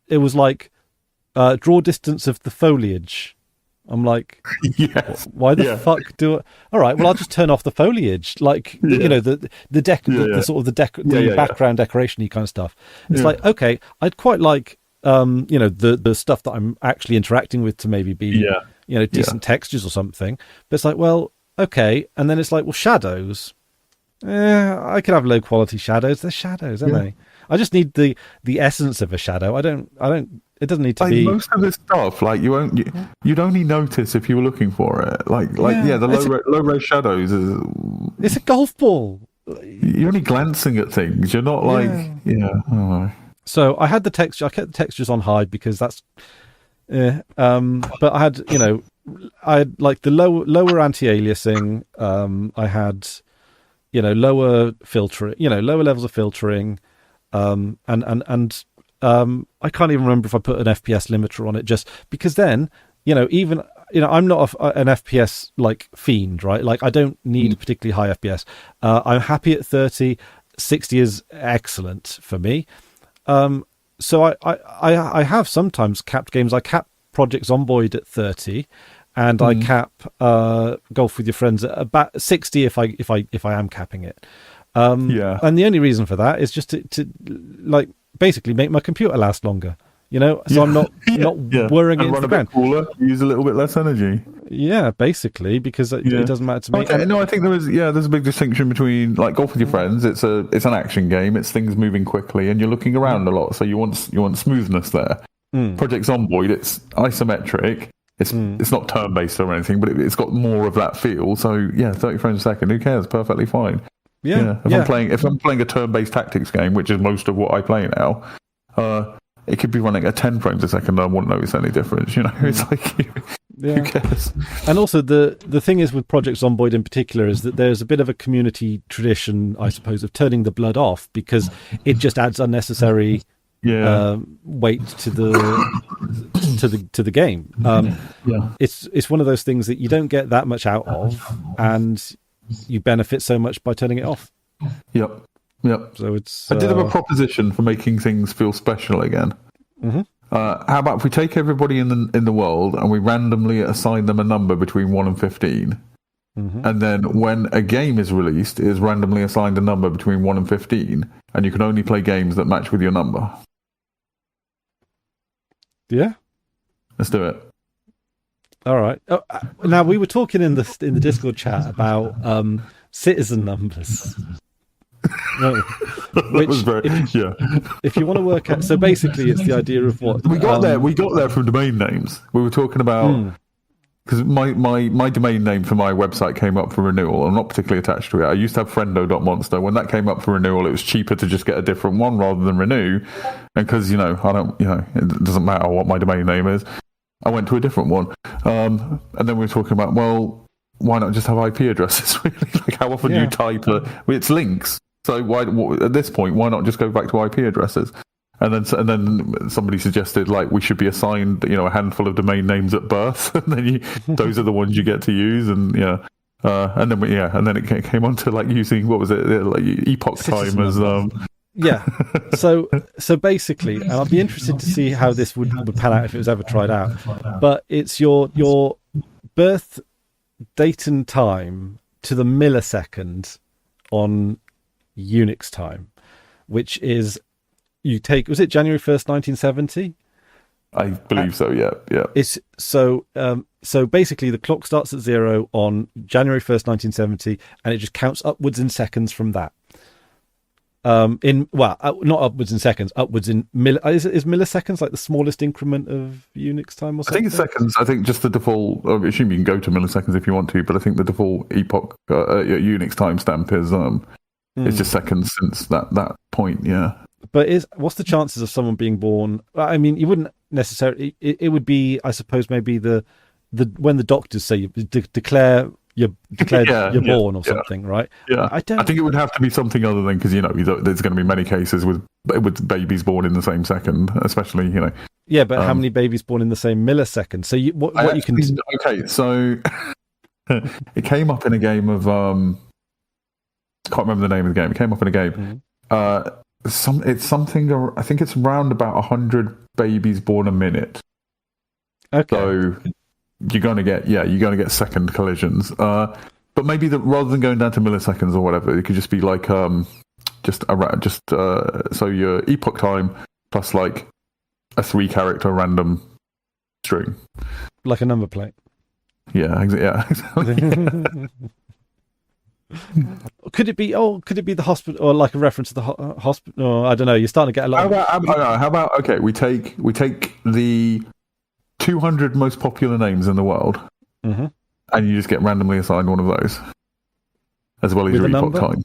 Speaker 1: it was like draw distance of the foliage. I'm like,
Speaker 2: yes.
Speaker 1: Why the fuck do it? All right, well, I'll just turn off the foliage, like the background decoration-y kind of stuff. It's like, okay, I'd quite like the stuff that I'm actually interacting with to maybe be decent textures or something. But it's like, well, okay, and then it's like, well, shadows. I could have low quality shadows. They're shadows, aren't they? I just need the essence of a shadow. I don't. It doesn't need to be
Speaker 2: most of this stuff. Like you'd only notice if you were looking for it. The low res shadows is.
Speaker 1: It's a golf ball.
Speaker 2: You're only glancing at things. You're not like I don't know.
Speaker 1: So I had the texture. I kept the textures on high because that's. But I had I had like the lower anti-aliasing. I had lower filtering. Lower levels of filtering. And I can't even remember if I put an FPS limiter on it, just because then I'm not an FPS like fiend, right? Like I don't need a particularly high FPS. I'm happy at 30. 60 is excellent for me. So I have sometimes capped games. I cap Project Zomboid at 30, and I cap Golf with Your Friends at about 60 if I am capping it. And the only reason for that is just to like basically make my computer last longer. So I'm not whirring it into the ground.
Speaker 2: Cooler, use a little bit less energy.
Speaker 1: Yeah, basically, because it doesn't matter to me.
Speaker 2: Okay, no, I think there's a big distinction between like Golf with Your Friends. It's an action game. It's things moving quickly, and you're looking around a lot, so you want smoothness there. Project Zomboid, it's isometric. It's not turn based or anything, but it's got more of that feel. So 30 frames a second. Who cares? Perfectly fine. If I'm playing a turn based tactics game, which is most of what I play now. It could be running at 10 frames a second and I wouldn't notice any difference. It's like, who cares?
Speaker 1: And also the thing is with Project Zomboid in particular is that there's a bit of a community tradition, I suppose, of turning the blood off because it just adds unnecessary weight to the game. It's one of those things that you don't get that much out of, and you benefit so much by turning it off.
Speaker 2: Yep.
Speaker 1: So it's.
Speaker 2: I did have a proposition for making things feel special again.
Speaker 1: Mm-hmm.
Speaker 2: How about if we take everybody in the world and we randomly assign them a number between 1 and 15, and then when a game is released, it is randomly assigned a number between 1 and 15, and you can only play games that match with your number.
Speaker 1: Yeah,
Speaker 2: let's do it.
Speaker 1: All right. Now we were talking in the Discord chat about citizen numbers.
Speaker 2: Which was very,
Speaker 1: if you want to work out, so basically it's the idea of what
Speaker 2: we got there from domain names. We were talking about because my domain name for my website came up for renewal. I'm not particularly attached to it. I used to have friendo.monster. When that came up for renewal, it was cheaper to just get a different one rather than renew. And because I don't, it doesn't matter what my domain name is, I went to a different one. And then we were talking about, well, why not just have IP addresses? Really, like how often do you type it's links. So at this point, why not just go back to IP addresses? And then somebody suggested like we should be assigned a handful of domain names at birth, and then those are the ones you get to use, and and then it came on to like using what was it like epoch time as So basically, and I'd be interested to see how this would pan out if it was ever tried out. But it's your birth date and time to the millisecond on Unix time, which is was it January 1st, 1970? I believe so, yeah.
Speaker 1: It's so basically the clock starts at 0 on January 1st, 1970, and it just counts upwards in seconds from that. Not upwards in seconds, upwards in is milliseconds like the smallest increment of Unix time or something?
Speaker 2: I think it's seconds. I think just the default, I assume you can go to milliseconds if you want to, but I think the default epoch Unix timestamp is it's just seconds since that point, yeah.
Speaker 1: But what's the chances of someone being born? I mean, you wouldn't necessarily. It would be, I suppose, maybe the when the doctors say you declare you're born or something, right?
Speaker 2: Yeah, I think it would have to be something other than because there's going to be many cases with babies born in the same second, especially
Speaker 1: Yeah, but how many babies born in the same millisecond? So what you can?
Speaker 2: Okay, so it came up in a game of can't remember the name of the game. It came up in a game. It's something. I think it's around about 100 babies born a minute.
Speaker 1: Okay.
Speaker 2: So you're going to get second collisions. But maybe rather than going down to milliseconds or whatever, it could just be like so your epoch time plus like a 3-character random string,
Speaker 1: like a number plate.
Speaker 2: Yeah, exactly.
Speaker 1: Could it be? Oh, could it be the hospital, or like a reference to the hospital? Or, I don't know. You're starting to get a lot.
Speaker 2: How about okay? We take the 200 most popular names in the world,
Speaker 1: mm-hmm.
Speaker 2: and you just get randomly assigned one of those, as well as your epoch time.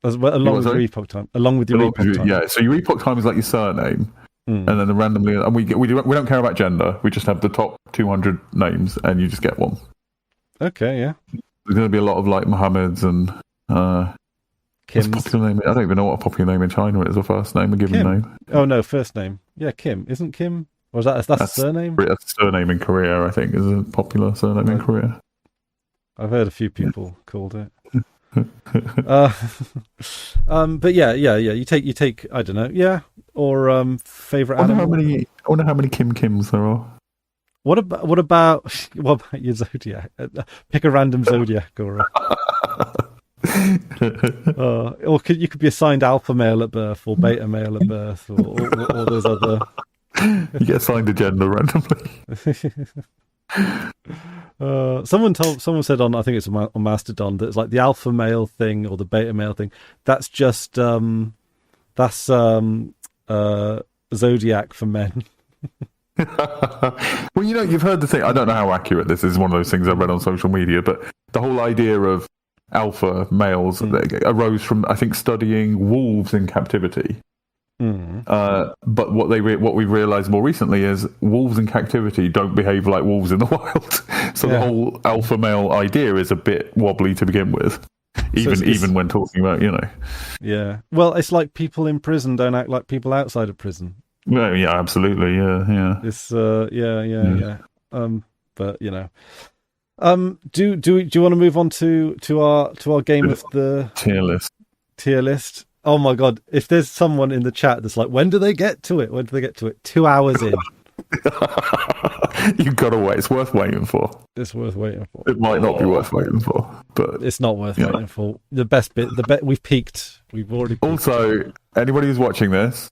Speaker 1: Along with your epoch time. Along with your epoch time.
Speaker 2: Yeah. So your epoch time is like your surname, and then the randomly, and we don't care about gender. We just have the top 200 names, and you just get one.
Speaker 1: Okay. Yeah.
Speaker 2: There's going to be a lot of like Mohammed's and
Speaker 1: Kim's.
Speaker 2: Popular name. I don't even know what a popular name in China is. A first name, a given name.
Speaker 1: Oh no, first name. Yeah, Kim. Isn't Kim? Or is that's a surname?
Speaker 2: That's a surname in Korea. I think is a popular surname in Korea.
Speaker 1: I've heard a few people called it. But yeah. You take. I don't know. Yeah, or favorite animal.
Speaker 2: I wonder how many Kim Kims there are.
Speaker 1: What about your zodiac? Pick a random zodiac, or you could be assigned alpha male at birth or beta male at birth, or those other.
Speaker 2: You get assigned a gender randomly.
Speaker 1: Someone said on, I think it's on Mastodon, that it's like the alpha male thing or the beta male thing. That's just zodiac for men.
Speaker 2: Well, you've heard the thing. I don't know how accurate this is. One of those things I read on social media, but the whole idea of alpha males arose from, I think, studying wolves in captivity. But what we realised more recently is wolves in captivity don't behave like wolves in the wild. So the whole alpha male idea is a bit wobbly to begin with, even when talking about
Speaker 1: Yeah, well, it's like people in prison don't act like people outside of prison.
Speaker 2: Well, yeah, absolutely, yeah.
Speaker 1: It's but do you want to move on to our game of the tier list? Oh my god! If there's someone in the chat that's like, when do they get to it? 2 hours in.
Speaker 2: You've got to wait. It's worth waiting for.
Speaker 1: It's worth waiting for.
Speaker 2: It might not be worth waiting for, but
Speaker 1: it's not worth waiting for. The best bit. We've peaked. We've already peaked.
Speaker 2: Also, anybody who's watching this,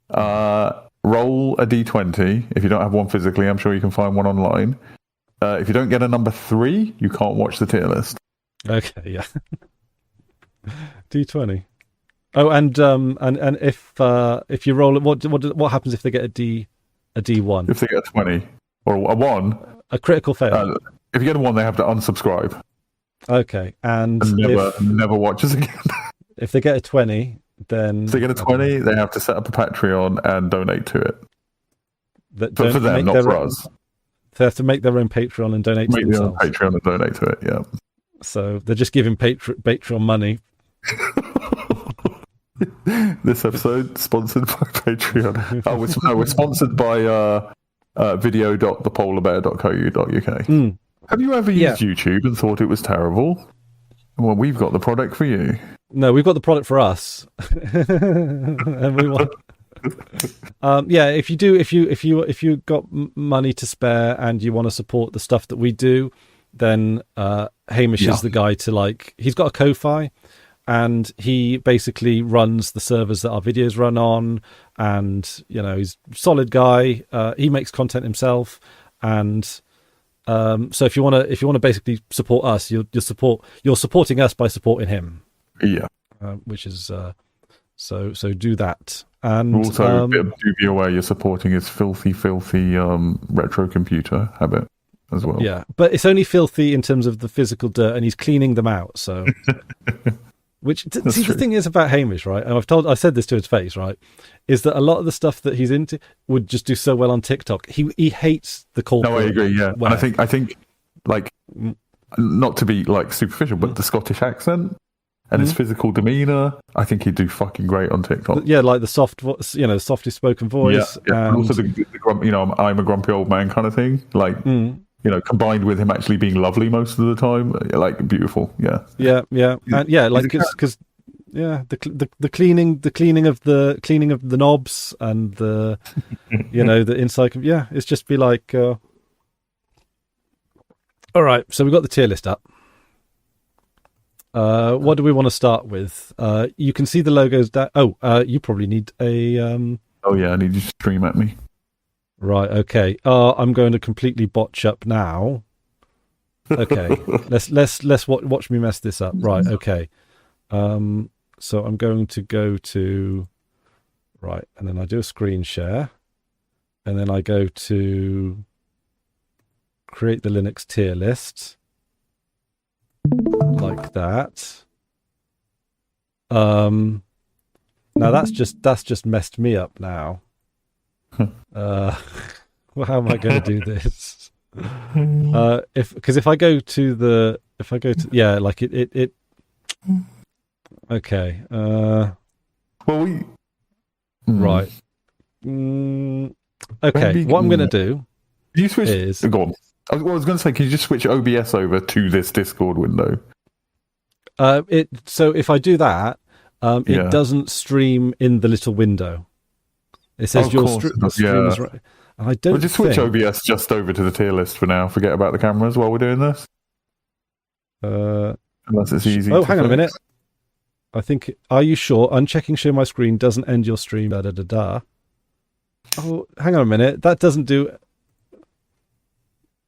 Speaker 2: roll a d20. If you don't have one physically, I'm sure you can find one online. If you don't get a number 3, you can't watch the tier list.
Speaker 1: Okay, yeah. D20. Oh, and if you roll it, what happens if they get a D1?
Speaker 2: If they get a 20 or a 1,
Speaker 1: a critical fail.
Speaker 2: If you get a 1, they have to unsubscribe.
Speaker 1: Okay, and
Speaker 2: never watch us again.
Speaker 1: If they get a 20, then
Speaker 2: if they get a 20, they have to set up a Patreon and donate to it.
Speaker 1: But
Speaker 2: for them, not for us.
Speaker 1: They have to make their own Patreon and donate to themselves.
Speaker 2: Make their own Patreon and donate to it. Yeah.
Speaker 1: So they're just giving Patreon money.
Speaker 2: This episode sponsored by Patreon. We're sponsored by video.thepolarbear.co.uk. Have you ever used YouTube and thought it was terrible? Well, we've got the product for you.
Speaker 1: No, we've got the product for us, and we want. If you got money to spare and you want to support the stuff that we do, then Hamish is the guy to he's got a Ko-Fi. And he basically runs the servers that our videos run on, and he's a solid guy. He makes content himself, and so if you want to basically support us, you're supporting us by supporting him.
Speaker 2: Yeah,
Speaker 1: which is so do that. And
Speaker 2: also, do be aware you're supporting his filthy retro computer habit as well.
Speaker 1: Yeah, but it's only filthy in terms of the physical dirt, and he's cleaning them out. So. The thing is about Hamish, right? And I said this to his face, right? Is that a lot of the stuff that he's into would just do so well on TikTok. He hates the corporate.
Speaker 2: No, I agree. Yeah, and I think not to be superficial, but the Scottish accent and his physical demeanor, I think he'd do fucking great on TikTok.
Speaker 1: Yeah, like the softly spoken voice.
Speaker 2: Yeah. And also the I'm a grumpy old man kind of thing. Combined with him actually being lovely most of the time, beautiful. Yeah. And because the cleaning of the knobs and the the inside. Yeah, it's just be like. All right, so we've got the tier list up. What do we want to start with? You can see the logos. You probably need a. Oh yeah, I need you to stream at me.
Speaker 1: Right, okay. I'm going to completely botch up now. Okay, let's watch me mess this up. Right. Okay. So I'm going to go to right, and then I do a screen share, and then I go to create the Linux tier list like that. Now that's just messed me up now. Well, how am I going to do this? If I go to yeah, like it okay.
Speaker 2: Well,
Speaker 1: Right. Okay. What I'm going to do
Speaker 2: you switch
Speaker 1: is
Speaker 2: go on. I was going to say, can you just switch OBS over to this Discord window?
Speaker 1: so if I do that, it doesn't stream in the little window. It says your stream is right. I don't.
Speaker 2: We'll just switch OBS just over to the tier list for now. Forget about the cameras while we're doing this. Unless it's easy.
Speaker 1: Oh, hang on a minute. I think. Are you sure? Unchecking show my screen doesn't end your stream. Da da da da. Oh, hang on a minute. That doesn't do.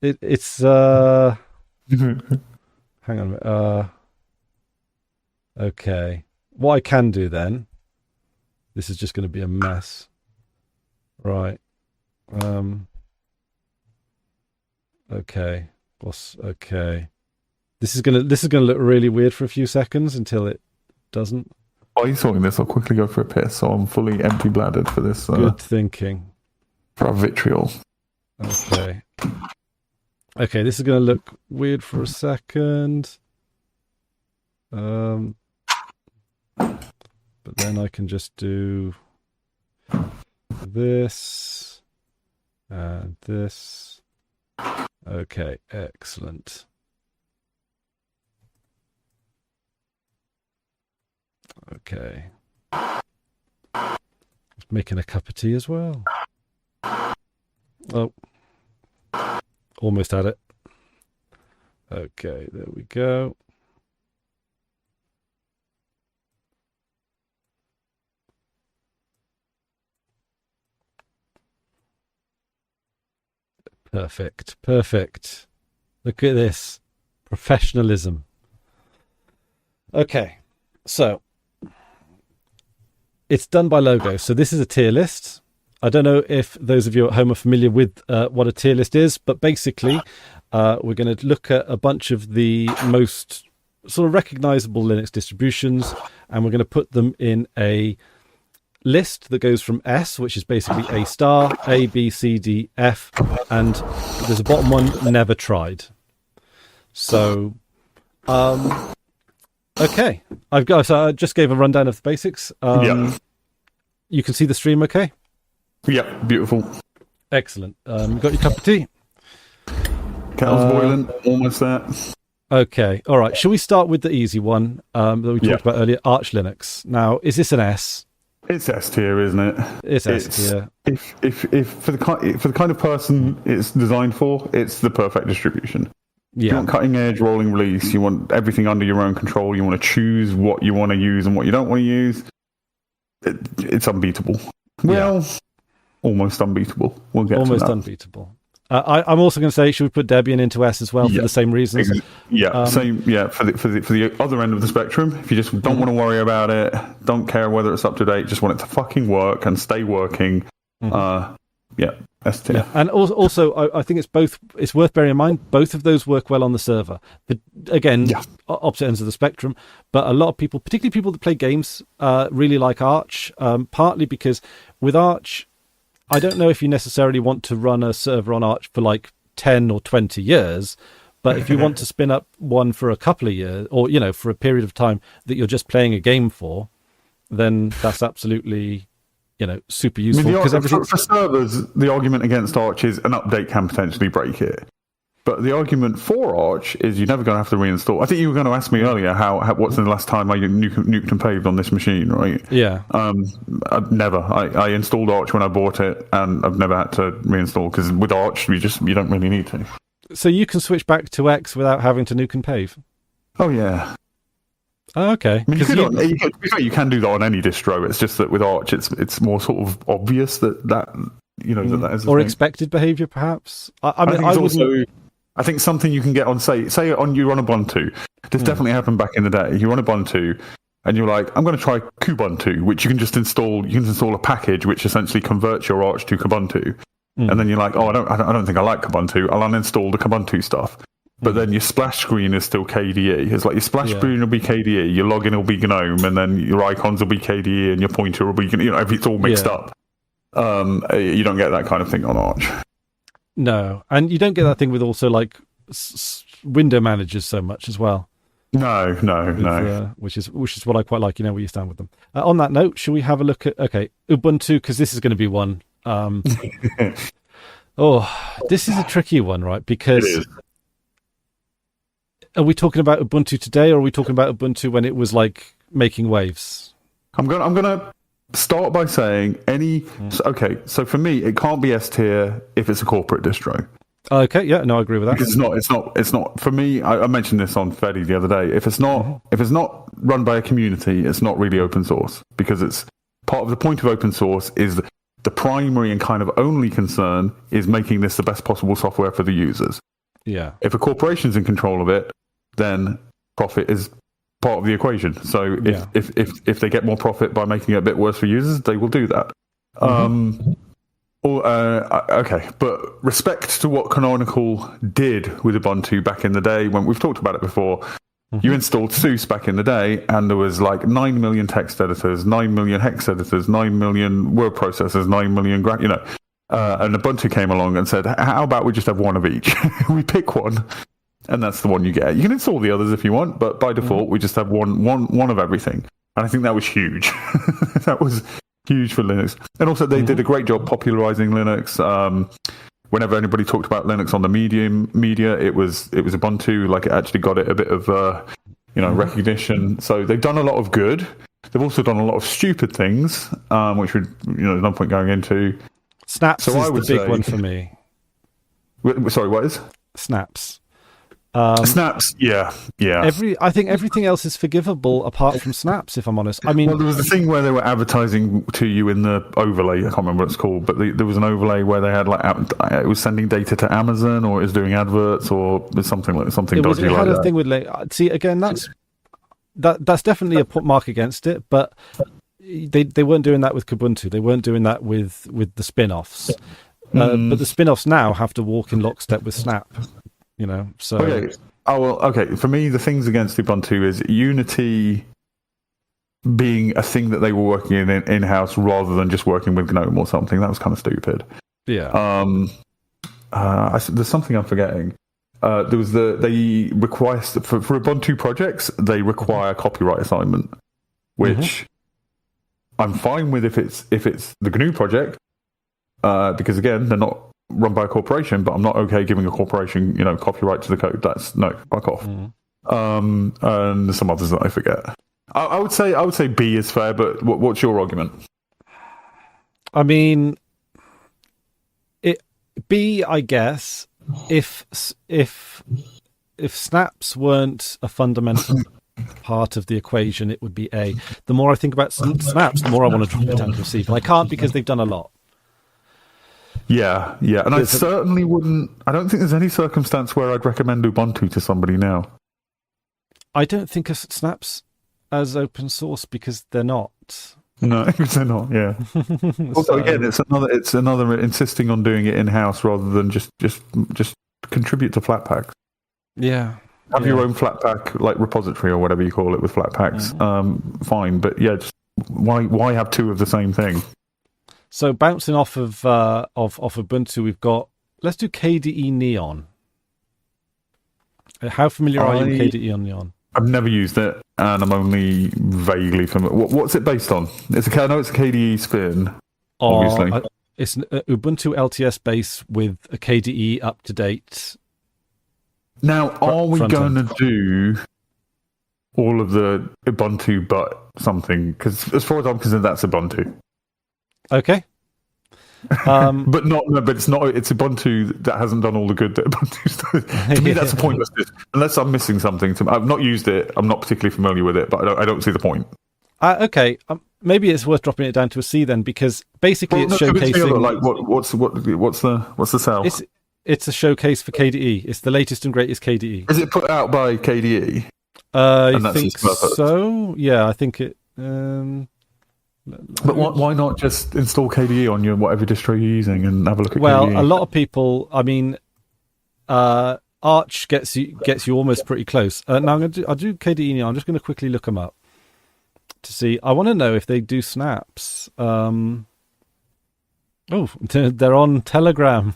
Speaker 1: It's. Hang on a minute. Okay. What I can do then. This is just going to be a mess. Right. Okay. Okay. This is gonna look really weird for a few seconds until it doesn't.
Speaker 2: While you're sorting this, I'll quickly go for a piss, so I'm fully empty bladdered for this.
Speaker 1: Good thinking.
Speaker 2: For our vitriol.
Speaker 1: Okay. Okay, this is gonna look weird for a second. But then I can just do this and this. Okay, excellent. Okay. Just making a cup of tea as well. Oh. Almost had it. Okay, there we go. Perfect. Perfect. Look at this. Professionalism. Okay. So it's done by logo. So this is a tier list. I don't know if those of you at home are familiar with what a tier list is, but basically we're going to look at a bunch of the most sort of recognizable Linux distributions, and we're going to put them in a list that goes from S, which is basically A star, A, B, C, D, F, and there's a bottom one, never tried. So, okay, so I just gave a rundown of the basics. You can see the stream, okay?
Speaker 2: Yeah, beautiful.
Speaker 1: Excellent. You got your cup of tea?
Speaker 2: Kettle's boiling, almost there.
Speaker 1: Okay, all right. Shall we start with the easy one that we talked about earlier, Arch Linux? Now, is this an S?
Speaker 2: It's S tier, isn't it?
Speaker 1: It's S tier.
Speaker 2: If for the kind of person it's designed for, it's the perfect distribution.
Speaker 1: Yeah.
Speaker 2: You want cutting edge rolling release. You want everything under your own control. You want to choose what you want to use and what you don't want to use. It's unbeatable. Well, almost unbeatable. We'll get
Speaker 1: almost
Speaker 2: to that.
Speaker 1: Unbeatable. I'm also going to say, should we put Debian into S as well for the same reasons?
Speaker 2: Same. Yeah, for the other end of the spectrum, if you just don't want to worry about it, don't care whether it's up to date, just want it to fucking work and stay working. S tier. Yeah.
Speaker 1: And also, I think it's worth bearing in mind, both of those work well on the server. But again, opposite ends of the spectrum. But a lot of people, particularly people that play games, really like Arch. Partly because with Arch, I don't know if you necessarily want to run a server on Arch for like 10 or 20 years, but if you want to spin up one for a couple of years, or, for a period of time that you're just playing a game for, then that's absolutely, super useful.
Speaker 2: For servers, the argument against Arch is an update can potentially break it. But the argument for Arch is you're never going to have to reinstall. I think you were going to ask me earlier what's the last time I nuked and paved on this machine, right?
Speaker 1: Yeah.
Speaker 2: I've never. I installed Arch when I bought it, and I've never had to reinstall because with Arch you don't really need to.
Speaker 1: So you can switch back to X without having to nuke and pave?
Speaker 2: Oh yeah.
Speaker 1: Oh, okay.
Speaker 2: I mean, you can do that on any distro. It's just that with Arch, it's more sort of obvious that is
Speaker 1: or expected behaviour, perhaps. I
Speaker 2: I think something you can get on, say you're on Ubuntu. This definitely happened back in the day. You're on Ubuntu, and you're like, I'm going to try Kubuntu, which you can just install. You can install a package which essentially converts your Arch to Kubuntu, and then you're like, oh, I don't think I like Kubuntu. I'll uninstall the Kubuntu stuff. But then your splash screen is still KDE. It's like your splash screen will be KDE, your login will be GNOME, and then your icons will be KDE, and your pointer will be, it's all mixed up. You don't get that kind of thing on Arch.
Speaker 1: No, and you don't get that thing with also like window managers so much as well.
Speaker 2: No.
Speaker 1: Which is what I quite like. You know where you stand with them. On that note, shall we have a look at Ubuntu, because this is going to be one. This is a tricky one, right? Because are we talking about Ubuntu today, or are we talking about Ubuntu when it was like making waves?
Speaker 2: I'm gonna start by saying so for me it can't be S tier if it's a corporate distro.
Speaker 1: Okay, yeah, no, I agree with that.
Speaker 2: Because it's not for me. I mentioned this on Feddy the other day. If it's not run by a community, it's not really open source, because it's part of the point of open source is the primary and kind of only concern is making this the best possible software for the users.
Speaker 1: Yeah.
Speaker 2: If a corporation's in control of it, then profit is part of the equation. So if they get more profit by making it a bit worse for users, they will do that. But respect to what Canonical did with Ubuntu back in the day, when we've talked about it before. You installed SUSE back in the day, and there was like 9 million text editors, 9 million hex editors, 9 million word processors, 9 million, and Ubuntu came along and said, how about we just have one of each? We pick one, and that's the one you get. You can install the others if you want, but by default, we just have one of everything. And I think that was huge. That was huge for Linux. And also, they did a great job popularizing Linux. Whenever anybody talked about Linux on the media, it was Ubuntu. Like, it actually got it a bit of recognition. So they've done a lot of good. They've also done a lot of stupid things, which there's no point going into.
Speaker 1: Snaps is the big one for me.
Speaker 2: Sorry, what is?
Speaker 1: Snaps.
Speaker 2: Snaps, yeah.
Speaker 1: I think everything else is forgivable apart from Snaps, if I'm honest. I mean,
Speaker 2: there was a thing where they were advertising to you in the overlay. I can't remember what it's called, but there was an overlay where they had it was sending data to Amazon, or it was doing adverts, or something dodgy like that. It had a thing
Speaker 1: with see, again, that's definitely a mark against it, but they weren't doing that with Kubuntu. They weren't doing that with the spin-offs. But the spin-offs now have to walk in lockstep with Snap. So
Speaker 2: okay. For me, the things against Ubuntu is Unity being a thing that they were working in-house rather than just working with GNOME or something. That was kind of stupid.
Speaker 1: Yeah.
Speaker 2: There's something I'm forgetting. There was they request for Ubuntu projects, they require copyright assignment, which I'm fine with if it's the GNU project, because again, they're not run by a corporation, but I'm not okay giving a corporation, copyright to the code. That's no, fuck off. And some others that I forget. I would say B is fair, but what's your argument?
Speaker 1: I mean, B, I guess, if snaps weren't a fundamental part of the equation, it would be A. The more I think about snaps, the more I want to drop it down to C, but I can't, because they've done a lot.
Speaker 2: Yeah, and I certainly wouldn't. I don't think there's any circumstance where I'd recommend Ubuntu to somebody now.
Speaker 1: I don't think of snaps as open source because they're not.
Speaker 2: No, because they're not. Yeah. Also, again, it's another insisting on doing it in house rather than just contribute to Flatpak.
Speaker 1: Yeah.
Speaker 2: Have your own Flatpak like repository or whatever you call it with Flatpaks. Fine, but just why have two of the same thing?
Speaker 1: So bouncing off of Ubuntu, we've got, let's do KDE Neon. How familiar are you with KDE on Neon?
Speaker 2: I've never used it, and I'm only vaguely familiar. What's it based on? I know it's a KDE spin, obviously.
Speaker 1: It's an Ubuntu LTS base with a KDE up-to-date.
Speaker 2: Now, are we going to do all of the Ubuntu but something? Because as far as I'm concerned, that's Ubuntu.
Speaker 1: Okay.
Speaker 2: But it's not. It's Ubuntu that hasn't done all the good that Ubuntu's done. To me, that's a pointless. Unless I'm missing something. I've not used it. I'm not particularly familiar with it, but I don't see the point.
Speaker 1: Okay. Maybe it's worth dropping it down to a C then, because basically it's showcasing.
Speaker 2: Like what's the sell?
Speaker 1: It's a showcase for KDE. It's the latest and greatest KDE.
Speaker 2: Is it put out by KDE?
Speaker 1: I think so. Yeah, I think it.
Speaker 2: But why not just install KDE on your whatever distro you're using and have a look at
Speaker 1: Well,
Speaker 2: KDE?
Speaker 1: a lot of people. I mean, Arch gets you almost pretty close. Now I'll do KDE now. I'm just going to quickly look them up to see. I want to know if they do snaps. Oh, they're on Telegram.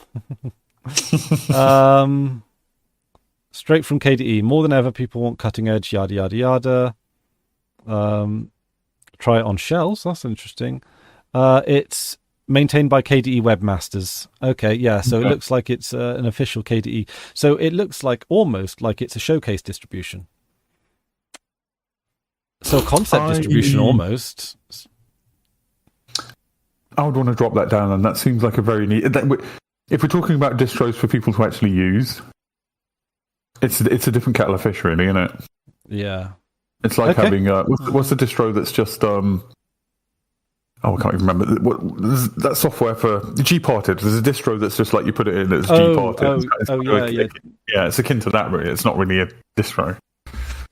Speaker 1: Straight from KDE. More than ever, people want cutting edge. Yada yada yada. Try it on shells. That's interesting. It's maintained by KDE Webmasters. Okay, yeah. So it looks like it's an official KDE. So it looks like almost like it's a showcase distribution. So a concept distribution almost.
Speaker 2: I would want to drop that down, and that seems like a very neat. If we're talking about distros for people to actually use, it's a different kettle of fish, really, isn't it?
Speaker 1: Yeah.
Speaker 2: It's like having what's the distro that's just I can't even remember that software for Gparted. There's a distro that's just like you put it in, it's Gparted. Yeah, it's akin to that, really. It's not really a distro.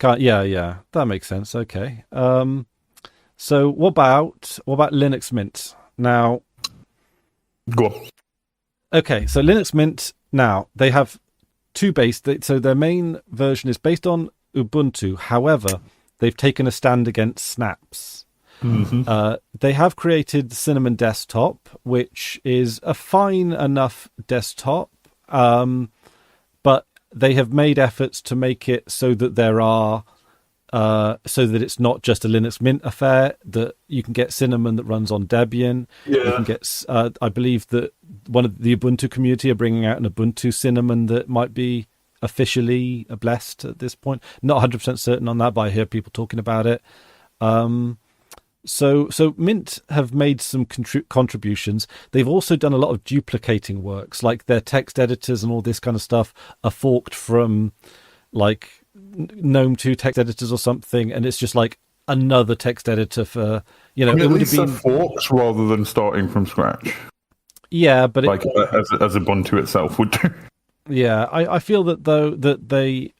Speaker 1: Yeah, that makes sense. Okay. So what about Linux Mint now?
Speaker 2: Go on.
Speaker 1: Okay, so Linux Mint now they have two so their main version is based on Ubuntu. However, they've taken a stand against snaps. Mm-hmm. They have created Cinnamon Desktop, which is a fine enough desktop, but they have made efforts to make it so that so that it's not just a Linux Mint affair. That you can get Cinnamon that runs on Debian. Yeah. You can get. I believe that one of the Ubuntu community are bringing out an Ubuntu Cinnamon that might be officially blessed at this point. Not 100% certain on that, but I hear people talking about it. So Mint have made some contributions. They've also done a lot of duplicating works, like their text editors and all this kind of stuff are forked from like GNOME 2 text editors or something, and it's just like another text editor for, it would have been
Speaker 2: forks rather than starting from scratch.
Speaker 1: Yeah, but
Speaker 2: as Ubuntu itself would do.
Speaker 1: Yeah, I feel that though that they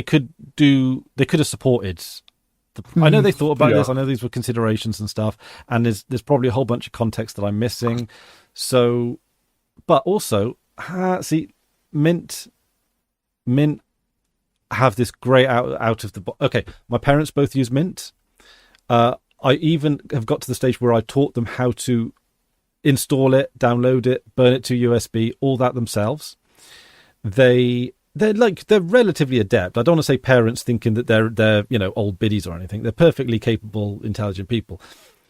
Speaker 1: could have supported. I know they thought about this. I know these were considerations and stuff, and there's probably a whole bunch of context that I'm missing. So, but also, see, Mint have this great out of the box. Okay, my parents both use Mint. I even have got to the stage where I taught them how to install it, download it, burn it to USB, all that themselves. They're relatively adept. I don't want to say parents thinking that they're old biddies or anything. They're perfectly capable, intelligent people.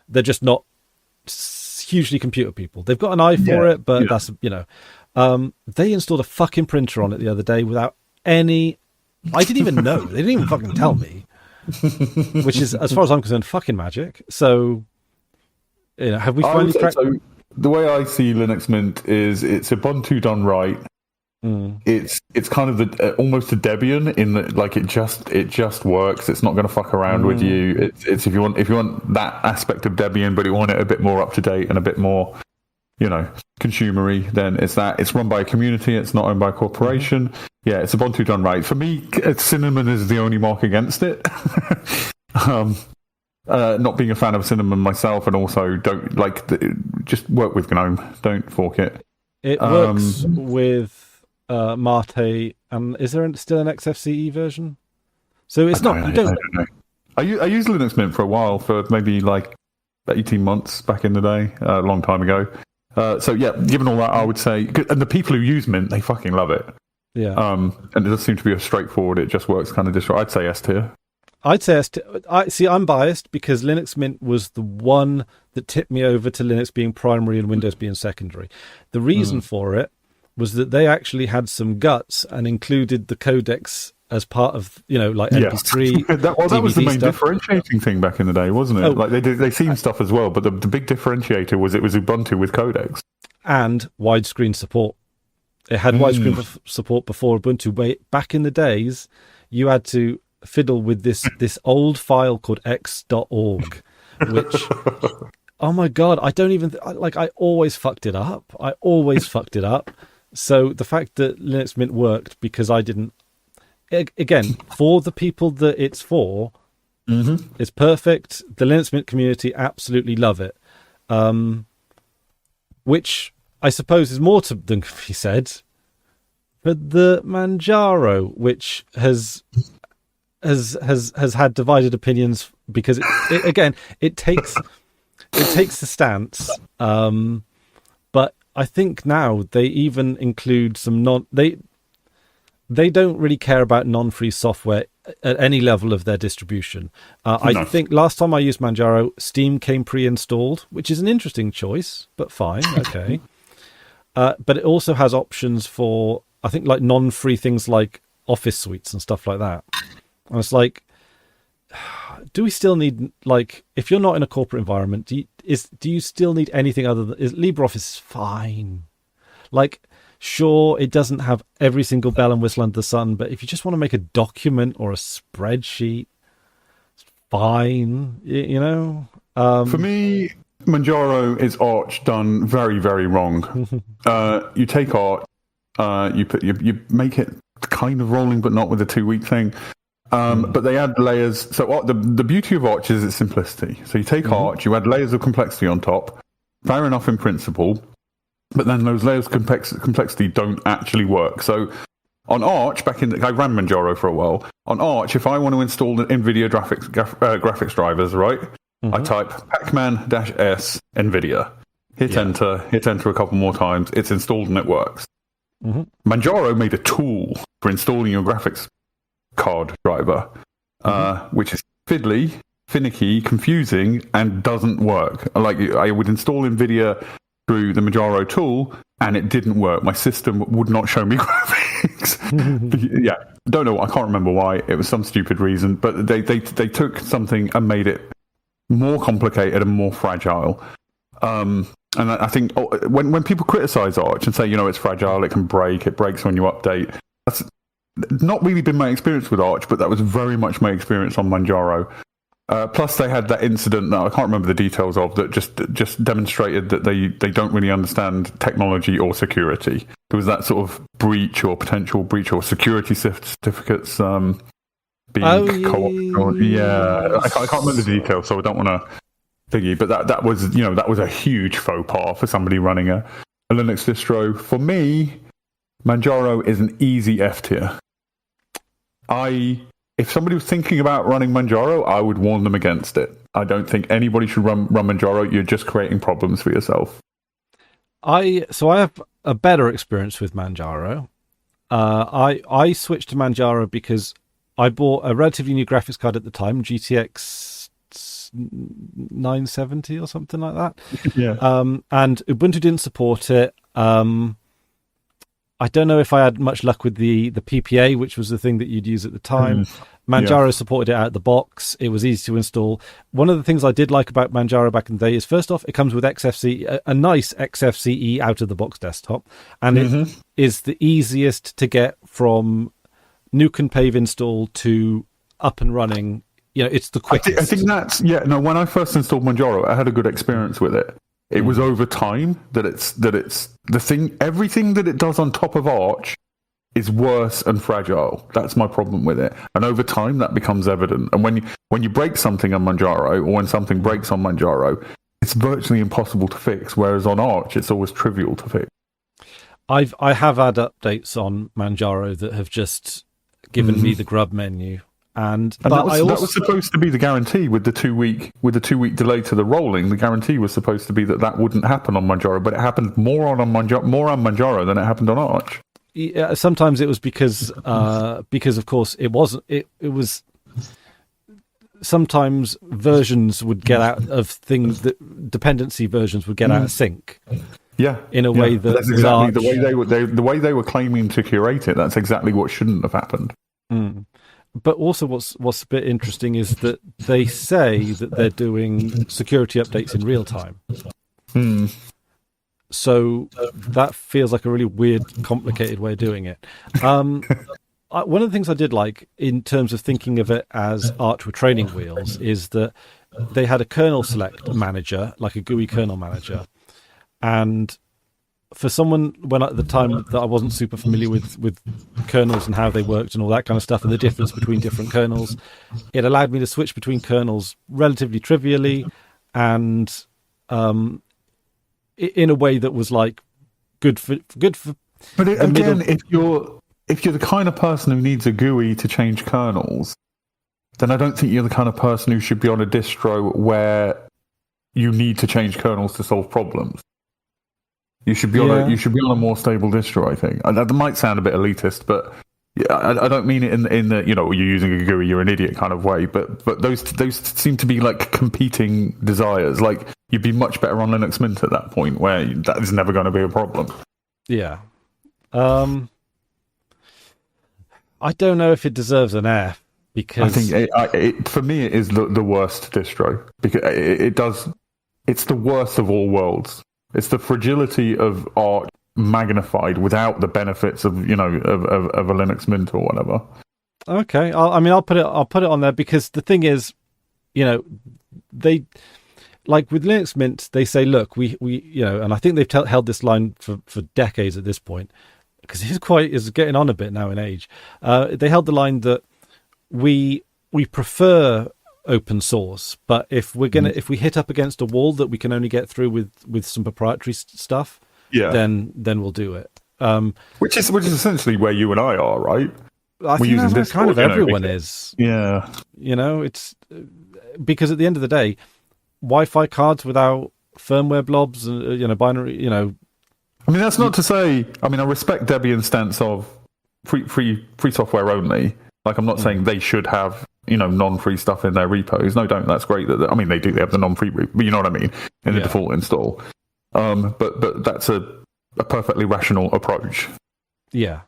Speaker 1: They're just not hugely computer people. They've got an eye for it, but that's they installed a fucking printer on it the other day without any. I didn't even know. They didn't even fucking tell me, which is, as far as I'm concerned, fucking magic. So, have we finally cracked?
Speaker 2: So the way I see Linux Mint is it's Ubuntu done right. It's kind of almost a Debian in that, like, it just works. It's not going to fuck around with you. It's if you want that aspect of Debian, but you want it a bit more up to date and a bit more, consumery, then it's that. It's run by a community. It's not owned by a corporation. Yeah, it's Ubuntu done right. For me, Cinnamon is the only mark against it. Not being a fan of Cinnamon myself, and also don't just work with GNOME. Don't fork it.
Speaker 1: It works with Mate, and is there still an XFCE version? So it's not. I don't know.
Speaker 2: I used Linux Mint for a while, for maybe like 18 months back in the day, a long time ago. So yeah, given all that, I would say, and the people who use Mint, they fucking love it.
Speaker 1: Yeah.
Speaker 2: And it does seem to be a straightforward, it just works kind of distro. I'd say S tier.
Speaker 1: I'm biased because Linux Mint was the one that tipped me over to Linux being primary and Windows being secondary. The reason for it was that they actually had some guts and included the codecs as part of, MP3.
Speaker 2: That was the main differentiating thing back in the day, wasn't it? They seemed stuff as well, but the big differentiator was it was Ubuntu with codecs
Speaker 1: and widescreen support. It had widescreen support before Ubuntu. Back in the days, you had to fiddle with this old file called x.org, which, oh my god, I always fucked it up. So the fact that Linux Mint worked because I didn't, again, for the people that it's for, it's perfect. The Linux Mint community absolutely love it, which I suppose is more than can be said for the Manjaro, which has had divided opinions because it takes the stance, but I think now they even include some they don't really care about non-free software at any level of their distribution. I think last time I used Manjaro, Steam came pre-installed, which is an interesting choice, but fine, okay. But it also has options for, I think, like non-free things like Office suites and stuff like that. And it's like, do we still need, like, if you're not in a corporate environment, do you still need anything other than, LibreOffice fine? Like, sure, it doesn't have every single bell and whistle under the sun, but if you just want to make a document or a spreadsheet, it's fine, you know?
Speaker 2: For me, Manjaro is Arch done very, very wrong. You take Arch, you make it kind of rolling, but not with a 2-week thing. But they add layers. So the beauty of Arch is its simplicity. So you take Arch, you add layers of complexity on top. Fair enough in principle, but then those layers of complexity don't actually work. So on Arch, I ran Manjaro for a while. On Arch, if I want to install the NVIDIA graphics drivers, right? I type pacman-s NVIDIA, hit enter a couple more times. It's installed and it works. Manjaro made a tool for installing your graphics card driver, which is fiddly, finicky, confusing, and doesn't work. Like, I would install NVIDIA through the Manjaro tool, and it didn't work. My system would not show me graphics. Yeah, don't know. I can't remember why. It was some stupid reason, but they took something and made it more complicated and more fragile. And I think when people criticize Arch and say, it's fragile, it can break, it breaks when you update, that's not really been my experience with Arch, but that was very much my experience on Manjaro. Plus, they had that incident that I can't remember the details of that just demonstrated that they don't really understand technology or security. There was that sort of breach or potential breach or security certificates being co-opted. Yeah, I can't remember the details, so I don't want to thingy. But that was that was a huge faux pas for somebody running a Linux distro. For me, Manjaro is an easy F tier. If somebody was thinking about running Manjaro, I would warn them against it. I don't think anybody should run Manjaro. You're just creating problems for yourself.
Speaker 1: I have a better experience with Manjaro. I switched to Manjaro because I bought a relatively new graphics card at the time, GTX 970 or something like that.
Speaker 2: Yeah.
Speaker 1: And Ubuntu didn't support it. I don't know if I had much luck with the PPA, which was the thing that you'd use at the time. Manjaro supported it out of the box. It was easy to install. One of the things I did like about Manjaro back in the day is, first off, it comes with XFCE, a nice XFCE out of the box desktop, and it is the easiest to get from Nuke and Pave install to up and running. It's the quickest.
Speaker 2: I think that's when I first installed Manjaro, I had a good experience with it. It was over time that it's the thing. Everything that it does on top of Arch is worse and fragile. That's my problem with it. And over time, that becomes evident. And when you break something on Manjaro, or when something breaks on Manjaro, it's virtually impossible to fix. Whereas on Arch, it's always trivial to fix.
Speaker 1: I have had updates on Manjaro that have just given me the grub menu. And that was supposed to be the guarantee with the 2-week delay to the rolling. The guarantee was supposed to be that wouldn't happen on Manjaro, but it happened more on Manjaro than it happened on Arch. Yeah, sometimes it was because of course it wasn't. It was sometimes versions would get out of things, that dependency versions would get out of sync.
Speaker 2: Yeah,
Speaker 1: in a way that's
Speaker 2: exactly the way they were claiming to curate it. That's exactly what shouldn't have happened.
Speaker 1: But also what's a bit interesting is that they say that they're doing security updates in real time. So that feels like a really weird, complicated way of doing it. One of the things I did like in terms of thinking of it as Arch with training wheels is that they had a kernel select manager, like a GUI kernel manager. And for someone when at the time that I wasn't super familiar with kernels and how they worked and all that kind of stuff and the difference between different kernels, it allowed me to switch between kernels relatively trivially and in a way that was like good for.
Speaker 2: But again, if you're the kind of person who needs a GUI to change kernels, then I don't think you're the kind of person who should be on a distro where you need to change kernels to solve problems. You should be on a more stable distro, I think. That might sound a bit elitist, but I don't mean it in the you're using a GUI, you're an idiot kind of way. But those seem to be like competing desires. Like you'd be much better on Linux Mint at that point, where that is never going to be a problem.
Speaker 1: Yeah. I don't know if it deserves an F because
Speaker 2: I think for me it is the worst distro because it does. It's the worst of all worlds. It's the fragility of Arch magnified without the benefits of a Linux Mint or whatever.
Speaker 1: Okay, I'll put it on there because the thing is, they like with Linux Mint they say, look, we and I think they've held this line for decades at this point because is getting on a bit now in age. They held the line that we prefer open source, but if we hit up against a wall that we can only get through with some proprietary stuff, then we'll do it.
Speaker 2: Which is essentially where you and I are, right?
Speaker 1: I think that's where kind of everyone is.
Speaker 2: Yeah,
Speaker 1: it's because at the end of the day, Wi-Fi cards without firmware blobs and binary. I
Speaker 2: mean, that's not to say. I mean, I respect Debian's stance of free software only. Like, I'm not saying they should have non-free stuff in their repos. No, don't. That's great. They do. They have the non-free, but you know what I mean in the default install. But that's a perfectly rational approach.
Speaker 1: Yeah.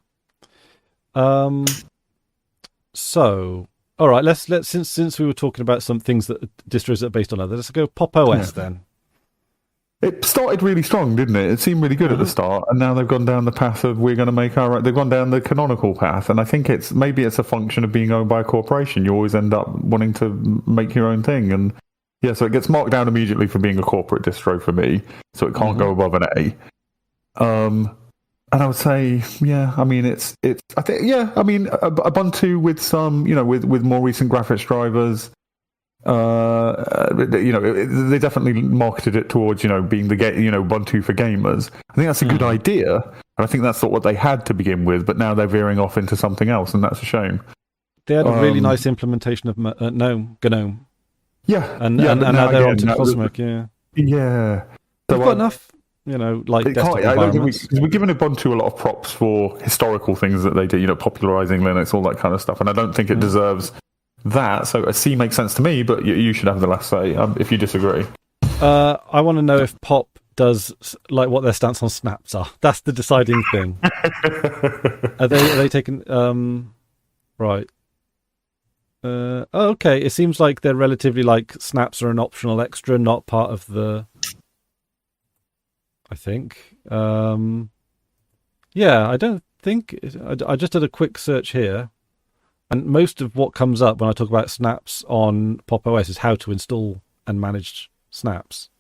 Speaker 1: So, all right. Let's since we were talking about some things that distros that are based on others, let's go Pop OS then.
Speaker 2: It started really strong, didn't it? It seemed really good at the start, and now they've gone down the path of we're going to make our. They've gone down the canonical path, and I think it's a function of being owned by a corporation. You always end up wanting to make your own thing, and so it gets marked down immediately for being a corporate distro for me, so it can't go above an A. And I would say, it's. I think, Ubuntu with some, with more recent graphics drivers. They definitely marketed it towards being the Ubuntu for gamers. I think that's a good idea, and I think that's what they had to begin with. But now they're veering off into something else, and that's a shame.
Speaker 1: They had a really nice implementation of GNOME.
Speaker 2: Yeah,
Speaker 1: and now they're on to Cosmic. Yeah. They've got enough. Desktop environments.
Speaker 2: We're giving Ubuntu a lot of props for historical things that they did. Popularizing Linux, all that kind of stuff, and I don't think it deserves that. So a C makes sense to me, but you should have the last say if you disagree.
Speaker 1: I want to know if Pop does what their stance on snaps are. That's the deciding thing. Are they taking right? Okay. It seems like they're relatively snaps are an optional extra, not part of the. I think. I don't think. I just did a quick search here. And most of what comes up when I talk about snaps on Pop OS is how to install and manage snaps.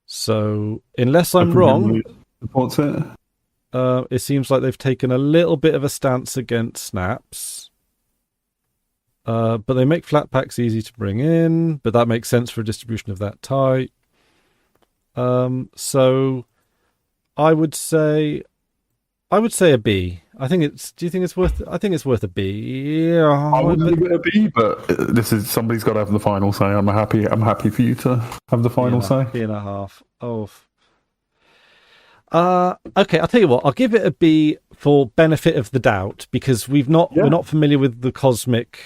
Speaker 1: So, unless I'm wrong,
Speaker 2: supports it.
Speaker 1: It seems like they've taken a little bit of a stance against snaps. But they make Flatpaks easy to bring in, but that makes sense for a distribution of that type. So, I would say a B. I think it's. Do you think it's worth? I think it's worth a B. Yeah,
Speaker 2: I wouldn't give it a B, but somebody's got to have the final say. I'm happy for you to have the final say.
Speaker 1: B.5. Oh. Okay, I'll tell you what. I'll give it a B for benefit of the doubt because we're not familiar with the Cosmic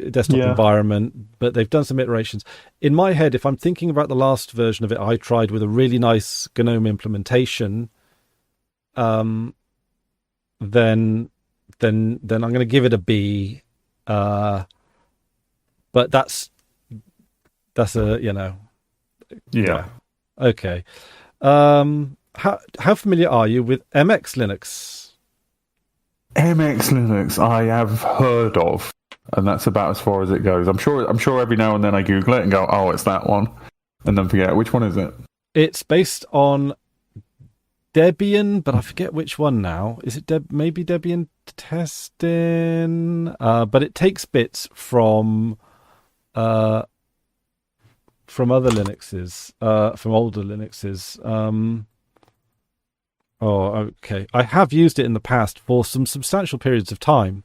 Speaker 1: desktop environment, but they've done some iterations. In my head, if I'm thinking about the last version of it, I tried with a really nice GNOME implementation. Then I'm going to give it a B. But that's a
Speaker 2: Yeah.
Speaker 1: Okay. How familiar are you with MX Linux?
Speaker 2: MX Linux, I have heard of, and that's about as far as it goes. I'm sure every now and then I Google it and go, oh, it's that one, and then forget which one is it.
Speaker 1: It's based on Debian, but I forget which one now. Is it maybe Debian testing? But it takes bits from other Linuxes, from older Linuxes. Oh, okay. I have used it in the past for some substantial periods of time.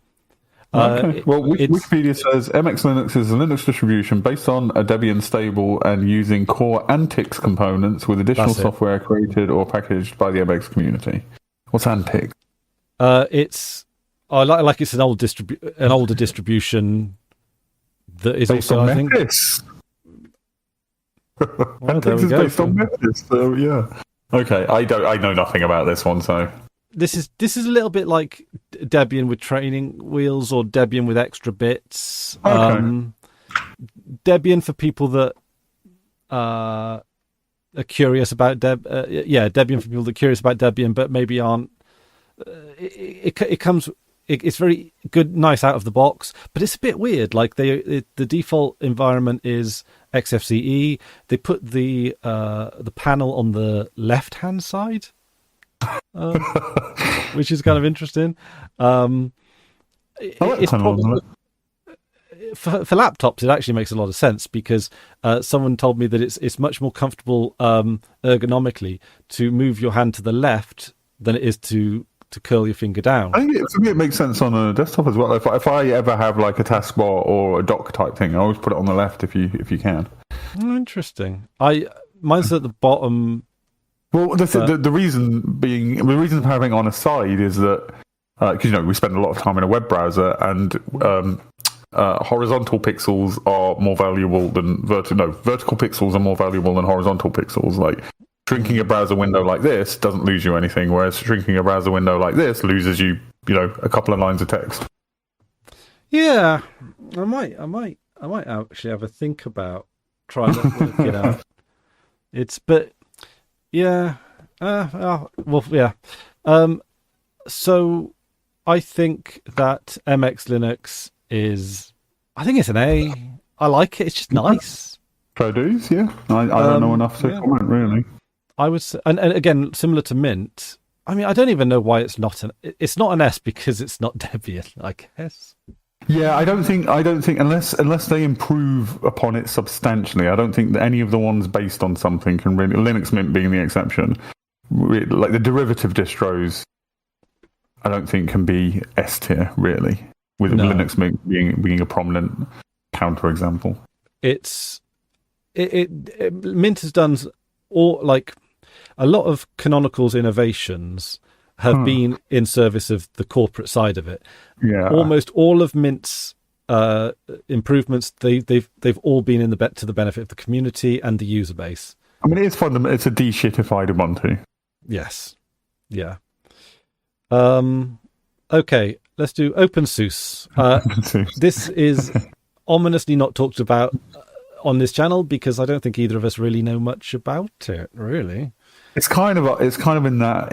Speaker 2: Okay. Well, Wikipedia says MX Linux is a Linux distribution based on a Debian stable and using core Antix components with additional software created or packaged by the MX community. What's Antix?
Speaker 1: It's like it's an older distribution that is
Speaker 2: based
Speaker 1: also,
Speaker 2: on
Speaker 1: I think.
Speaker 2: Memphis.
Speaker 1: Well,
Speaker 2: Antix is based on Memphis, so yeah. Okay, I know nothing about this one, so.
Speaker 1: This is a little bit like Debian with training wheels or Debian with extra bits.
Speaker 2: Okay.
Speaker 1: Debian for people that are curious about Debian for people that are curious about Debian but maybe aren't. It comes. It's very good, nice out of the box, but it's a bit weird. Like the default environment is XFCE. They put the panel on the left hand side. Which is kind of interesting. It's probably, for laptops, it actually makes a lot of sense because someone told me that it's much more comfortable ergonomically to move your hand to the left than it is to curl your finger down.
Speaker 2: I think for me it makes sense on a desktop as well. If I ever have like a taskbar or a dock type thing, I always put it on the left if you can.
Speaker 1: Interesting. Mine's at the bottom.
Speaker 2: Well, the reason for having it on a side is that because we spend a lot of time in a web browser, and horizontal pixels are more valuable than vertical pixels are more valuable than horizontal pixels. Like shrinking a browser window like this doesn't lose you anything, whereas shrinking a browser window like this loses you a couple of lines of text.
Speaker 1: Yeah, I might actually have a think about trying to work it out. Yeah. Yeah. So I think that MX Linux I think it's an A. I like it. It's just nice.
Speaker 2: Fair dues, yeah. I don't know enough to comment, really.
Speaker 1: I would say, and again, similar to Mint, I mean, I don't even know why it's not an S because it's not Debian, I guess.
Speaker 2: Yeah, I don't think unless they improve upon it substantially, I don't think that any of the ones based on something can really, Linux Mint being the exception, like the derivative distros, I don't think can be S tier really, with Linux Mint being a prominent counterexample.
Speaker 1: Mint has done a lot of Canonical's innovations have been in service of the corporate side of it. Yeah, almost all of Mint's improvements they've all been to the benefit of the community and the user base.
Speaker 2: I mean, it's fundamental. It's a de-shitified Ubuntu.
Speaker 1: Yes. Yeah. Okay, let's do OpenSUSE. This is ominously not talked about on this channel because I don't think either of us really know much about it. Really. It's
Speaker 2: kind of in that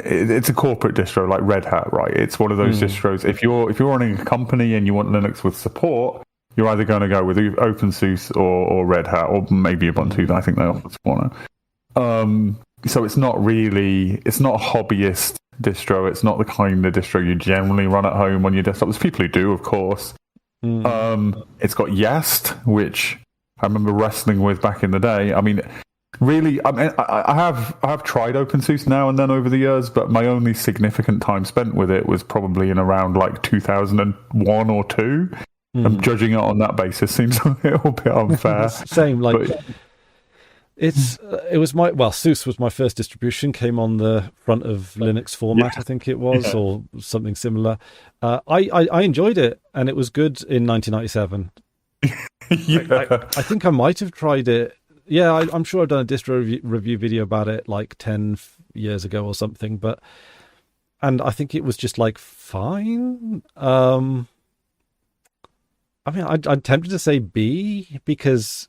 Speaker 2: it's a corporate distro like Red Hat, right? It's one of those distros. If you're running a company and you want Linux with support, you're either going to go with OpenSUSE or Red Hat or maybe Ubuntu. I think they offer support now. So it's not a hobbyist distro. It's not the kind of distro you generally run at home on your desktop. There's people who do, of course. It's got Yast, which I remember wrestling with back in the day. I mean, really, I have tried OpenSUSE now and then over the years, but my only significant time spent with it was probably in around like 2001 or 2. I'm judging it on that basis seems a little bit unfair.
Speaker 1: Same, SUSE was my first distribution. Came on the front of Linux format, I think it was, or something similar. I enjoyed it, and it was good in 1997. I think I might have tried it. Yeah, I'm sure I've done a distro review video about it like 10 years ago or something. And I think it was just like fine. I mean, I'm tempted to say B because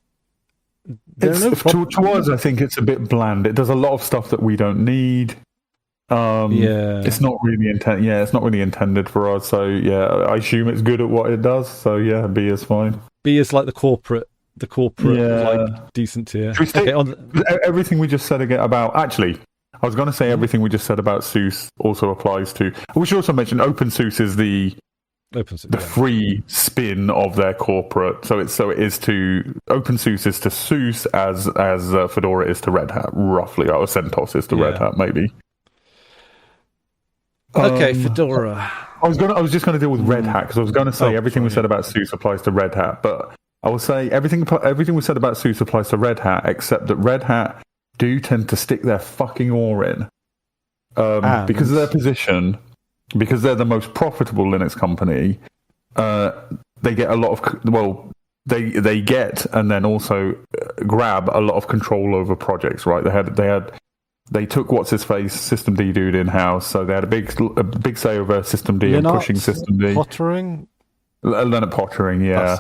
Speaker 2: towards I think it's a bit bland. It does a lot of stuff that we don't need. It's not really it's not really intended for us. So yeah, I assume it's good at what it does. So yeah, B is fine.
Speaker 1: B is like the corporate like decent tier.
Speaker 2: Everything we just said again about, actually, I was going to say everything we just said about SUSE also applies to. We should also mention OpenSUSE is the free spin of their corporate. So it is to OpenSUSE is to SUSE as Fedora is to Red Hat, roughly, or CentOS is to Red Hat, maybe.
Speaker 1: Okay, Fedora.
Speaker 2: I was just going to deal with Red Hat because I was going to say everything we said about SUSE applies to Red Hat, but I will say everything we said about SUSE applies to Red Hat, except that Red Hat do tend to stick their fucking oar in because of their position, because they're the most profitable Linux company. They get a lot of they get and then also grab a lot of control over projects. Right? They took what's his face systemd dude in house, so they had a big say over systemd and pushing systemd.
Speaker 1: Pottering.
Speaker 2: Leonard Pottering, yeah.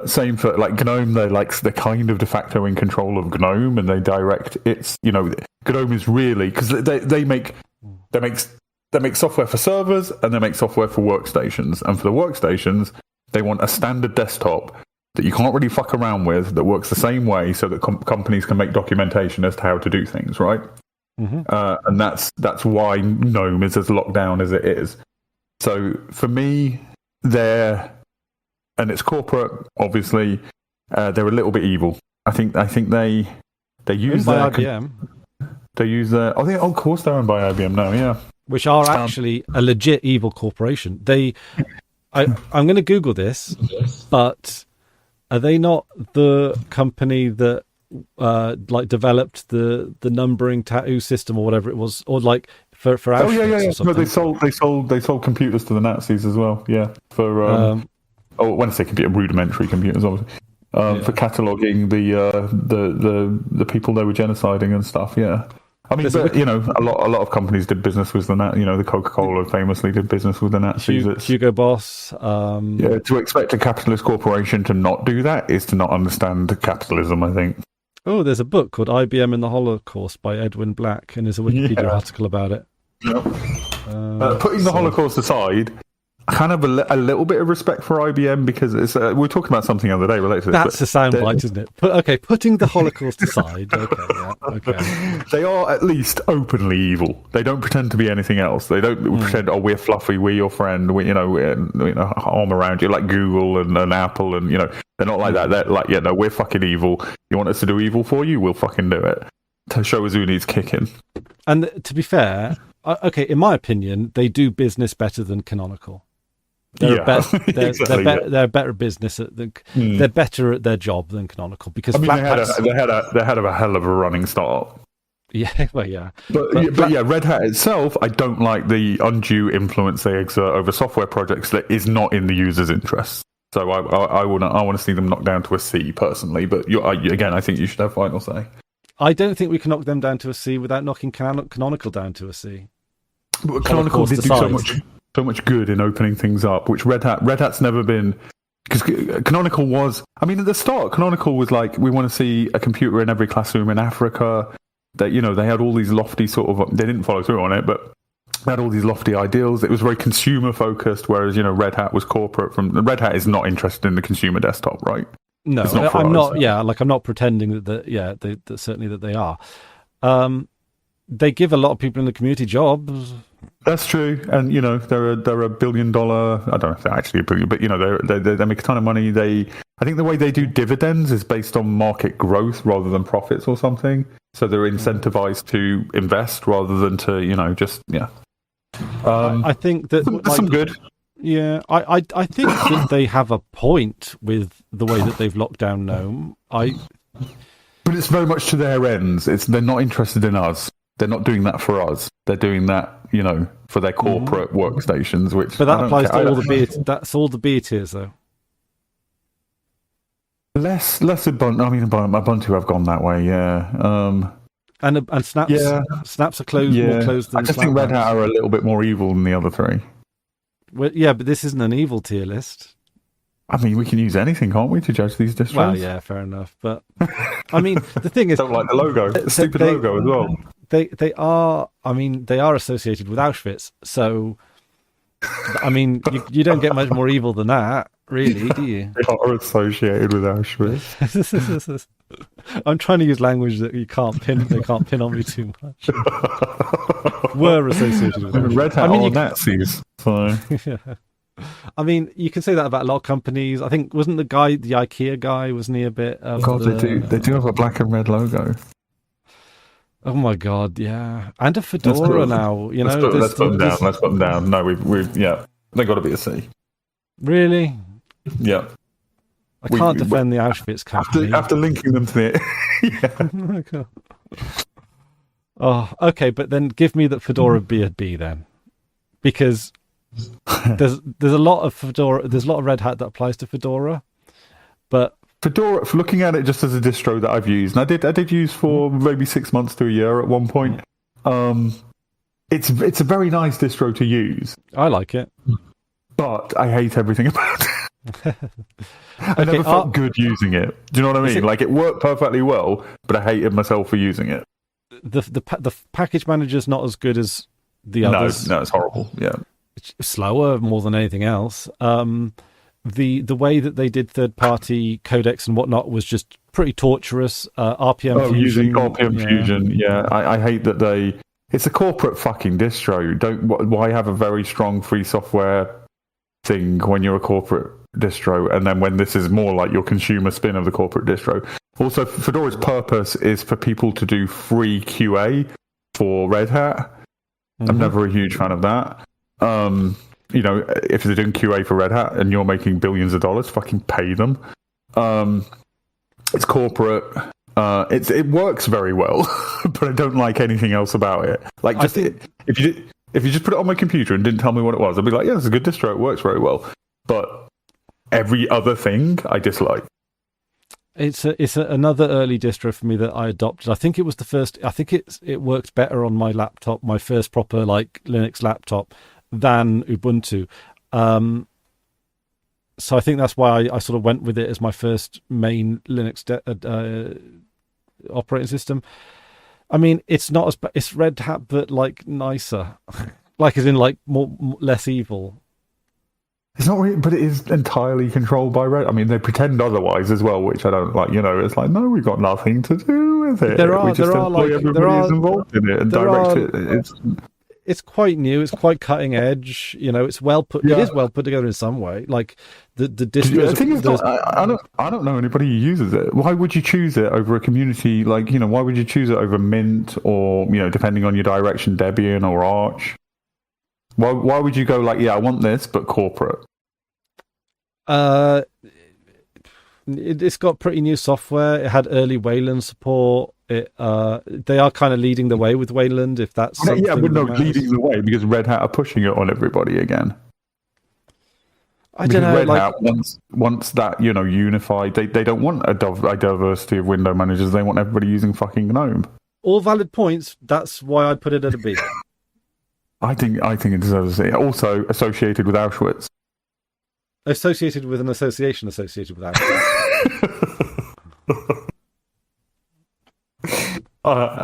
Speaker 2: Same for like GNOME. They're kind of de facto in control of GNOME, and they direct its. GNOME is really because they make software for servers and they make software for workstations. And for the workstations, they want a standard desktop that you can't really fuck around with that works the same way, so that companies can make documentation as to how to do things, right? Mm-hmm. And that's why GNOME is as locked down as it is. So for me. And it's corporate, obviously. They're a little bit evil. I think they use
Speaker 1: by IBM.
Speaker 2: They use their. Of course, they're owned by IBM now. Yeah,
Speaker 1: which are actually a legit evil corporation. I'm going to Google this, but are they not the company that developed the numbering tattoo system or whatever it was, or like? For Auschwitz
Speaker 2: No, they sold computers to the Nazis as well. Yeah, for when I say computer, rudimentary computers, obviously, for cataloging the people they were genociding and stuff. Yeah, I mean, a lot of companies did business with the Nazis. The Coca-Cola famously did business with the Nazis.
Speaker 1: Hugo Boss.
Speaker 2: To expect a capitalist corporation to not do that is to not understand capitalism, I think.
Speaker 1: Oh, there's a book called IBM and the Holocaust by Edwin Black, and there's a Wikipedia article about it.
Speaker 2: Yep. Putting the Holocaust aside, I kind of have a little bit of respect for IBM because it's, we were talking about something the other day related to this.
Speaker 1: That's a soundbite, isn't it? Putting the Holocaust aside. Okay.
Speaker 2: They are at least openly evil. They don't pretend to be anything else. They don't pretend, we're fluffy, we're your friend, we're arm around you, like Google and Apple, and they're not like that. They're like, we're fucking evil. You want us to do evil for you? We'll fucking do it. Toshoazu needs kicking.
Speaker 1: And to be fair, in my opinion, they do business better than Canonical. They're a better business. They're better at their job than Canonical because
Speaker 2: they had a hell of a running start.
Speaker 1: Yeah, well, yeah.
Speaker 2: But Red Hat itself, I don't like the undue influence they exert over software projects that is not in the user's interests. So I want to see them knocked down to a C personally. But again, I think you should have final say.
Speaker 1: I don't think we can knock them down to a C without knocking Canonical down to a C.
Speaker 2: But Canonical did do so much good in opening things up, which Red Hat's never been. Because Canonical was, at the start, Canonical was like, we want to see a computer in every classroom in Africa. That they had all these lofty they didn't follow through on it, but they had all these lofty ideals. It was very consumer focused, whereas Red Hat was corporate. Red Hat is not interested in the consumer desktop, right?
Speaker 1: No, I'm not. Yeah, I'm not pretending that certainly that they are. They give a lot of people in the community jobs.
Speaker 2: That's true, and they're a $1 billion. I don't know if they're actually $1 billion, but they make a ton of money. I think the way they do dividends is based on market growth rather than profits or something. So they're incentivized to invest rather than to I think that that's some good.
Speaker 1: Yeah, I think that they have a point with the way that they've locked down GNOME.
Speaker 2: But it's very much to their ends. They're not interested in us. They're not doing that for us. They're doing that, for their corporate workstations. But
Speaker 1: that applies to all the B. That's all the B tiers, though.
Speaker 2: Less Ubuntu. Ubuntu have gone that way. Yeah.
Speaker 1: And Snaps. Yeah. Snaps are closed. Yeah. More closed than
Speaker 2: I just think Red Hat are a little bit more evil than the other three.
Speaker 1: Well, yeah, but this isn't an evil tier list.
Speaker 2: We can use anything, can't we, to judge these distros?
Speaker 1: Well, yeah, fair enough. But the thing is,
Speaker 2: don't like the logo. The stupid logo as well.
Speaker 1: They are associated with Auschwitz, so you don't get much more evil than that, really, do you?
Speaker 2: They are associated with Auschwitz.
Speaker 1: I'm trying to use language that you can't pin. They can't pin on me too much. Were associated with Auschwitz.
Speaker 2: Red Hat or Nazis. So.
Speaker 1: Yeah. I mean, you can say that about a lot of companies. I think wasn't the IKEA guy, wasn't he a bit?
Speaker 2: God, they do have a black and red logo.
Speaker 1: Oh my God, yeah, and a fedora now. You know,
Speaker 2: let's put them down. Let's put them down. No, we've they got to be a C.
Speaker 1: Really?
Speaker 2: Yeah.
Speaker 1: I can't defend the Auschwitz company
Speaker 2: after linking them to the.
Speaker 1: Yeah. Oh, okay, but then give me that Fedora be a B then, because there's a lot of Fedora. There's a lot of Red Hat that applies to Fedora, but
Speaker 2: Fedora, for looking at it just as a distro that I've used, and I did use for maybe 6 months to a year at one point. It's a very nice distro to use.
Speaker 1: I like it,
Speaker 2: but I hate everything about it. I never felt good using it. Do you know what I mean? Like it worked perfectly well, but I hated myself for using it.
Speaker 1: The package manager's not as good as the others.
Speaker 2: No, it's horrible. Yeah,
Speaker 1: it's slower more than anything else. The way that they did third party codecs and whatnot was just pretty torturous. RPM Fusion,
Speaker 2: using RPM Fusion. Yeah, I hate that it's a corporate fucking distro. Why have a very strong free software thing when you're a corporate distro, and then when this is more like your consumer spin of the corporate distro. Also, Fedora's purpose is for people to do free QA for Red Hat. Mm-hmm. I'm never a huge fan of that. You know, if they're doing QA for Red Hat and you're making billions of dollars, fucking pay them. It's corporate. It works very well, but I don't like anything else about it. Like, if you just put it on my computer and didn't tell me what it was, I'd be like, yeah, it's a good distro. It works very well. But every other thing I dislike.
Speaker 1: It's another early distro for me that I adopted. I think it was the first. I think it works better on my laptop, my first proper like Linux laptop, than Ubuntu. So I think that's why I sort of went with it as my first main Linux operating system. I mean, it's not it's Red Hat, but like nicer, like as in like less evil.
Speaker 2: It's not really, but it is entirely controlled by Red. I mean, they pretend otherwise as well, which I don't like. You know, it's like, no, we've got nothing to do with it. Everybody's involved in it and direct it.
Speaker 1: It's quite new. It's quite cutting edge. You know, it's well put. Yeah. It is well put together in some way. Like the distro.
Speaker 2: The thing is, I don't know anybody who uses it. Why would you choose it over a community? Like, you know, why would you choose it over Mint or, you know, depending on your direction, Debian or Arch? Why would you go like, yeah, I want this, but corporate?
Speaker 1: It's got pretty new software. It had early Wayland support. They are kind of leading the way with Wayland, if that's something.
Speaker 2: Yeah, but no, leading the way because Red Hat are pushing it on everybody again.
Speaker 1: I don't know.
Speaker 2: Red Hat wants that, you know, unified. They don't want a diversity of window managers. They want everybody using fucking GNOME.
Speaker 1: All valid points. That's why I put it at a B.
Speaker 2: I think it deserves a C. Also associated with Auschwitz.
Speaker 1: Associated with an association associated with Auschwitz.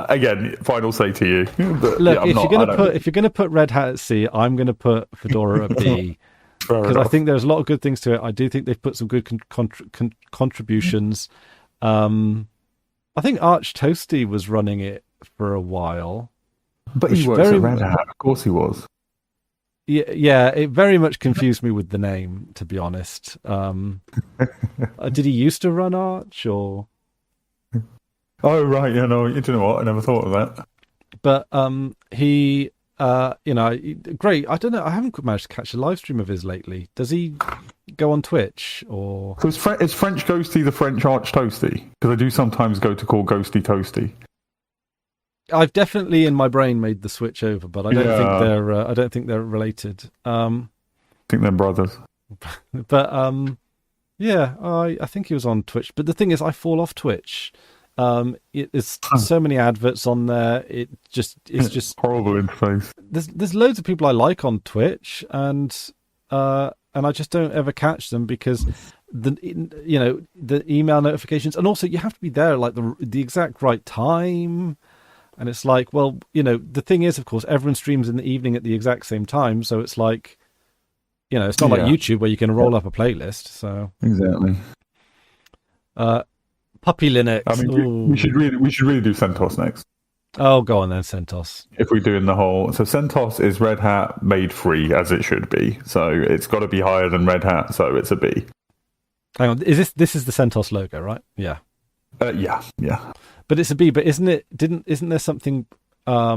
Speaker 2: Again, final say to you. But,
Speaker 1: look, if you're gonna put Red Hat at C, I'm gonna put Fedora at B because I think there's a lot of good things to it. I do think they've put some good contributions. I think Arch Toasty was running it for a while.
Speaker 2: But he works at Red Hat. Of course he was.
Speaker 1: Yeah, it very much confused me with the name, to be honest. Did he used to run Arch, or?
Speaker 2: Oh, right, yeah, no, you know what? I never thought of that.
Speaker 1: But he, great. I don't know. I haven't managed to catch a live stream of his lately. Does he go on Twitch, or?
Speaker 2: So is French Ghosty the French Arch Toasty? Because I do sometimes go to call Ghosty Toasty.
Speaker 1: I've definitely in my brain made the switch over, but I don't think they're related. I
Speaker 2: think they're brothers.
Speaker 1: But yeah, I think he was on Twitch. But the thing is, I fall off Twitch. It's so many adverts on there. It's just
Speaker 2: horrible interface.
Speaker 1: There's loads of people I like on Twitch, and I just don't ever catch them because the email notifications, and also you have to be there at like the exact right time. And it's like, well, the thing is, of course, everyone streams in the evening at the exact same time. So it's like, it's not like YouTube where you can roll up a playlist. So
Speaker 2: exactly.
Speaker 1: Puppy Linux.
Speaker 2: I mean, we should really do CentOS next.
Speaker 1: Oh, go on then, CentOS.
Speaker 2: If we're doing the whole, so CentOS is Red Hat made free as it should be. So it's got to be higher than Red Hat. So it's a B.
Speaker 1: Hang on, is this is the CentOS logo, right? Yeah.
Speaker 2: Yeah.
Speaker 1: But it's a B. But isn't there something? I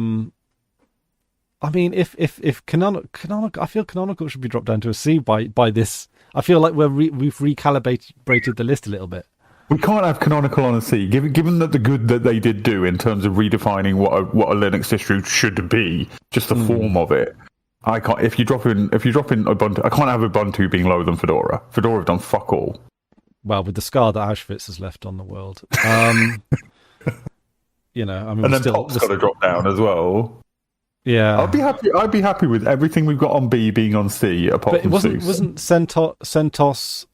Speaker 1: mean, if canonical, I feel canonical should be dropped down to a C by this. I feel like we've recalibrated the list a little bit.
Speaker 2: We can't have canonical on a C, given that the good that they did do in terms of redefining what a Linux distro should be, just the form of it. I can't. If you drop in Ubuntu, I can't have Ubuntu being lower than Fedora. Fedora have done fuck all.
Speaker 1: Well, with the scar that Auschwitz has left on the world, you know, I mean,
Speaker 2: and then Pop's got to drop down as well.
Speaker 1: Yeah,
Speaker 2: I'd be happy with everything we've got on B being on C. Apart from
Speaker 1: wasn't CentOS.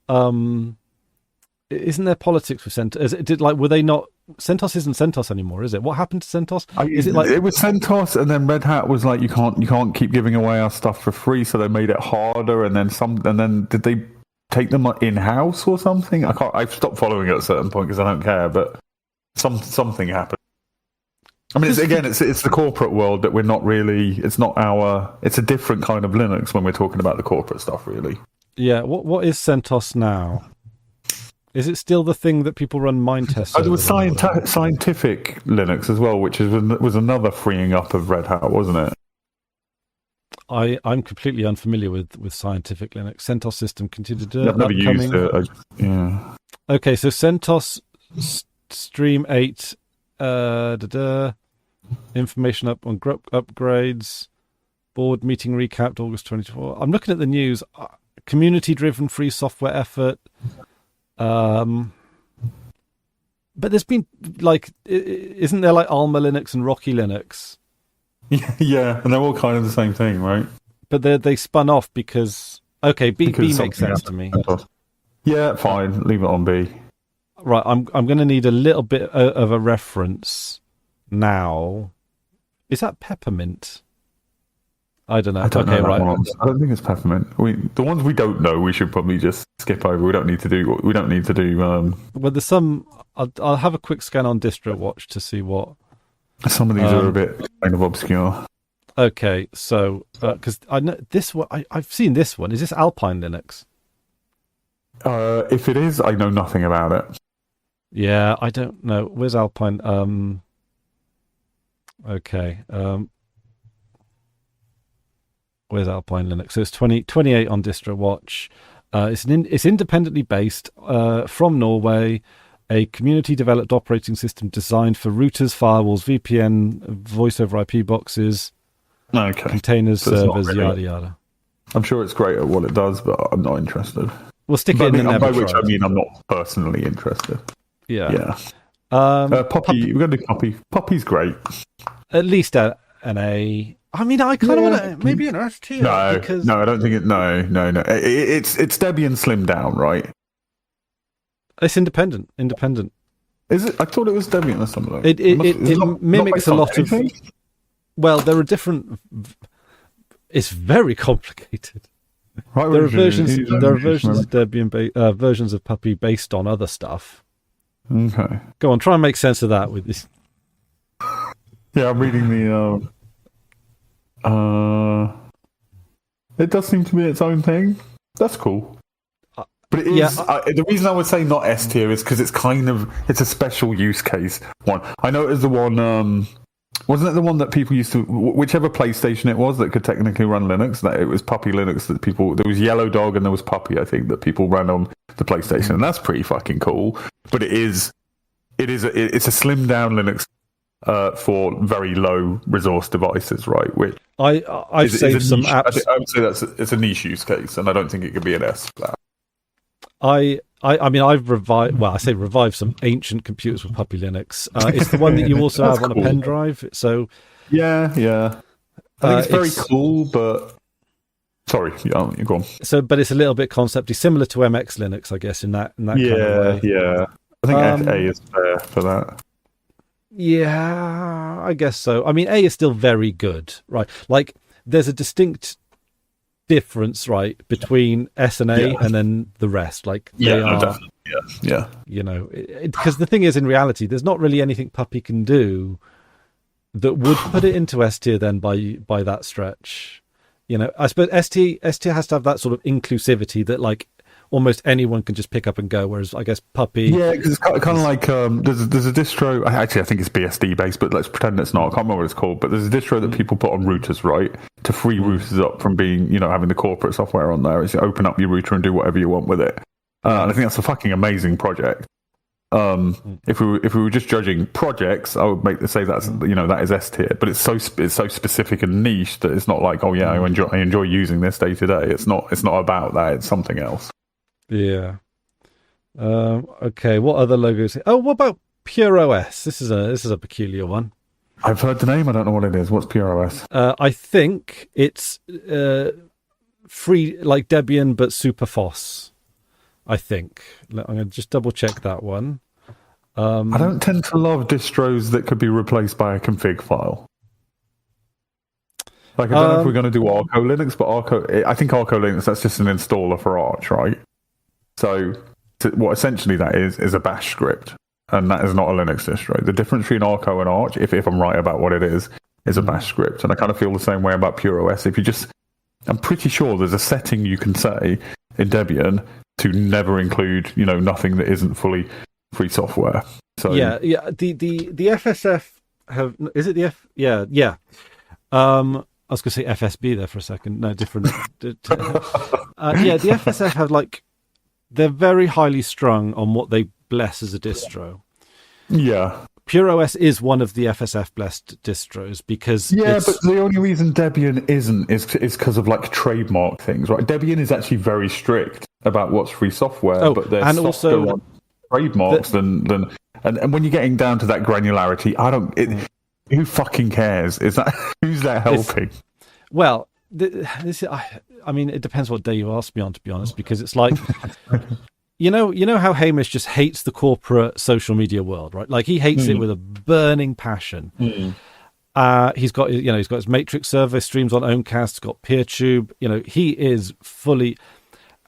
Speaker 1: Isn't there politics with CentOS? Were they not? CentOS isn't CentOS anymore, is it? What happened to CentOS?
Speaker 2: It was CentOS, and then Red Hat was like, you can't keep giving away our stuff for free, so they made it harder. And then did they take them in house or something? I've stopped following it at a certain point because I don't care. But something happened. I mean, it's the corporate world that we're not really. It's not our. It's a different kind of Linux when we're talking about the corporate stuff, really.
Speaker 1: Yeah. What is CentOS now? Is it still the thing that people run mind tests?
Speaker 2: There was scientific Linux as well, which was another freeing up of Red Hat, wasn't it?
Speaker 1: I'm completely unfamiliar with scientific Linux. CentOS system continued to
Speaker 2: I've never used it. Yeah.
Speaker 1: Okay, so CentOS Stream 8, information up on upgrades, board meeting recapped August 24. I'm looking at the news. Community-driven free software effort. But there's been isn't there Alma Linux and Rocky Linux?
Speaker 2: Yeah, and they're all kind of the same thing, right?
Speaker 1: But they spun off because B makes sense to me.
Speaker 2: Yeah, fine, leave it on B.
Speaker 1: Right, I'm going to need a little bit of a reference now. Is that Peppermint? I don't know. I don't know.
Speaker 2: I don't think it's Peppermint. The ones we don't know, we should probably just skip over. We don't need to do.
Speaker 1: Well, there's some. I'll have a quick scan on DistroWatch to see what.
Speaker 2: Some of these are a bit kind of obscure.
Speaker 1: Okay, so because I know this one, I've seen this one. Is this Alpine Linux?
Speaker 2: If it is, I know nothing about it.
Speaker 1: Yeah, I don't know. Where's Alpine? Okay. Where's Alpine Linux? So it's 28 on DistroWatch. It's independently based from Norway, a community-developed operating system designed for routers, firewalls, VPN, voice-over IP boxes, containers, servers, really, yada yada.
Speaker 2: I'm sure it's great at what it does, but I'm not interested.
Speaker 1: We'll stick it in the
Speaker 2: by which I mean I'm not personally interested.
Speaker 1: Yeah.
Speaker 2: Poppy, we're going to do Poppy. Poppy's great.
Speaker 1: At least an A. I mean, I kind of want to maybe an S tier.
Speaker 2: No, I don't think it. No. It's Debian slimmed down, right?
Speaker 1: It's independent.
Speaker 2: Is it? I thought it was Debian or something.
Speaker 1: It mimics a lot of. Well, there are different. It's very complicated.
Speaker 2: Right,
Speaker 1: there are versions of Debian, versions of Puppy based on other stuff.
Speaker 2: Okay.
Speaker 1: Go on, try and make sense of that with this.
Speaker 2: Yeah, I'm reading the. It does seem to be its own thing. That's cool. But it is. Yeah. The reason I would say not S tier is because it's a special use case one. I know it was the one. Wasn't it the one that people used to, whichever PlayStation it was that could technically run Linux? That it was Puppy Linux that people. There was Yellow Dog and there was Puppy, I think, that people ran on the PlayStation, and that's pretty fucking cool. But it's a slimmed down Linux. For very low resource devices, right? Which
Speaker 1: I've saved some apps.
Speaker 2: I would say it's a niche use case, and I don't think it could be an S for that.
Speaker 1: I mean, I've revived some ancient computers with Puppy Linux. It's the one that you also have on a pen drive. So
Speaker 2: yeah. I think it's very cool, but sorry, you're gone.
Speaker 1: So, but it's a little bit concepty, similar to MX Linux, I guess, in that kind of way.
Speaker 2: Yeah. I think A is fair for that.
Speaker 1: Yeah, I guess so. I mean, A is still very good, right? Like, there's a distinct difference, right, between S and A and then the rest. Like they are,
Speaker 2: definitely. Yeah.
Speaker 1: because the thing is, in reality, there's not really anything Puppy can do that would put it into S tier. Then by that stretch, I suppose S tier has to have that sort of inclusivity that like almost anyone can just pick up and go. Whereas I guess Puppy,
Speaker 2: because it's kind of like there's a distro. Actually, I think it's BSD based, but let's pretend it's not. I can't remember what it's called. But there's a distro that people put on routers, right, to free routers up from being, having the corporate software on there. Is you open up your router and do whatever you want with it. And I think that's a fucking amazing project. If we were just judging projects, I would say that's that is S tier. But it's so specific and niche that it's not like, I enjoy using this day to day. It's not about that. It's something else.
Speaker 1: Yeah. Okay. What other logos? Oh, what about Pure OS? This is a peculiar one.
Speaker 2: I've heard the name. I don't know what it is. What's Pure OS?
Speaker 1: I think it's free, like Debian, but super FOSS. I think. I'm going to just double check that one.
Speaker 2: I don't tend to love distros that could be replaced by a config file. Like, I don't know if we're going to do Arco Linux, but I think Arco Linux, that's just an installer for Arch, right? So what essentially that is a bash script, and that is not a Linux distro. The difference between Arco and Arch, if I'm right about what it is a bash script. And I kind of feel the same way about Pure OS. I'm pretty sure there's a setting you can say in Debian to never include, nothing that isn't fully free software. So
Speaker 1: yeah. The FSF is it the F? Yeah. I was going to say FSB there for a second. No, different. The FSF have they're very highly strung on what they bless as a distro.
Speaker 2: Yeah.
Speaker 1: Pure OS is one of the FSF blessed distros because
Speaker 2: but the only reason Debian isn't is because of trademark things, right? Debian is actually very strict about what's free software, but they're
Speaker 1: and
Speaker 2: softer
Speaker 1: also
Speaker 2: on trademarks than when you're getting down to that granularity, who fucking cares? Is that who's that helping?
Speaker 1: I mean, it depends what day you ask me on, to be honest, because it's like, you know how Hamish just hates the corporate social media world, right? Like he hates it with a burning passion. He's got his Matrix server, streams on Omcast, got PeerTube. He is fully.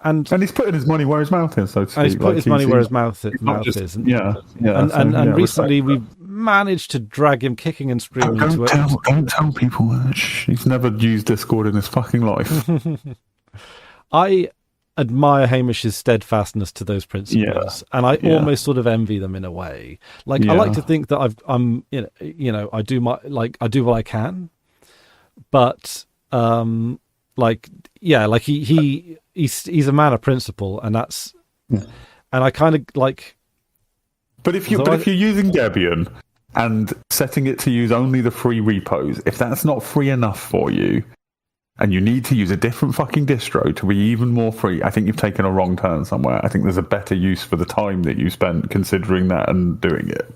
Speaker 1: And
Speaker 2: he's putting his money where his mouth is, so to speak.
Speaker 1: And he's put his money where his mouth is. And recently we've managed to drag him kicking and screaming into it.
Speaker 2: Don't tell people. He's never used Discord in his fucking life.
Speaker 1: I admire Hamish's steadfastness to those principles, and I almost sort of envy them in a way. I like to think that I do what I can, but he's a man of principle, and that's and I kind of like.
Speaker 2: But if you're using Debian and setting it to use only the free repos, if that's not free enough for you, and you need to use a different fucking distro to be even more free, I think you've taken a wrong turn somewhere. I think there's a better use for the time that you spent considering that and doing it.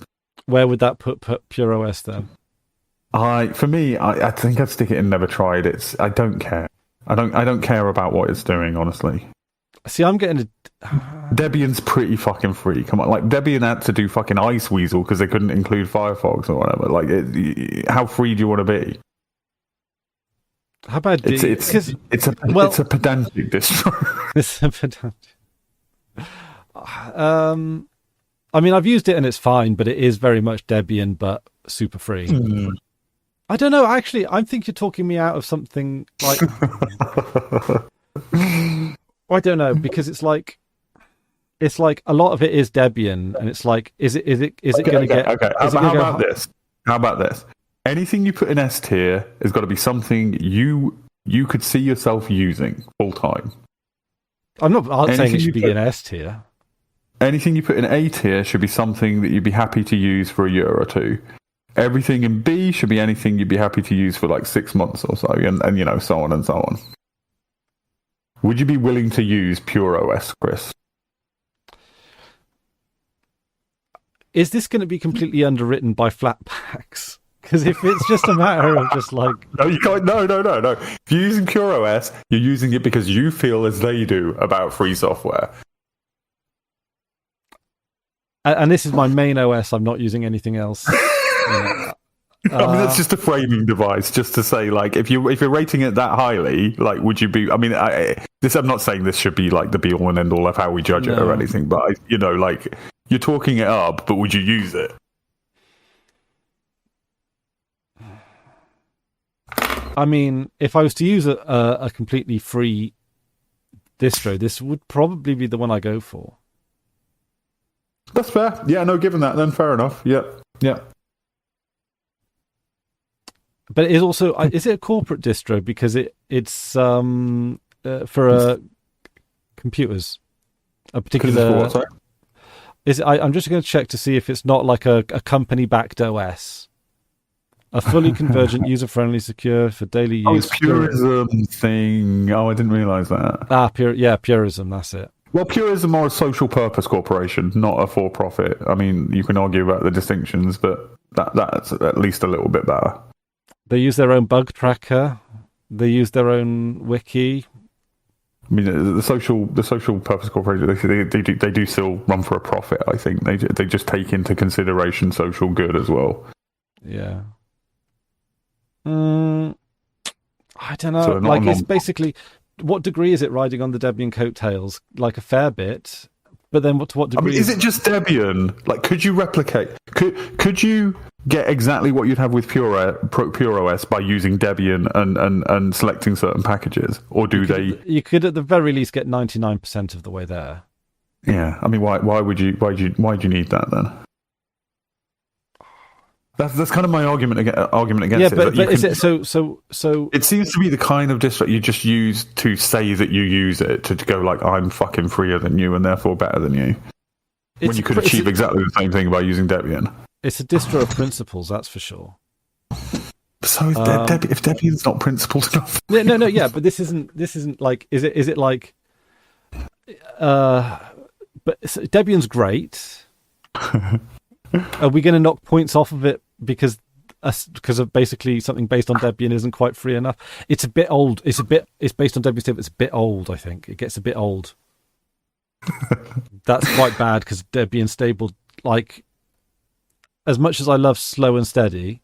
Speaker 1: Where would that put Pure OS then?
Speaker 2: I think I'd stick it in never tried. I don't care. I don't care about what it's doing, honestly.
Speaker 1: See, I'm getting
Speaker 2: Debian's pretty fucking free. Come on, Debian had to do fucking Iceweasel because they couldn't include Firefox or whatever. How free do you want to be?
Speaker 1: How about
Speaker 2: it's a pedantic distro.
Speaker 1: It's a pedantic. I mean, I've used it and it's fine, but it is very much Debian, but super free. I don't know. Actually, I think you're talking me out of something like. I don't know, because it's like a lot of it is Debian, and it's like, is it going to get? Okay.
Speaker 2: How about this? Anything you put in S tier has got to be something you could see yourself using full time.
Speaker 1: I'm not saying it should be in S tier.
Speaker 2: Anything you put in A tier should be something that you'd be happy to use for a year or two. Everything in B should be anything you'd be happy to use for 6 months or so, and so on and so on. Would you be willing to use Pure OS, Chris?
Speaker 1: Is this going to be completely underwritten by Flatpaks? Because if it's just a matter of just No,
Speaker 2: you can't. No. If you're using Pure OS, you're using it because you feel as they do about free software.
Speaker 1: And this is my main OS. I'm not using anything else.
Speaker 2: I mean, that's just a framing device, just to say, like, if you're rating it that highly, like, would you be? I mean, I'm not saying this should be like the be all and end all of how we judge it or anything, but like, you're talking it up, but would you use it?
Speaker 1: I mean, if I was to use a completely free distro, this would probably be the one I go for.
Speaker 2: That's fair. Yeah, no, given that, then fair enough. Yeah.
Speaker 1: But it is also, is it a corporate distro? Because it's for computers. A particular. I'm just going to check to see if it's not like a company-backed OS. A fully convergent, user-friendly, secure for daily use.
Speaker 2: Oh, it's Purism thing. Oh, I didn't realise that.
Speaker 1: Purism, that's it.
Speaker 2: Well, Purism are a social purpose corporation, not a for-profit. I mean, you can argue about the distinctions, but that's at least a little bit better.
Speaker 1: They use their own bug tracker. They use their own wiki.
Speaker 2: I mean, the social purpose corporation, they do still run for a profit. I think they just take into consideration social good as well.
Speaker 1: Yeah. I don't know. So it's basically, what degree is it riding on the Debian coattails? Like a fair bit. But then to what degree?
Speaker 2: I mean, is it just Debian? Like, could you replicate? Could you get exactly what you'd have with Pure OS by using Debian and selecting certain packages, or you
Speaker 1: could at the very least get 99% of the way there.
Speaker 2: Yeah, I mean, why do you need that then? That's kind of my argument against it.
Speaker 1: Yeah, but is it so?
Speaker 2: It seems to be the kind of distro you just use to say that you use it to go like, I'm fucking freer than you and therefore better than you. When you could achieve exactly the same thing by using Debian.
Speaker 1: It's a distro of principles, that's for sure.
Speaker 2: So if Debian's not principled enough,
Speaker 1: no, yeah, but this isn't like, is it like, but Debian's great. Are we going to knock points off of it because of basically something based on Debian isn't quite free enough? It's a bit old. It's based on Debian, but it's a bit old. I think it gets a bit old. That's quite bad because Debian stable, like, as much as I love slow and steady,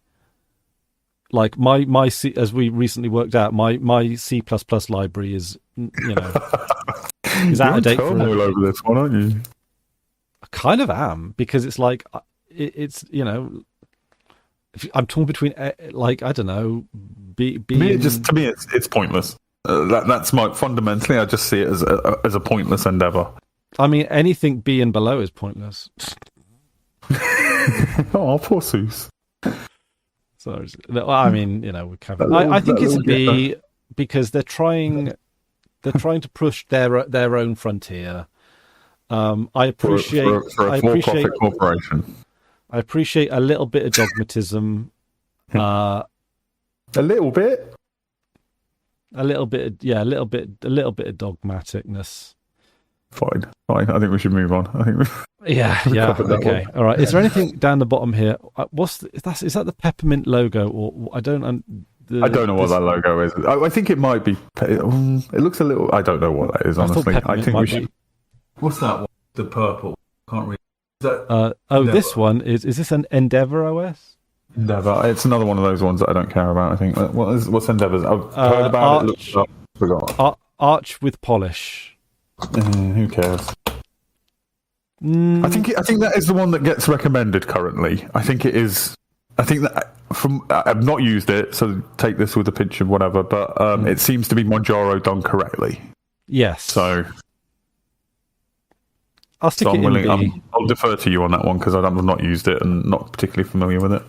Speaker 1: like my C, as we recently worked out, my C++ library is is out of date.
Speaker 2: You're all over this one, aren't you?
Speaker 1: I kind of am, because it's like it's I'm torn between, like, I don't know, to me
Speaker 2: it's pointless. That's fundamentally, I just see it as a pointless endeavor.
Speaker 1: I mean, anything B and below is pointless.
Speaker 2: Oh, poor Seuss.
Speaker 1: So, I mean, we kind of, I think it's B because they're trying to push their own frontier. I appreciate
Speaker 2: for a for-profit corporation.
Speaker 1: I appreciate a little bit of dogmatism.
Speaker 2: A little bit.
Speaker 1: A little bit of dogmaticness.
Speaker 2: Fine. I think we should move on.
Speaker 1: Yeah. Okay. All right. Is there anything down the bottom here? Is that the peppermint logo, or I don't know
Speaker 2: what that logo is. I think it might be. It looks a little. I don't know what that is. Honestly, I think we should. What's that one? The purple. Can't read.
Speaker 1: This one is this an Endeavour OS?
Speaker 2: Endeavour. It's another one of those ones that I don't care about. I think. What's Endeavour's? I've heard about
Speaker 1: Arch,
Speaker 2: it. Forgot.
Speaker 1: Arch with polish.
Speaker 2: Who cares? I think that is the one that gets recommended currently. I think it is. I think that I've not used it, so take this with a pinch of whatever. But it seems to be Monjaro done correctly.
Speaker 1: Yes.
Speaker 2: So.
Speaker 1: I'll stick it in B.
Speaker 2: I'll defer to you on that one because I've not used it and not particularly familiar with it.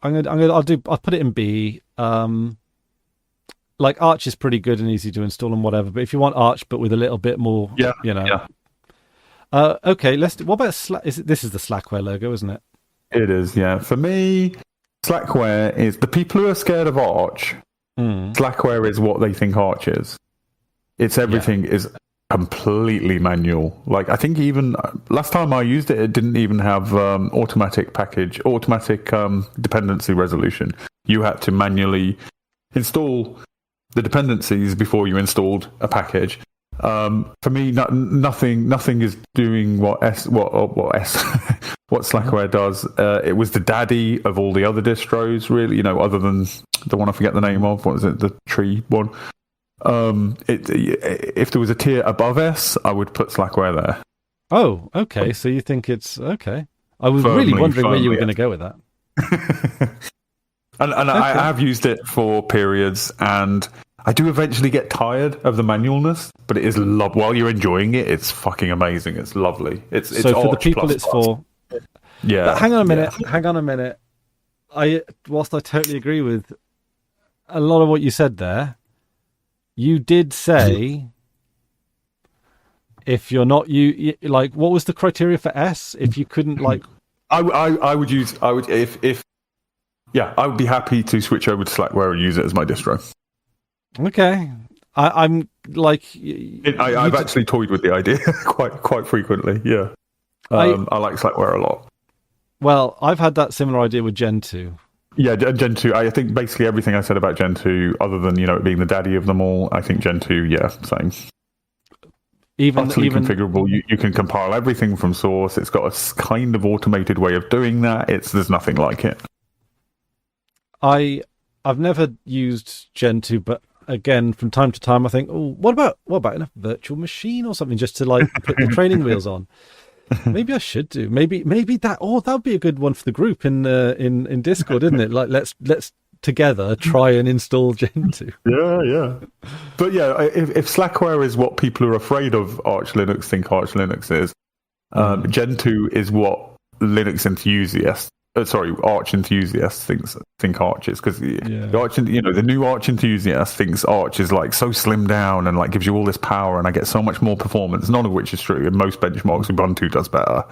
Speaker 1: I'll put it in B. Like, Arch is pretty good and easy to install and whatever, but if you want Arch but with a little bit more, okay, what about Slack? This is the Slackware logo, isn't it?
Speaker 2: It is, yeah. For me, Slackware is the people who are scared of Arch. Slackware is what they think Arch is. It's everything is completely manual. Like, I think even last time I used it, it didn't even have automatic dependency resolution. You had to manually install the dependencies before you installed a package. For me, nothing is doing what what Slackware does. It was the daddy of all the other distros, really. Other than the one I forget the name of. What is it? The tree one. If there was a tier above S, I would put Slackware there.
Speaker 1: Oh, okay. So you think it's okay? I was
Speaker 2: Firmly,
Speaker 1: really wondering where you were going to go with that.
Speaker 2: and okay. I have used it for periods, and I do eventually get tired of the manualness, but it is while you're enjoying it, it's fucking amazing. It's lovely. It's
Speaker 1: so for the people
Speaker 2: plus
Speaker 1: it's for.
Speaker 2: Yeah.
Speaker 1: But hang on a minute. Whilst I totally agree with a lot of what you said there, you did say if you're not like, what was the criteria for S? If you couldn't like,
Speaker 2: I would be happy to switch over to Slackware and use it as my distro.
Speaker 1: Okay, I'm like,
Speaker 2: I've actually toyed with the idea quite frequently. Yeah, I like Slackware a lot.
Speaker 1: Well, I've had that similar idea with Gen 2.
Speaker 2: Yeah, Gen 2, I think basically everything I said about Gen 2, other than, it being the daddy of them all, I think Gen 2, yeah, same. Even configurable. You can compile everything from source. It's got a kind of automated way of doing that. There's nothing like it.
Speaker 1: I've never used Gen 2, but again, from time to time, I think, oh, what about a virtual machine or something, just to like put the training wheels on? Maybe I should do. Maybe that. Oh, that would be a good one for the group in Discord, isn't it? Like let's together try and install Gen 2.
Speaker 2: Yeah. But yeah, if Slackware is what people are afraid of Arch Linux think Arch Linux is, Gen 2 is what Linux enthusiasts, Arch enthusiasts think Arch is, because the new Arch enthusiast thinks Arch is like so slimmed down and like gives you all this power and I get so much more performance, none of which is true. In most benchmarks, Ubuntu does better.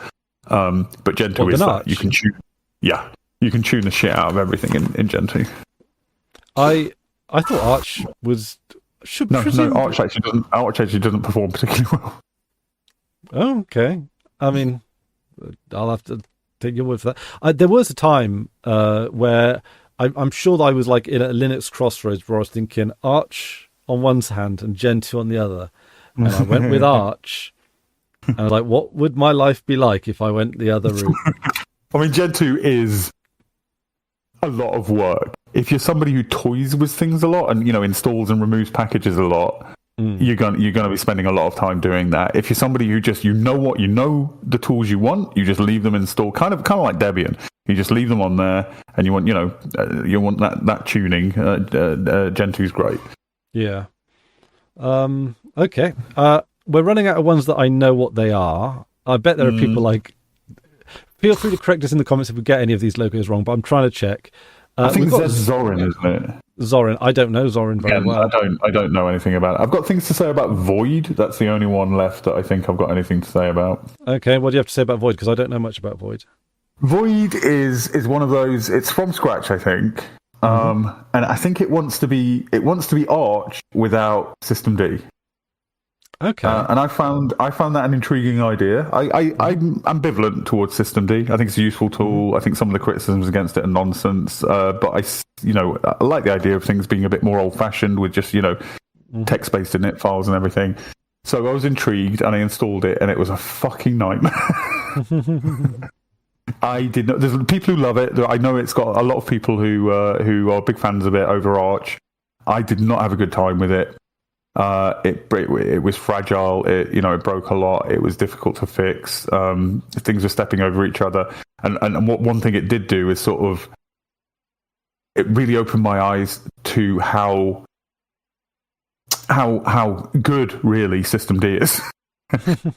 Speaker 2: But Gen 2 is that. Arch? You can tune the shit out of everything in Gen 2.
Speaker 1: I thought Arch
Speaker 2: Arch actually doesn't perform particularly well.
Speaker 1: Oh, okay. I mean, I'll have to take your word for that. There was a time where I'm sure that I was like in a Linux crossroads where I was thinking Arch on one hand and Gen 2 on the other. And I went with Arch. And I was like, what would my life be like if I went the other route?
Speaker 2: I mean, Gen 2 is a lot of work. If you're somebody who toys with things a lot and, installs and removes packages a lot, you're going to be spending a lot of time doing that. If you're somebody who just, the tools you want, you just leave them installed, kind of like Debian. You just leave them on there and you want, you want that tuning. Gen 2 is great.
Speaker 1: Yeah. Okay. We're running out of ones that I know what they are. I bet there are people like, feel free to correct us in the comments if we get any of these logos wrong, but I'm trying to check.
Speaker 2: I think that's Zorin, isn't it?
Speaker 1: Zorin. I don't know Zorin very well.
Speaker 2: I don't know anything about it. I've got things to say about Void. That's the only one left that I think I've got anything to say about.
Speaker 1: Okay, what do you have to say about Void? Because I don't know much about Void.
Speaker 2: Void is one of those. It's from scratch, I think, and I think it wants to be Arch without Systemd.
Speaker 1: Okay.
Speaker 2: And I found that an intriguing idea. I'm ambivalent towards Systemd. I think it's a useful tool. I think some of the criticisms against it are nonsense. But I like the idea of things being a bit more old-fashioned with just, text-based init files and everything. So I was intrigued and I installed it and it was a fucking nightmare. I did not. There's people who love it. I know it's got a lot of people who are big fans of it over Arch. I did not have a good time with it. It was fragile. It broke a lot. It was difficult to fix. Things were stepping over each other. And what one thing it did do is sort of, it really opened my eyes to how good really Systemd is.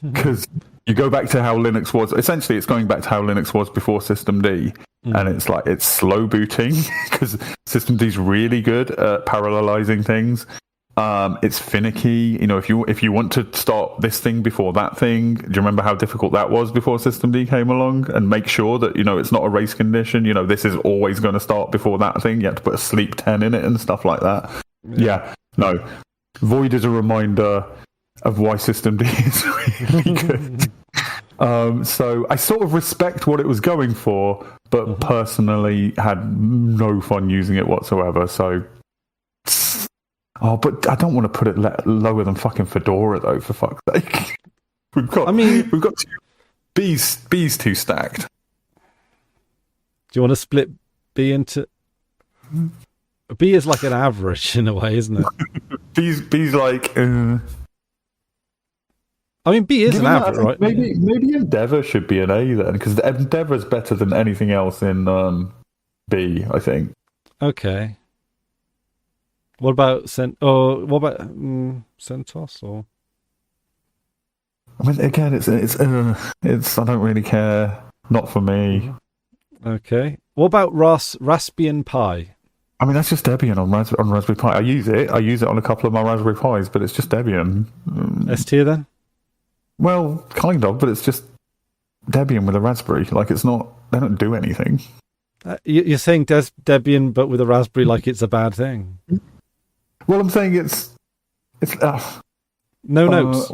Speaker 2: Because you go back to how Linux was. Essentially, it's going back to how Linux was before Systemd. And it's like, it's slow booting because Systemd is really good at parallelizing things. It's finicky. If you want to start this thing before that thing, do you remember how difficult that was before Systemd came along? And make sure that, it's not a race condition. This is always going to start before that thing. You have to put a sleep 10 in it and stuff like that. Yeah. No. Void is a reminder of why Systemd is really good. So I sort of respect what it was going for, but personally had no fun using it whatsoever. So... Oh, but I don't want to put it lower than fucking Fedora, though, for fuck's sake. We've got two B's too stacked.
Speaker 1: you want to split B into... B is like an average in a way, isn't it?
Speaker 2: B's like...
Speaker 1: I mean, B is an average, right?
Speaker 2: Maybe Endeavour should be an A then, because Endeavour is better than anything else in B, I think.
Speaker 1: Okay. What about CentOS or?
Speaker 2: I mean, again, it's I don't really care. Not for me.
Speaker 1: Okay. What about Raspbian Pi?
Speaker 2: I mean, that's just Debian on Raspberry Pi. I use it on a couple of my Raspberry Pis, but it's just Debian.
Speaker 1: S tier then?
Speaker 2: Well, kind of, but it's just Debian with a Raspberry. Like, it's not. They don't do anything.
Speaker 1: You're saying Debian, but with a Raspberry, like it's a bad thing.
Speaker 2: Well, I'm saying it's
Speaker 1: no notes.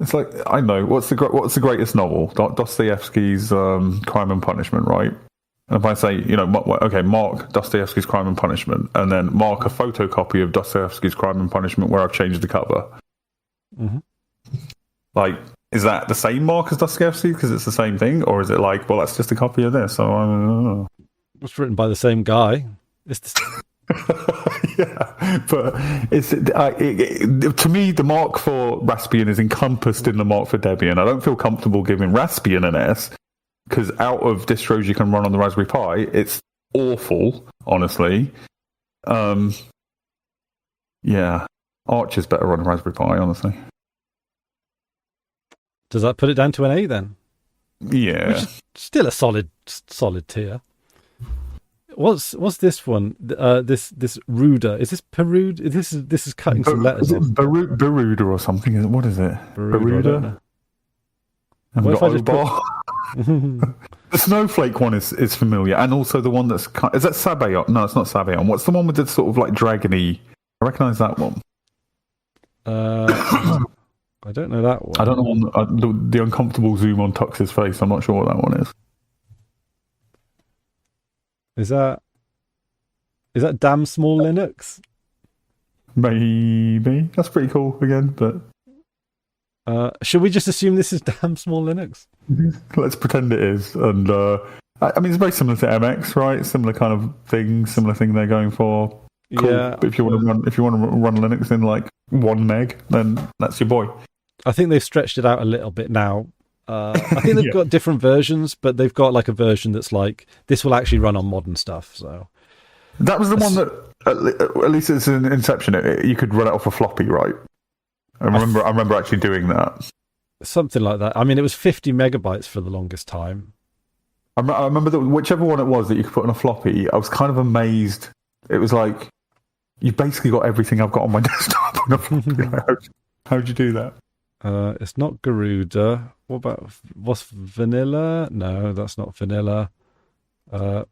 Speaker 2: It's like, I know what's the greatest novel? Dostoevsky's Crime and Punishment, right? And if I say, mark Dostoevsky's Crime and Punishment, and then mark a photocopy of Dostoevsky's Crime and Punishment where I've changed the cover.
Speaker 1: Mm-hmm.
Speaker 2: Like, is that the same mark as Dostoevsky because it's the same thing, or is it like, well, that's just a copy of this? So I don't know.
Speaker 1: It's written by the same guy.
Speaker 2: Yeah, but to me, the mark for Raspbian is encompassed in the mark for Debian. I don't feel comfortable giving Raspbian an S because out of distros you can run on the Raspberry Pi, it's awful, honestly. Yeah, Arch is better on a Raspberry Pi, honestly.
Speaker 1: Does that put it down to an A then?
Speaker 2: Yeah,
Speaker 1: which is still a solid tier. What's this one? This Ruda. Is this Peruda? This is cutting some letters off.
Speaker 2: Beruda or something. What is it?
Speaker 1: Beruda. What if I just
Speaker 2: The Snowflake one is familiar, and also the one that's is that Sabayon? No, it's not Sabayon. What's the one with the sort of like dragony? I recognise that one.
Speaker 1: I don't know that one.
Speaker 2: I don't know the uncomfortable zoom on Tux's face. I'm not sure what that one is.
Speaker 1: Is that damn small Linux?
Speaker 2: Maybe. That's pretty cool again, but
Speaker 1: should we just assume this is damn small Linux?
Speaker 2: Let's pretend it is. And I mean, it's very similar to MX, right? Similar kind of thing, similar thing they're going for. Cool. Yeah. But if you want to run Linux in like 1 meg, then that's your boy.
Speaker 1: I think they've stretched it out a little bit now. I think they've got different versions, but they've got like a version that's like, this will actually run on modern stuff. So
Speaker 2: that was the one that, at least it's in Inception, you could run it off a floppy, right? I remember actually doing that.
Speaker 1: Something like that. I mean, it was 50 megabytes for the longest time.
Speaker 2: I remember that whichever one it was that you could put on a floppy, I was kind of amazed. It was like, you basically got everything I've got on my desktop on a floppy. How'd you do that?
Speaker 1: It's not Garuda. What's Vanilla? No, that's not Vanilla. Not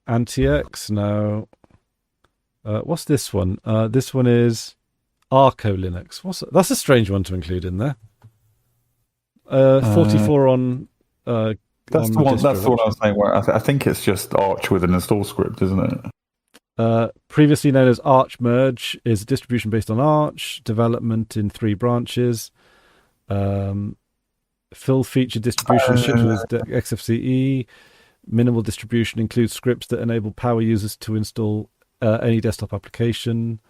Speaker 1: Anti-X. No. What's this one? This one is Arco Linux. That's a strange one to include in there. 44 on.
Speaker 2: That's the one. That's the one I was saying. Where I think it's just Arch with an install script, isn't it?
Speaker 1: Previously known as Arch Merge, is a distribution based on Arch, development in 3 branches. Full feature distribution shipped with XFCE. Minimal distribution includes scripts that enable power users to install any desktop application.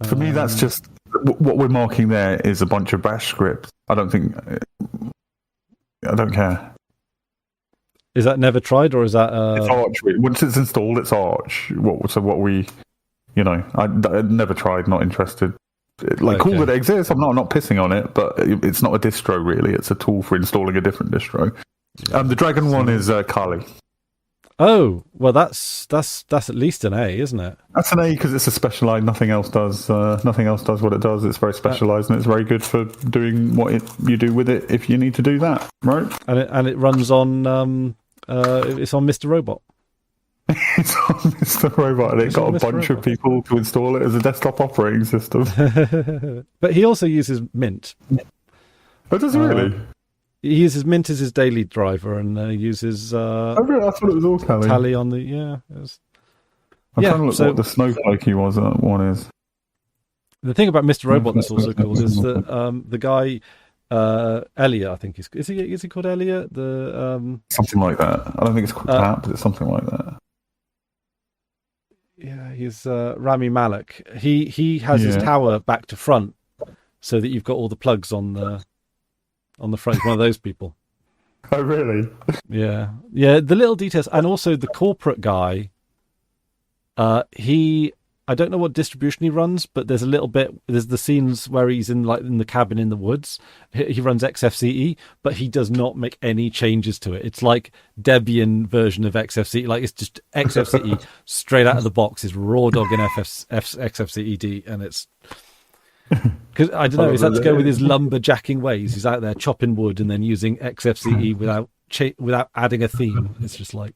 Speaker 2: For me, that's just what we're marking there is a bunch of bash scripts. I don't care.
Speaker 1: Is that never tried, or is that...
Speaker 2: It's Arch. Once it's installed, it's Arch. I never tried, not interested. Cool that it exists. I'm not pissing on it, but it's not a distro, really. It's a tool for installing a different distro. Yeah. The Dragon one is Kali.
Speaker 1: Oh, well, that's at least an A, isn't it?
Speaker 2: That's an A because it's a specialized. Nothing else does what it does. It's very specialized, and it's very good for doing what you do with it if you need to do that, right?
Speaker 1: And it runs on it's on Mr. Robot.
Speaker 2: It's on Mr. Robot, and it got a bunch of people to install it as a desktop operating system.
Speaker 1: But he also uses Mint.
Speaker 2: Oh, does he really?
Speaker 1: He uses Mint as his daily driver, and uses.
Speaker 2: I thought it was all Kali.
Speaker 1: Tally on the I'm
Speaker 2: trying to look what the snowflakey one is.
Speaker 1: The thing about Mr. Robot that's also cool is that the guy Elliot, I think is he called Elliot? The
Speaker 2: Something like that. I don't think it's called that, but it's something like that.
Speaker 1: Yeah, he's Rami Malek. He has his tower back to front, so that you've got all the plugs on the front. He's one of those people.
Speaker 2: Oh, really?
Speaker 1: Yeah. The little details, and also the corporate guy. I don't know what distribution he runs, but there's the scenes where he's in the cabin in the woods. He runs XFCE, but he does not make any changes to it. It's like Debian version of XFCE. Like, it's just XFCE straight out of the box is raw dog in XFCED, and it's because I don't know. He's had to go with his lumberjacking ways. He's out there chopping wood and then using XFCE without adding a theme. It's just like.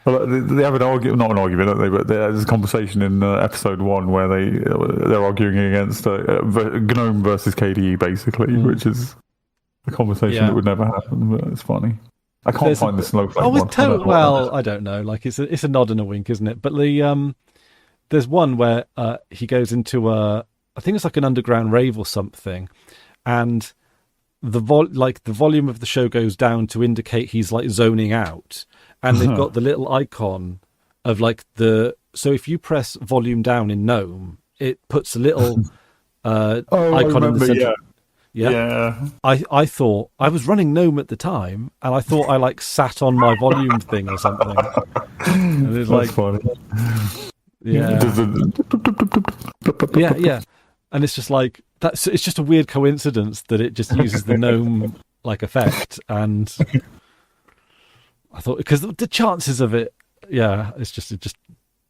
Speaker 2: Well, they have an argument, not an argument, don't they? But there's a conversation in episode 1 where they're arguing against GNOME versus KDE, basically, which is a conversation that would never happen. But it's funny. I can't find the Snowflake one.
Speaker 1: Well, I don't know. Like it's a nod and a wink, isn't it? But there's one where he goes into I think it's like an underground rave or something, and the volume of the show goes down to indicate he's like zoning out. And they've got the little icon of so if you press volume down in GNOME, it puts a little icon in the center. Yeah. I thought I was running GNOME at the time, and I thought I sat on my volume thing or something. And it's
Speaker 2: That's funny.
Speaker 1: Yeah. Yeah. And it's just like it's just a weird coincidence that it just uses the GNOME effect, and I thought, because the chances of it, it just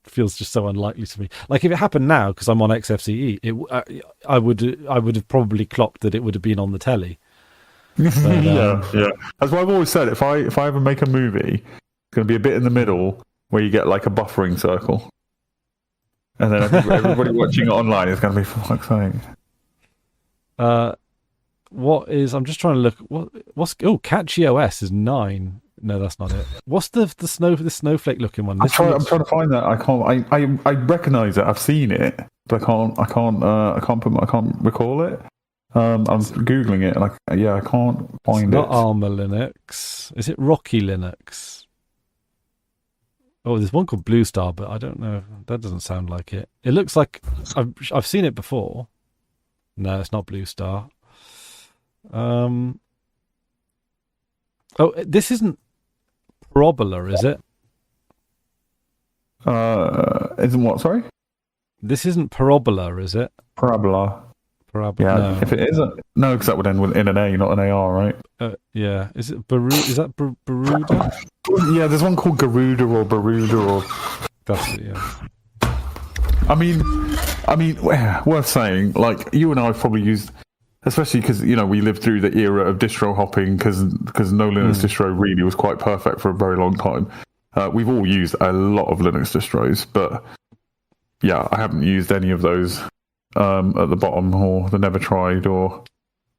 Speaker 1: feels just so unlikely to me. Like if it happened now, because I'm on XFCE, I would have probably clocked that it would have been on the telly. But,
Speaker 2: yeah. That's why I've always said, if I ever make a movie, it's going to be a bit in the middle where you get like a buffering circle, and then everybody watching it online is going to be, for fuck's sake.
Speaker 1: I'm just trying to look. Catchy OS is 9. No, that's not it. What's the snowflake looking one?
Speaker 2: I'm trying to find that. I can't. I recognise it. I've seen it, but I can't recall it. I'm googling it, and I can't find it.
Speaker 1: Not Armour Linux. Is it Rocky Linux? Oh, there's one called Blue Star, but I don't know. That doesn't sound like it. It looks like I've seen it before. No, it's not Blue Star. This isn't Parabola, is it?
Speaker 2: Isn't what? Sorry.
Speaker 1: This isn't Parabola, is it?
Speaker 2: Parabola.
Speaker 1: Yeah.
Speaker 2: No. If it isn't, no, because that would end in an A, not an AR, right?
Speaker 1: Yeah. Is it Is that Garuda?
Speaker 2: Yeah, there's one called Garuda or Baruda or.
Speaker 1: That's it. Yeah.
Speaker 2: I mean, worth saying. Like you and I have probably used, especially because we lived through the era of distro hopping, because no Linux distro really was quite perfect for a very long time. We've all used a lot of Linux distros, but yeah, I haven't used any of those at the bottom, or the never tried, or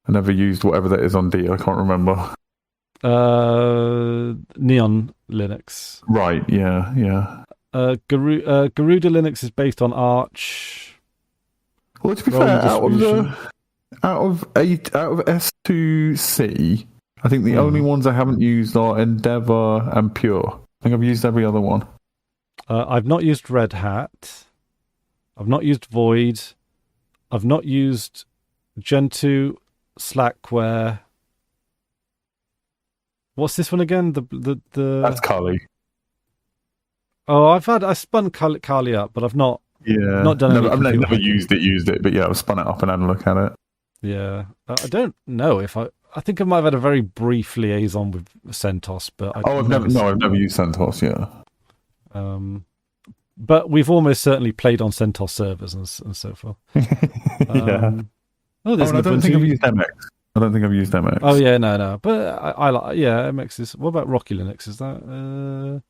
Speaker 2: I never used whatever that is on D. I can't remember.
Speaker 1: Neon Linux.
Speaker 2: Right. Yeah.
Speaker 1: Garuda Linux is based on Arch.
Speaker 2: Well, to be fair, out of S2C, I think the only ones I haven't used are Endeavour and Pure. I think I've used every other one.
Speaker 1: I've not used Red Hat. I've not used Void. I've not used Gentoo, Slackware. What's this one again? The
Speaker 2: That's Kali.
Speaker 1: Oh, I spun Kali up, but I've not.
Speaker 2: Yeah,
Speaker 1: not done.
Speaker 2: I've never used it, but yeah, I've spun it up and had a look at it.
Speaker 1: Yeah, I don't know if I think I might have had a very brief liaison with CentOS, but
Speaker 2: I've never used CentOS. Yeah.
Speaker 1: But we've almost certainly played on CentOS servers and so forth.
Speaker 2: Yeah.
Speaker 1: I
Speaker 2: don't think I've used MX.
Speaker 1: Oh yeah, no. But I like MX is. What about Rocky Linux? Is that?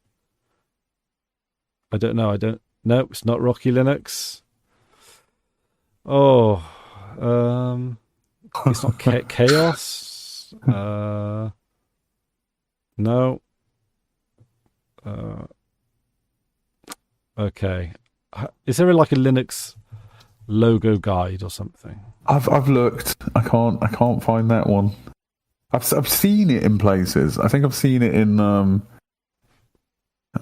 Speaker 1: I don't know. No, it's not Rocky Linux. Oh, it's not Chaos. No. Okay. Is there like a Linux logo guide or something.
Speaker 2: I've looked. I can't find that one. I've seen it in places. I think I've seen it in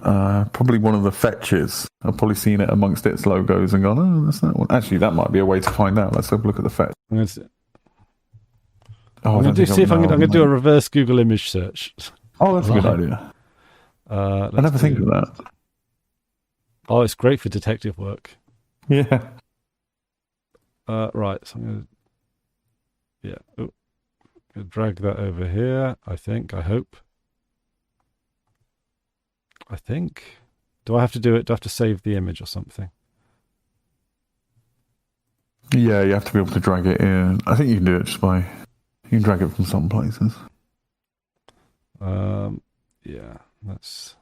Speaker 2: probably one of the fetches. I've probably seen it amongst its logos and gone, oh, that's that one. Actually, that might be a way to find out. Let's have a look at the fetch.
Speaker 1: I'm going to do a reverse Google image search.
Speaker 2: Oh, that's a good idea. I never think of that.
Speaker 1: Oh, it's great for detective work.
Speaker 2: Yeah.
Speaker 1: Right, so I'm going to drag that over here, I hope. Do I have to do it? Do I have to save the image or something?
Speaker 2: Yeah, you have to be able to drag it in. I think you can do it just by... You can drag it from some places.
Speaker 1: Yeah, let's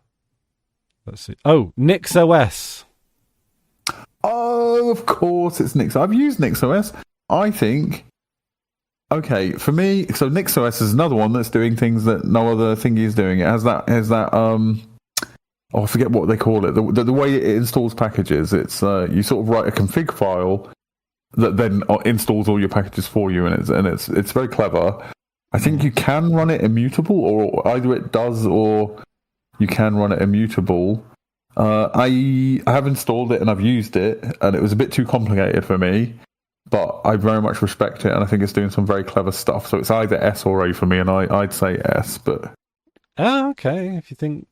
Speaker 1: see. Oh, NixOS.
Speaker 2: Oh, of course it's Nix. I've used NixOS. I think... Okay, for me, so NixOS is another one that's doing things that no other thingy is doing. It has that I forget what they call it. The way it installs packages, it's you sort of write a config file that then installs all your packages for you, and it's very clever. I think you can run it immutable, or either it does, or you can run it immutable. I have installed it and I've used it, and it was a bit too complicated for me. But I very much respect it, and I think it's doing some very clever stuff. So it's either S or A for me, and I'd say S. But
Speaker 1: okay, if you think,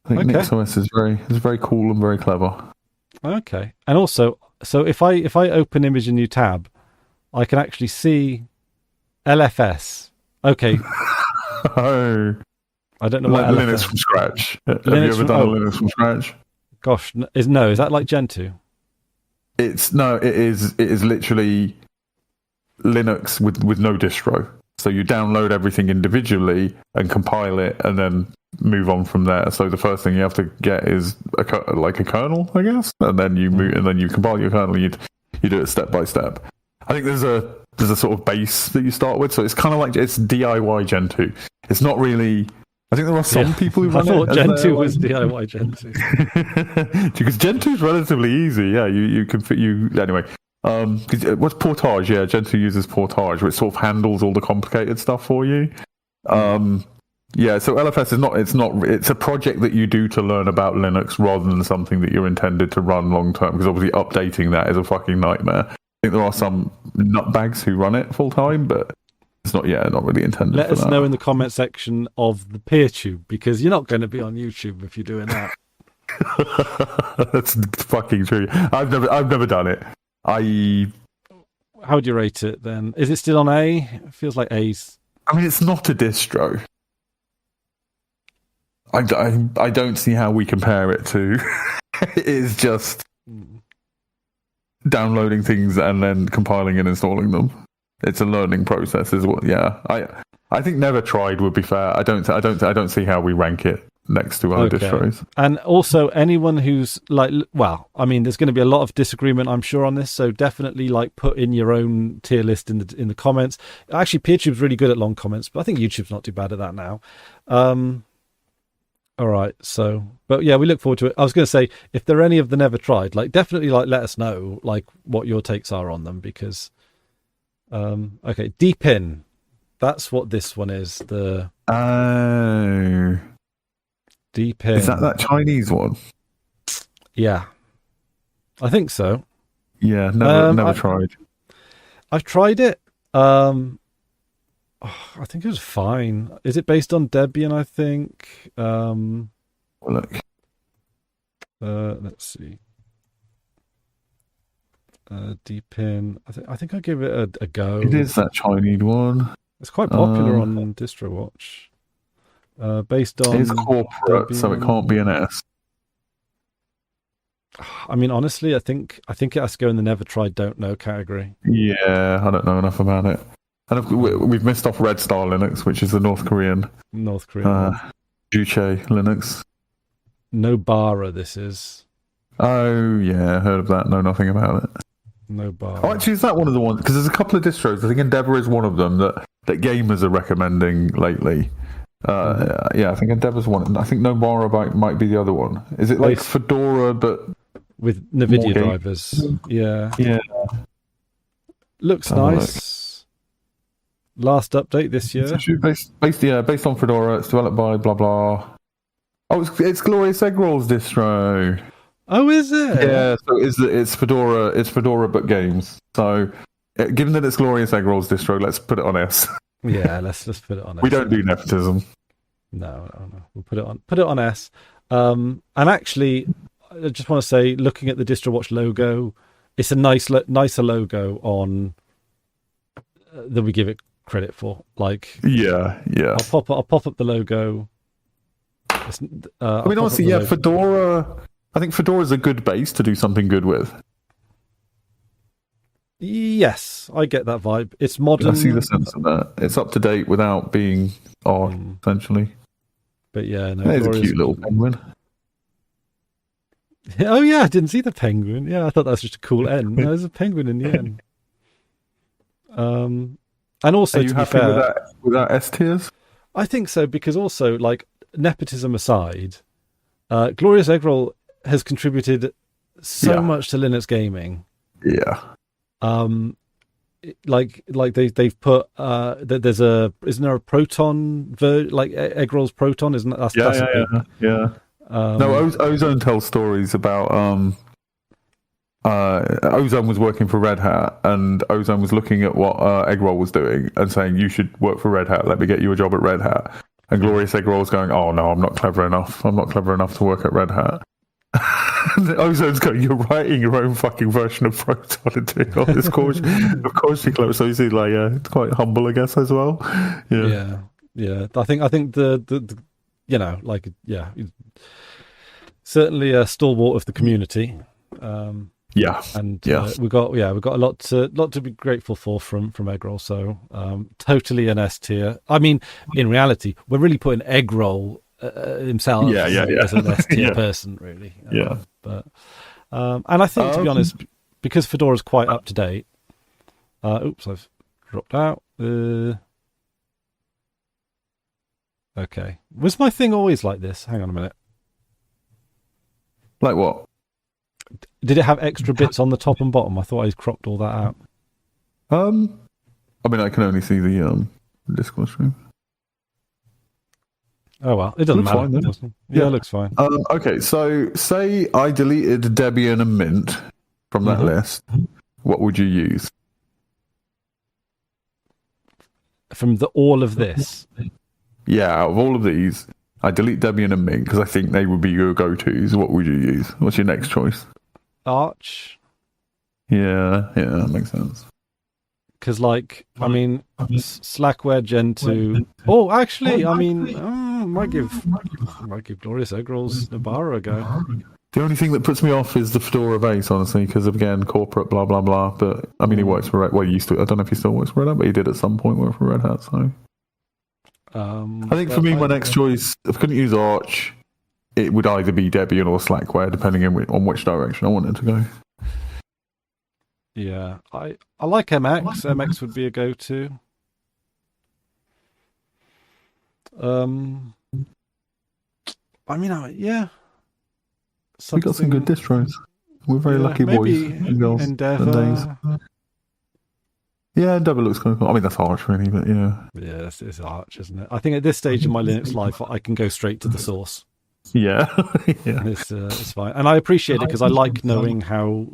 Speaker 2: I think NixOS is very cool and very clever.
Speaker 1: Okay, and also, so if I open image in new tab, I can actually see LFS. Okay.
Speaker 2: Oh,
Speaker 1: I don't know what
Speaker 2: Linux from scratch. Have you ever done a Linux from scratch?
Speaker 1: Gosh, is that like Gentoo?
Speaker 2: It is literally Linux with no distro. So you download everything individually and compile it, and then move on from there. So the first thing you have to get is a kernel, I guess, and then you move, and then you compile your kernel. You do it step by step. I think there's a sort of base that you start with, so it's kind of like it's DIY Gentoo. It's not really. I think there are some people who run it. I thought
Speaker 1: Gentoo was DIY Gentoo.
Speaker 2: Because Gentoo is relatively easy. Yeah, you can fit anyway. What's Portage? Yeah, Gentoo uses Portage, which sort of handles all the complicated stuff for you. Yeah, so LFS it's a project that you do to learn about Linux rather than something that you're intended to run long term, because obviously updating that is a fucking nightmare. I think there are some nutbags who run it full time, but it's not really intended.
Speaker 1: Let us know in the comment section of the PeerTube, because you're not going to be on YouTube if you're doing that.
Speaker 2: That's fucking true. I've never done it.
Speaker 1: How would you rate it then? Is it still on A? It feels like A's.
Speaker 2: I mean, it's not a distro. I don't see how we compare it to. It is just downloading things and then compiling and installing them. It's a learning process, is what. Yeah, I think never tried would be fair. I don't see how we rank it next to other distros. And
Speaker 1: also, anyone who's like, well, I mean, there's going to be a lot of disagreement, I'm sure, on this. So definitely, like, put in your own tier list in the comments. Actually, PeerTube's really good at long comments, but I think YouTube's not too bad at that now. All right, so, but yeah, we look forward to it. I was going to say, if there are any of the never tried, like, definitely, like, let us know, like, what your takes are on them, because, okay, Deepin, that's what this one is. The Deepin.
Speaker 2: Is that Chinese one?
Speaker 1: Yeah, I think so.
Speaker 2: Yeah, never tried.
Speaker 1: I've tried it. I think it was fine. Is it based on Debian? I think.
Speaker 2: Look.
Speaker 1: Let's see. Deepin. I think I give it a go.
Speaker 2: It is that Chinese one.
Speaker 1: It's quite popular on DistroWatch. Based on.
Speaker 2: It's corporate, Debian. So it can't be an S.
Speaker 1: I mean, honestly, I think it has to go in the never tried, don't know category.
Speaker 2: Yeah, I don't know enough about it. And we've missed off Red Star Linux, which is the North Korean Juche Linux.
Speaker 1: Nobara, this is.
Speaker 2: Oh, yeah, heard of that. Know nothing about it.
Speaker 1: Nobara.
Speaker 2: Oh, actually, is that one of the ones? Because there's a couple of distros. I think Endeavour is one of them that gamers are recommending lately. Yeah, I think Endeavour's one. I think Nobara might be the other one. Is it like Fedora, but
Speaker 1: with NVIDIA drivers. Yeah. Looks nice. Last update this year.
Speaker 2: Based on Fedora. It's developed by blah blah. Oh, it's Glorious Egg Rolls distro.
Speaker 1: Oh, is it?
Speaker 2: Yeah, so it's Fedora. It's Fedora but games. So, given that it's Glorious Egg Rolls distro, let's put it on S.
Speaker 1: Yeah, let's put it on S.
Speaker 2: We don't do nepotism.
Speaker 1: No. We'll put it on S. And actually, I just want to say, looking at the DistroWatch logo, it's a nicer logo on than we give it credit for. Like,
Speaker 2: yeah.
Speaker 1: I'll pop up the logo.
Speaker 2: I mean, honestly, yeah, Fedora. I think Fedora is a good base to do something good with.
Speaker 1: Yes, I get that vibe. It's modern.
Speaker 2: I see the sense of that. It's up to date without being odd, essentially.
Speaker 1: But yeah, no,
Speaker 2: it's a cute little penguin.
Speaker 1: Oh yeah, I didn't see the penguin. Yeah, I thought that was just a cool N. No, there's a penguin in the end. And also,
Speaker 2: are you happy with that S tiers?
Speaker 1: I think so, because also, like, nepotism aside, Glorious Eggroll has contributed so much to Linux gaming.
Speaker 2: Yeah.
Speaker 1: Like they've put isn't there a Proton like Eggroll's Proton? Isn't that?
Speaker 2: Yeah. No, Ozone tells stories about Ozone was working for Red Hat, and Ozone was looking at what Eggroll was doing and saying, "You should work for Red Hat. Let me get you a job at Red Hat." And Glorious Eggroll was going, "Oh no, I'm not clever enough. I'm not clever enough to work at Red Hat." And Ozone's going, "You're writing your own fucking version of Proton and doing all this course." Of course, you're clever. So you see, like, it's quite humble, I guess, as well. Yeah.
Speaker 1: I think the certainly a stalwart of the community. And we got a lot to be grateful for from Eggroll. So totally an S tier. I mean, in reality, we're really putting Eggroll himself as an S tier person, really. But and I think, to be honest, because Fedora's quite up to date. Oops, I've dropped out. Okay, was my thing always like this? Hang on a minute.
Speaker 2: Like what?
Speaker 1: Did it have extra bits on the top and bottom? I thought I cropped all that out.
Speaker 2: I mean, I can only see the Discord stream.
Speaker 1: Oh well, it doesn't matter.
Speaker 2: Fine,
Speaker 1: it looks fine.
Speaker 2: Okay, so say I deleted Debian and Mint from that list. What would you use?
Speaker 1: From all of this?
Speaker 2: Yeah, out of all of these, I delete Debian and Mint because I think they would be your go-tos. What would you use? What's your next choice?
Speaker 1: Arch.
Speaker 2: Yeah, that makes sense.
Speaker 1: Because, like, I mean, Slackware Gen 2. Oh, actually, I mean, might give Glorious Eggroll's Nabara a go.
Speaker 2: The only thing that puts me off is the Fedora base, honestly, because again, corporate, blah blah blah. But I mean, he works for Red. Well, he used to. I don't know if he still works for Red Hat, but he did at some point work for Red Hat. So, I think for me, my next choice, if I couldn't use Arch, it would either be Debian or Slackware, depending on which direction I wanted to go.
Speaker 1: Yeah, I like MX. MX would be a go-to. I mean, yeah.
Speaker 2: We got some good distros. We're very lucky boys and girls.
Speaker 1: Endeavour.
Speaker 2: Yeah, Endeavour looks kind of cool. I mean, that's Arch, really, but yeah.
Speaker 1: Yeah, it's Arch, isn't it? I think at this stage in my Linux life, I can go straight to the source.
Speaker 2: Yeah.
Speaker 1: It's fine. And I appreciate it because I like knowing how...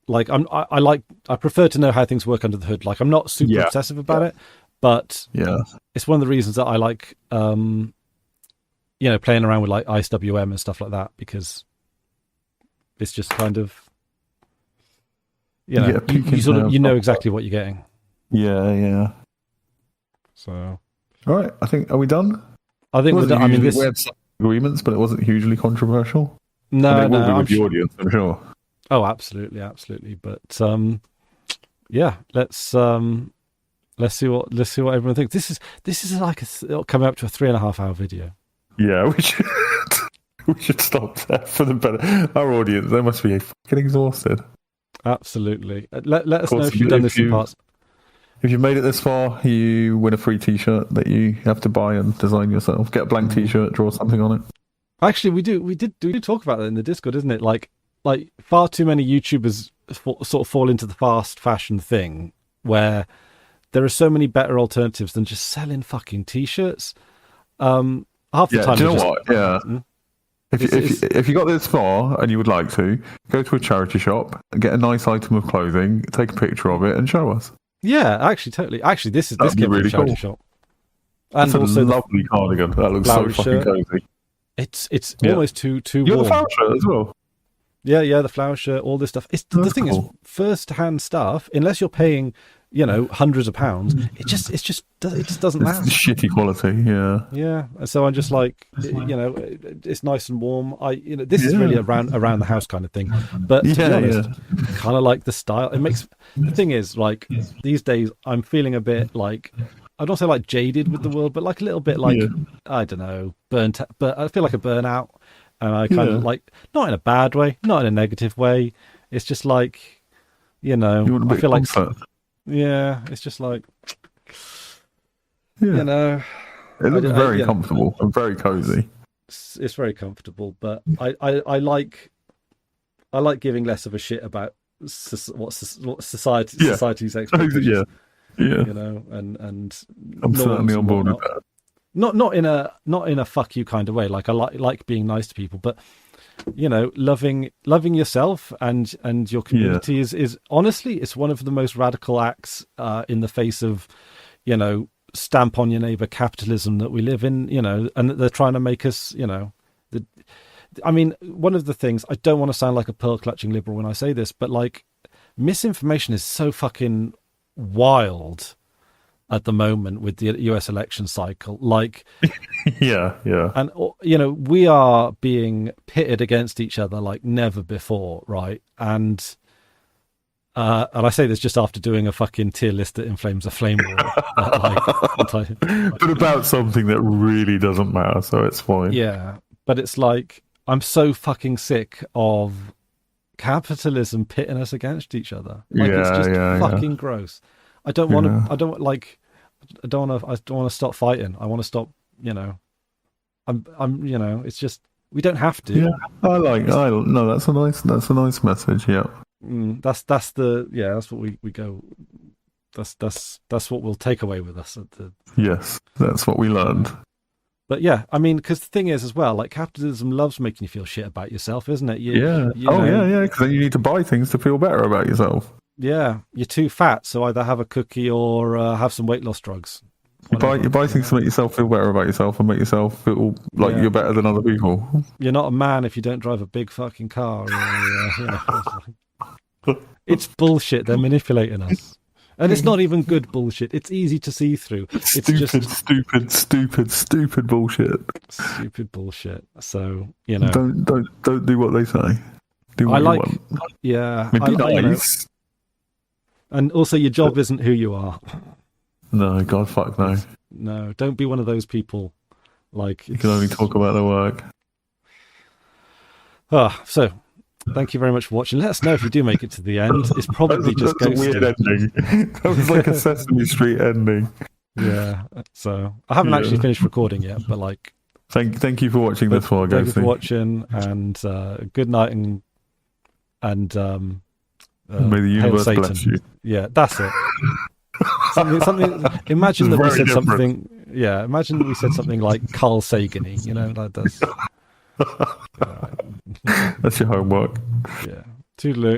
Speaker 1: Like, I prefer to know how things work under the hood. Like, I'm not super obsessive about it, but it's one of the reasons that I like... playing around with like IceWM and stuff like that, because it's just kind of, you know exactly what you're getting.
Speaker 2: Yeah.
Speaker 1: So,
Speaker 2: all right, are we done?
Speaker 1: I think we're done. I mean, we
Speaker 2: had some agreements, but it wasn't hugely controversial.
Speaker 1: No,
Speaker 2: I mean, it will be with the audience, I'm sure.
Speaker 1: Oh, absolutely. But let's see what everyone thinks. This is like it'll come up to a 3.5 hour video.
Speaker 2: Yeah, we should stop there for the better. Our audience, they must be fucking exhausted.
Speaker 1: Absolutely. Let us know if you've done this in parts.
Speaker 2: If you've made it this far, you win a free T-shirt that you have to buy and design yourself. Get a blank T-shirt, draw something on it.
Speaker 1: Actually, we did talk about that in the Discord, isn't it? Like, like far too many YouTubers sort of fall into the fast fashion thing where there are so many better alternatives than just selling fucking t-shirts. Half the time,
Speaker 2: do you know what? Yeah. If you got this far and you would like to, go to a charity shop, get a nice item of clothing, take a picture of it, and show us.
Speaker 1: Yeah, actually, totally. Actually, this came from a charity shop.
Speaker 2: And that's also a lovely cardigan. That looks so fucking cozy.
Speaker 1: It's almost too warm.
Speaker 2: You got the flower shirt as well.
Speaker 1: Yeah, the flower shirt, all this stuff. The thing is, first-hand stuff, unless you're paying, hundreds of pounds, it just doesn't last.
Speaker 2: It's shitty quality, yeah.
Speaker 1: Yeah, so I'm just like, it's nice and warm. This is really around the house kind of thing. But to be honest, kind of like the style. The thing is, like these days, I'm feeling a bit like, I don't say like jaded with the world, but like a little bit like, I don't know, burnt. But I feel like a burnout. And I kind of like, not in a bad way, not in a negative way. It's just like, I feel like, it's just like,
Speaker 2: It looks very comfortable and very cozy.
Speaker 1: It's very comfortable, but I like giving less of a shit about what society's expectations. And
Speaker 2: I'm certainly on board with that.
Speaker 1: Not in a fuck you kind of way. Like I like being nice to people, but loving yourself and your community is honestly, it's one of the most radical acts in the face of stamp on your neighbor capitalism that we live in. And they're trying to make us. One of the things, I don't want to sound like a pearl clutching liberal when I say this, but like misinformation is so fucking wild at the moment with the US election cycle, like and we are being pitted against each other like never before, right? And I say this just after doing a fucking tier list that inflames a flame war,
Speaker 2: but about something that really doesn't matter, so it's fine.
Speaker 1: But it's like, I'm so fucking sick of capitalism pitting us against each other. Like it's just fucking gross. I don't want to stop fighting. I want to stop, it's just, we don't have to.
Speaker 2: Yeah, that's a nice message. Yeah.
Speaker 1: That's what we go. That's what we'll take away with us.
Speaker 2: Yes, that's what we learned.
Speaker 1: But yeah, because the thing is as well, like capitalism loves making you feel shit about yourself, isn't it?
Speaker 2: Because then you need to buy things to feel better about yourself.
Speaker 1: Yeah, you're too fat, so either have a cookie or have some weight loss drugs.
Speaker 2: You buy things to make yourself feel better about yourself and make yourself feel like you're better than other people.
Speaker 1: You're not a man if you don't drive a big fucking car. It's bullshit. They're manipulating us. And it's not even good bullshit. It's easy to see through. It's
Speaker 2: stupid bullshit.
Speaker 1: Stupid bullshit. So,
Speaker 2: Don't do what they say. Do what you want.
Speaker 1: Yeah.
Speaker 2: Be nice.
Speaker 1: And also, your job isn't who you are.
Speaker 2: No, God, fuck no.
Speaker 1: No, don't be one of those people. Like
Speaker 2: you can only talk about their work.
Speaker 1: So, thank you very much for watching. Let us know if you do make it to the end. It's probably just
Speaker 2: a weird ending. That was like a Sesame Street ending.
Speaker 1: Yeah. So I haven't actually finished recording yet, but like,
Speaker 2: thank you for watching this far, guys.
Speaker 1: Thank you for watching, and good night, and
Speaker 2: may the universe bless you.
Speaker 1: Yeah, that's it. something. Imagine that we said something. Yeah, imagine we said something like Carl Sagan-y. Like that's.
Speaker 2: That's your homework.
Speaker 1: Yeah. Toodaloo.